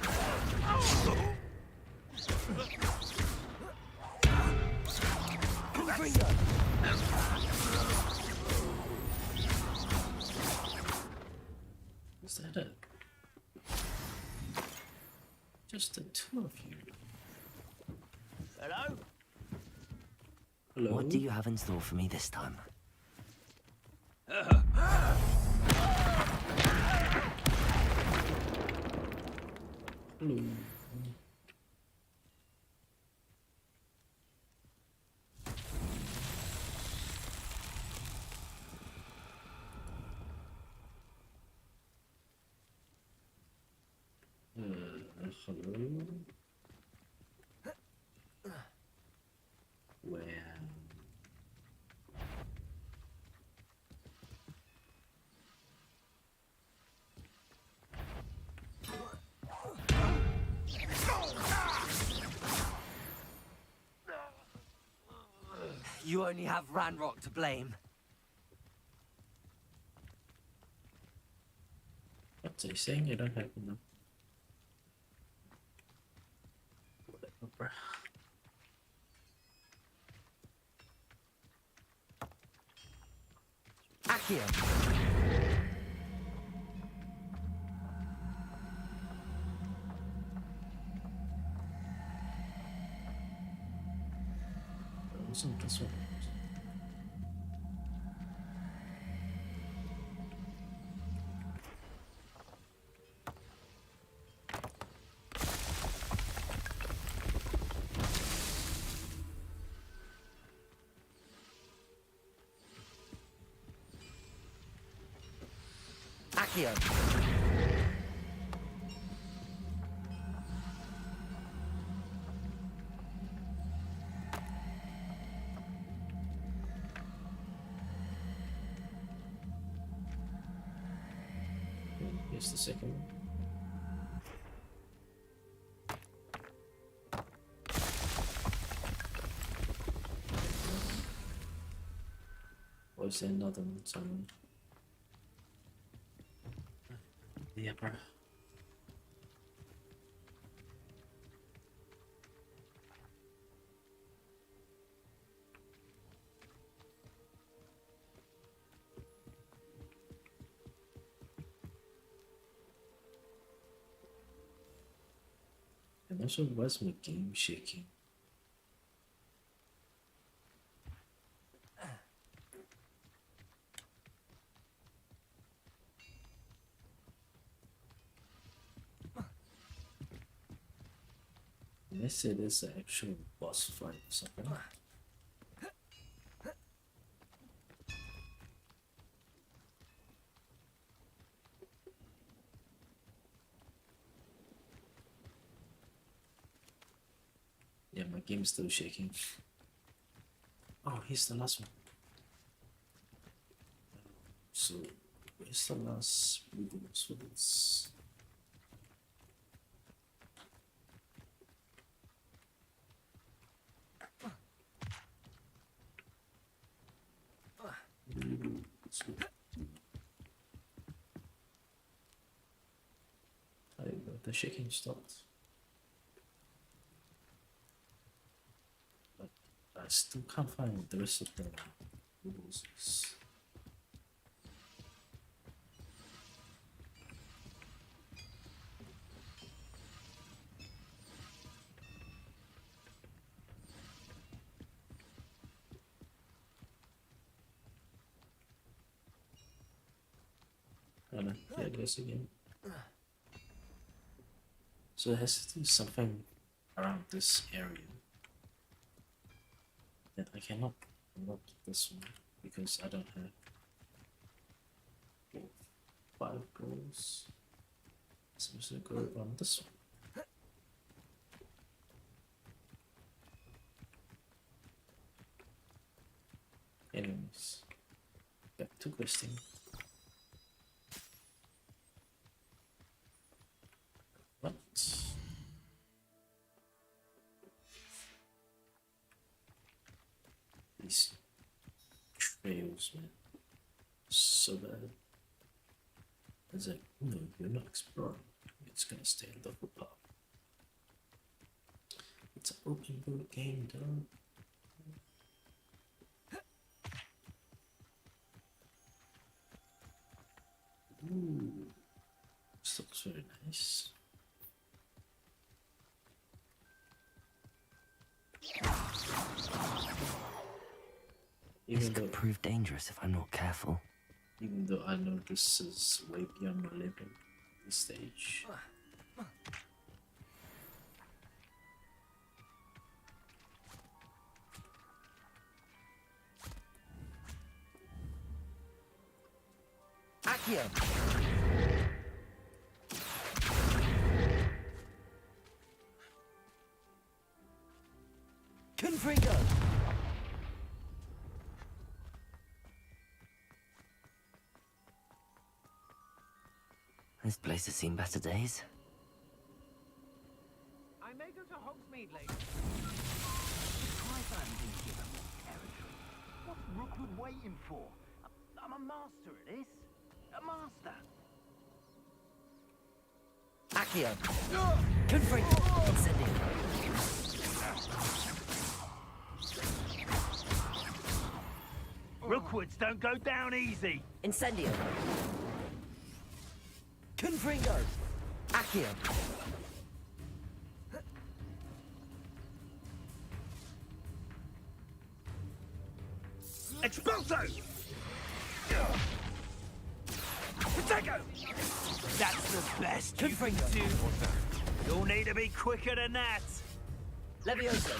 Is that it? Just the two of you. Hello? Hello? What do you have in store for me this time? Hello. Hello. Where? You only have Ranrock to blame. What's he saying? You don't have enough. Whatever, bruh. Accio. Wasn't this one? Accio. Here's the second one. Or is there another one somewhere? Yeah, bro. And also, why's my game shaking? Unless it is an actual boss fight or something. Yeah, my game's still shaking. Oh, here's the last one. So, where's the last rules for this? There you go, the shaking stopped. But I still can't find the rest of the rules. And here it goes again. So it has to do something around this area. That I cannot unlock this one because I don't have 5 goals. So I'm just gonna go on this one. Anyways, back to questing. What? These trails, man. So bad. It's like, no, you're not exploring. You're It's gonna stay in the park. It's an open world game, though. Ooh, this looks very nice. This could prove dangerous if I'm not careful. Even though I know this is way beyond my limit at this stage. Accio! Confringo! This place has seen better days. I may go to Hogsmeade later. Try finding here a more territory. What's Rookwood waiting for? I'm a master at this. A master. Accio! Confringo! Incendio! Rookwoods don't go down easy. Incendio! Confringo! Accio! Expulso! Protego! That's the best you can do. You'll need to be quicker than that. Levioso!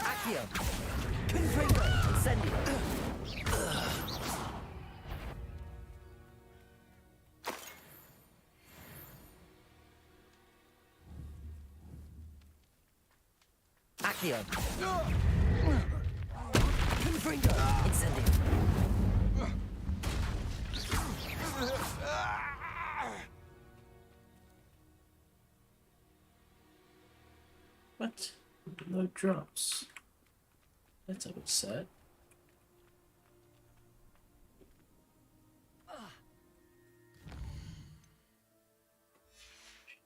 Accio! Confringo! Incendio! Accio! Confringo! Incendio! What? No drops. That's a bit sad.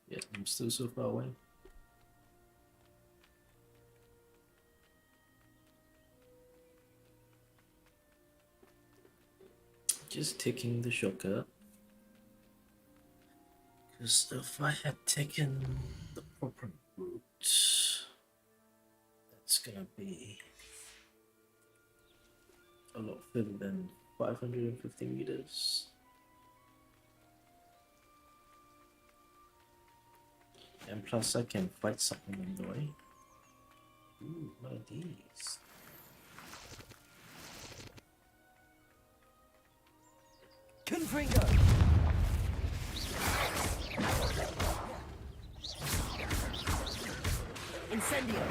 Yeah, I'm still so far away. Just taking the shortcut. Because if I had taken the proper route, that's gonna be a lot further than 550 meters. And plus I can fight something on the way. Ooh, one of these. Confringo! Incendio!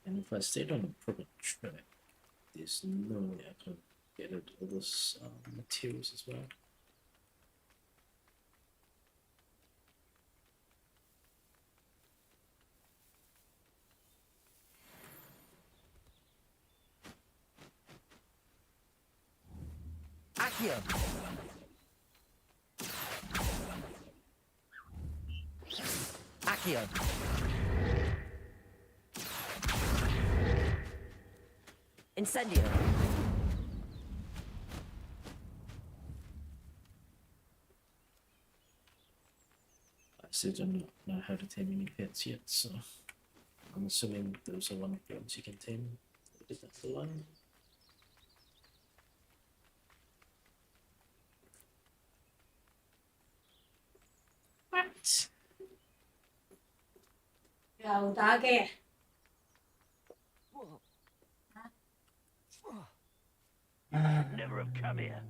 And if I stayed on the proper track, there's no way I could get at all those materials as well. Accio! Accio! Incendio! I still don't know how to tame any pets yet, so I'm assuming those are one of the ones you can tame. Is that the one? What? Gầu ta kìa. I'd never have come here.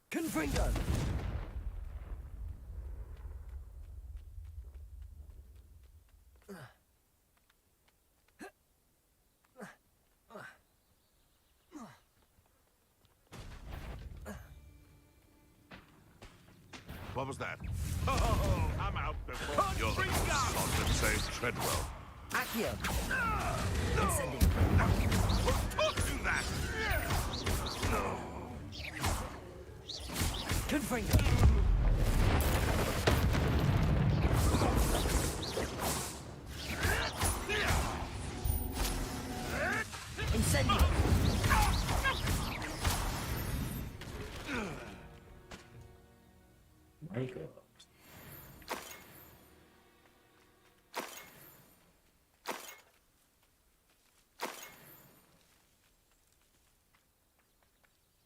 Confringo! What was that? Oh, I'm out before you're the sod that saves Treadwell. Accio! Incendio! Who taught you that? Confringo! Incendio! My God.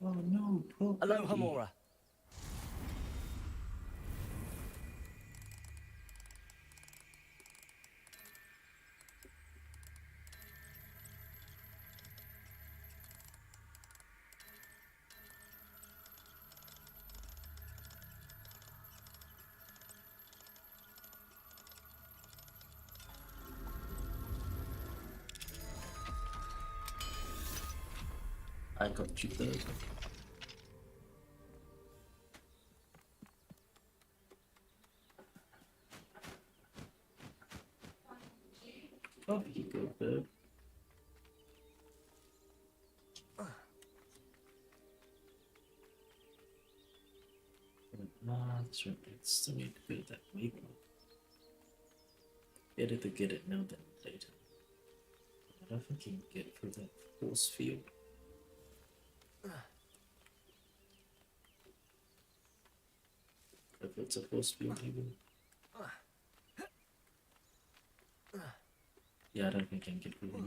Oh no, poor Aloha baby. Mora. I got you there. Oh, you go, bird. No, that's right. It's still need to build that waypoint. Better to get it now than later. I don't think you can get through that force field. If it's a force field, even. Yeah, I don't think I can get through it.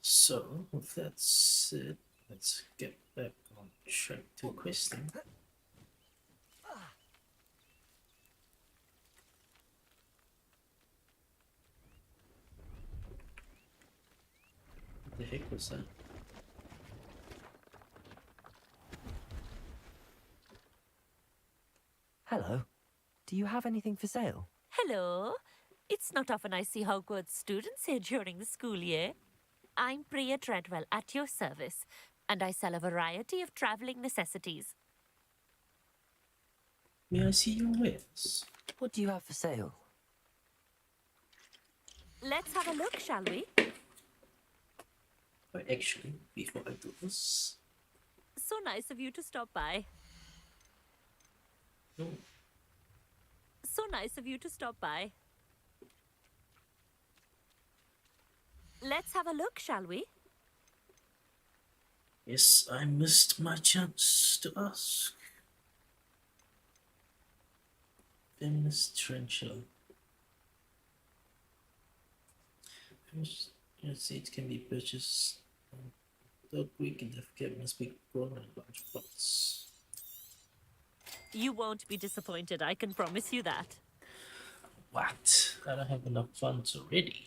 So, with that said, let's get back on track to questing. What the heck was that? Hello. Do you have anything for sale? Hello. It's not often I see Hogwarts students here during the school year. I'm Priya Treadwell at your service, and I sell a variety of travelling necessities. May I see your wares? What do you have for sale? Let's have a look, shall we? But actually, before I do this... So nice of you to stop by. No. So nice of you to stop by. Let's have a look, shall we? Yes, I missed my chance to ask. Feminist Trencher. Seeds can be purchased. Dog week and the must be grown in large pots. You won't be disappointed, I can promise you that. What? I don't have enough funds already.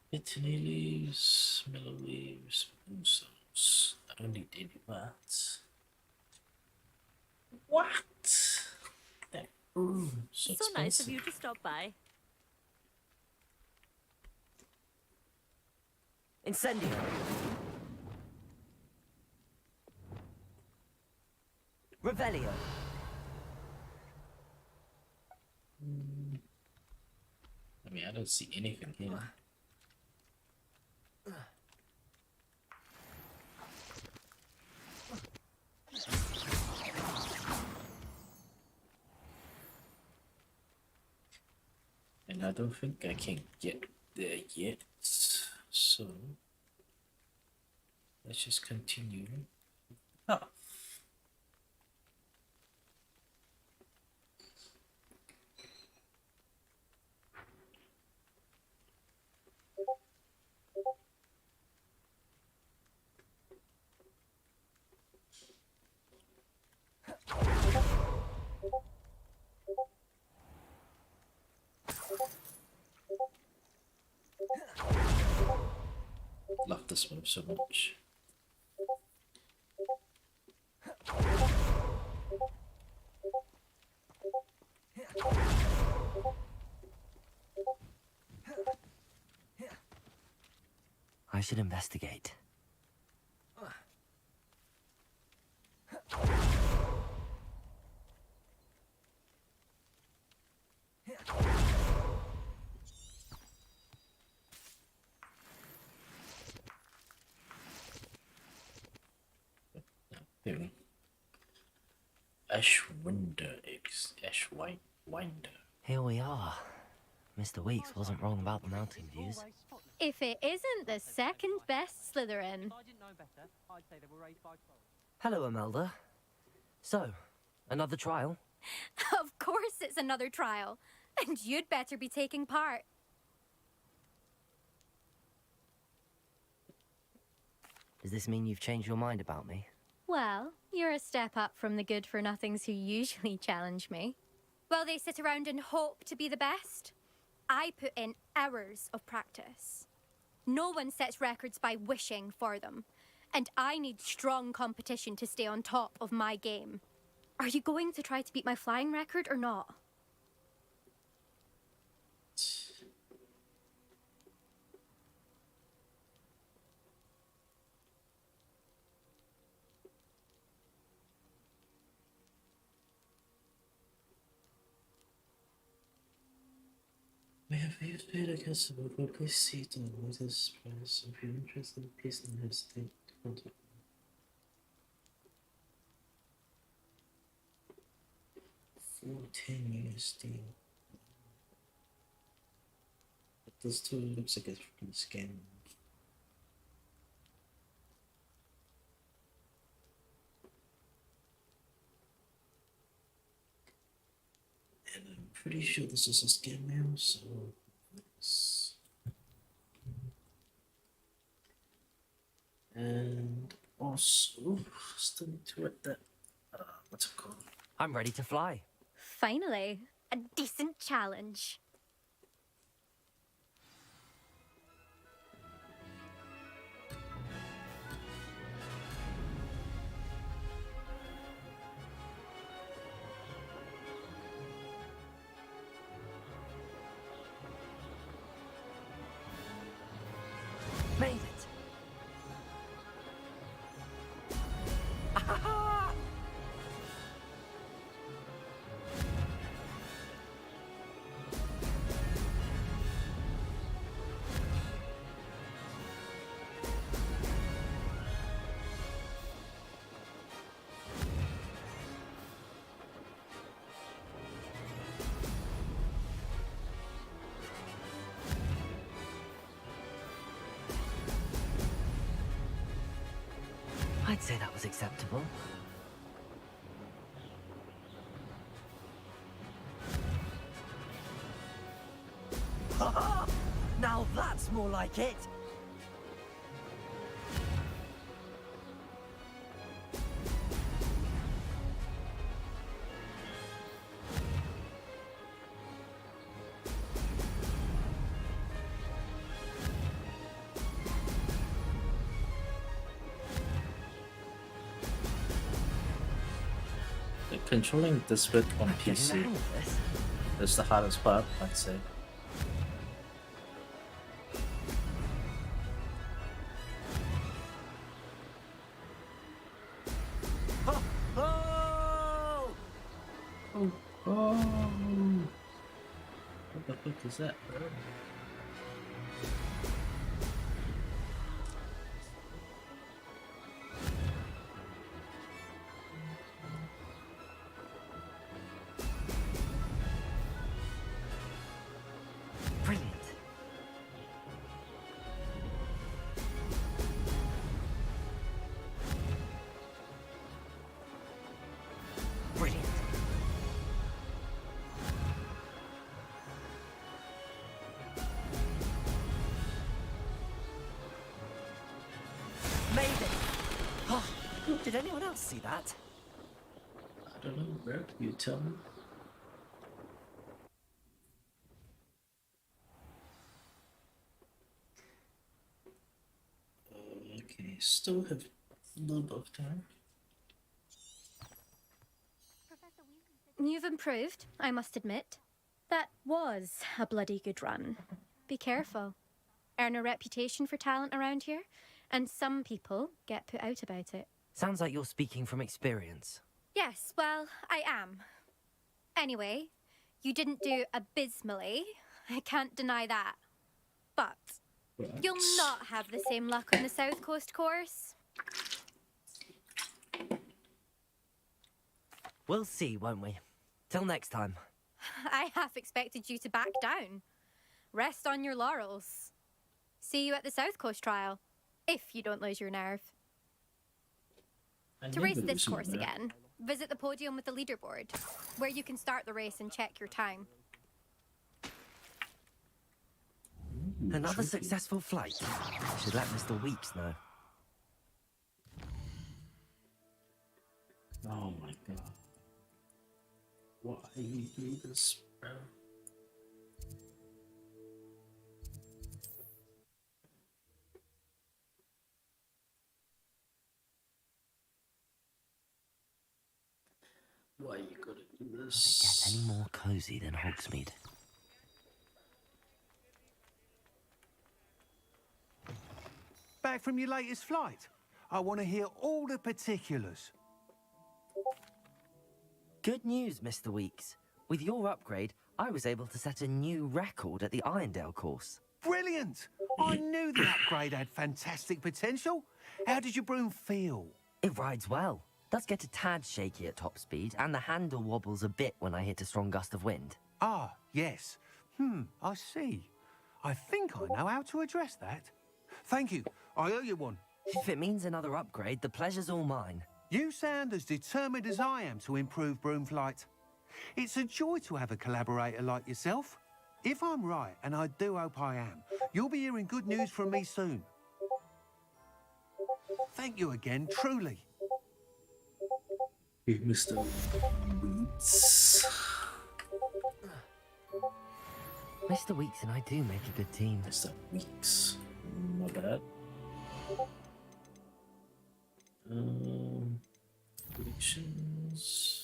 Bethany leaves, Miller leaves, Musos. I don't need any bats. What? That broom. So nice of you to stop by. Incendio. Revelio. I mean, I don't see anything here. And I don't think I can get there yet. So let's just continue. Oh. love this move so much. I should investigate. Here. Ashwinder eggs. Winder. Here we are. Mr. Weeks wasn't wrong about the mountain views. If it isn't the second best Slytherin. Hello, Imelda. So, another trial? Of course it's another trial. And you'd better be taking part. Does this mean you've changed your mind about me? Well, you're a step up from the good-for-nothings who usually challenge me. While they sit around and hope to be the best, I put in hours of practice. No one sets records by wishing for them, and I need strong competition to stay on top of my game. Are you going to try to beat my flying record or not? We have used paid a customer, but please see it on this price. If you're interested, please don't hesitate to contact me. $14 USD. But this too looks like a freaking scam. And I'm pretty sure this is a scam mail, so let's... And also, still need to write that, what's it called? I'm ready to fly. Finally, a decent challenge. Made it! I'd say that was acceptable. Now that's more like it! Controlling this bit on PC is the hardest part, I'd say. Oh! Oh! Oh! What the fuck is that? Brilliant. Brilliant. Made it! Oh, did anyone else see that? I don't know, bro. You tell me. Okay, still have a little bit of time. You've improved, I must admit. That was a bloody good run. Be careful. Earn a reputation for talent around here, and some people get put out about it. Sounds like you're speaking from experience. Yes, well, I am. Anyway, you didn't do abysmally. I can't deny that. But you'll not have the same luck on the South Coast course. We'll see, won't we? Till next time. I half expected you to back down. Rest on your laurels. See you at the South Coast trial, if you don't lose your nerve. To race this course again, visit the podium with the leaderboard, where you can start the race and check your time. Another successful flight. Should let Mr. Weeks know. Oh my god. Why you do this, bro? Why you gotta do this? Does it get any more cozy than Hogsmeade? Back from your latest flight? I want to hear all the particulars. Good news, Mr. Weeks. With your upgrade, I was able to set a new record at the Irondale course. Brilliant! I knew the upgrade had fantastic potential. How did your broom feel? It rides well. Does get a tad shaky at top speed, and the handle wobbles a bit when I hit a strong gust of wind. Ah, yes. I see. I think I know how to address that. Thank you. I owe you one. If it means another upgrade, the pleasure's all mine. You sound as determined as I am to improve broom flight. It's a joy to have a collaborator like yourself. If I'm right, and I do hope I am, you'll be hearing good news from me soon. Thank you again, truly. Mr. Weeks. Mr. Weeks and I do make a good team. Mr. Weeks. Not bad. Predictions.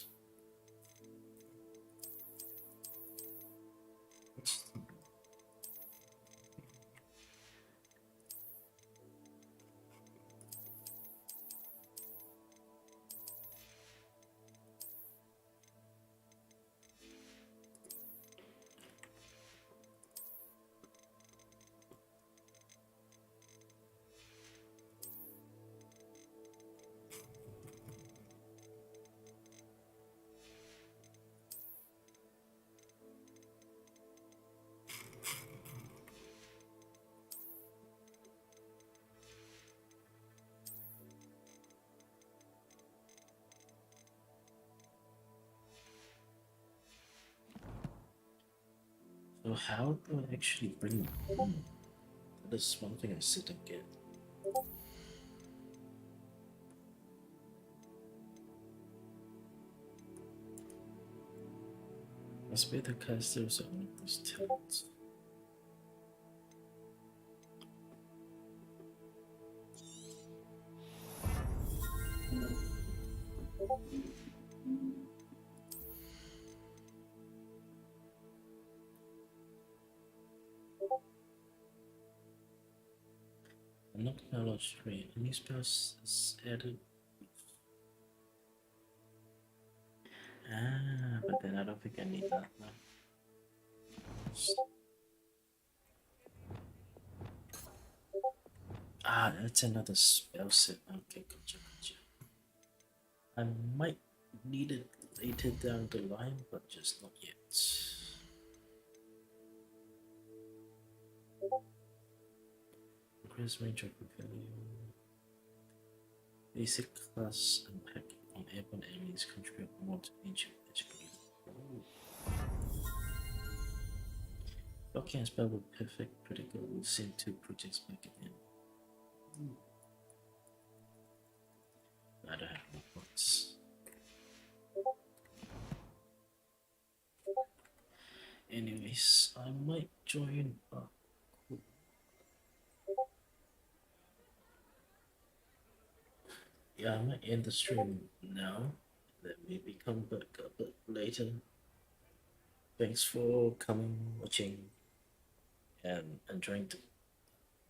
So how do I actually bring them? That is one thing I still don't get. Must be the casters on those tilts. Not knowledge tree. Any spells is added. But then I don't think I need that now. That's another spell set. Okay, gotcha. I might need it later down the line, but just not yet. Increase range of value. Basic class and pack on airborne enemies contribute more to ancient magic. Okay, and spell with perfect critical will send 2 projects back again. I don't have enough points. Anyways, I might join yeah, I might end the stream now. Then maybe come back a bit later. Thanks for coming, watching, and enjoying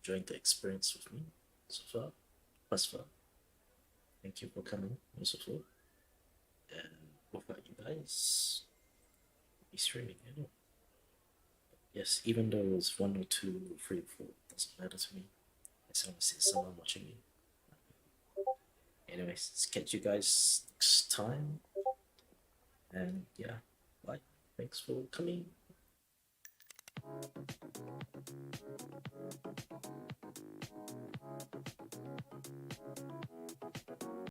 the experience with me so far. Thus far. Thank you for coming, most of all. And without you guys, be streaming, you know. Yes, even though it's 1 or 2 or 3 or 4, doesn't matter to me. I just want to see someone watching me. Anyways, catch you guys next time. And yeah, bye. Thanks for coming.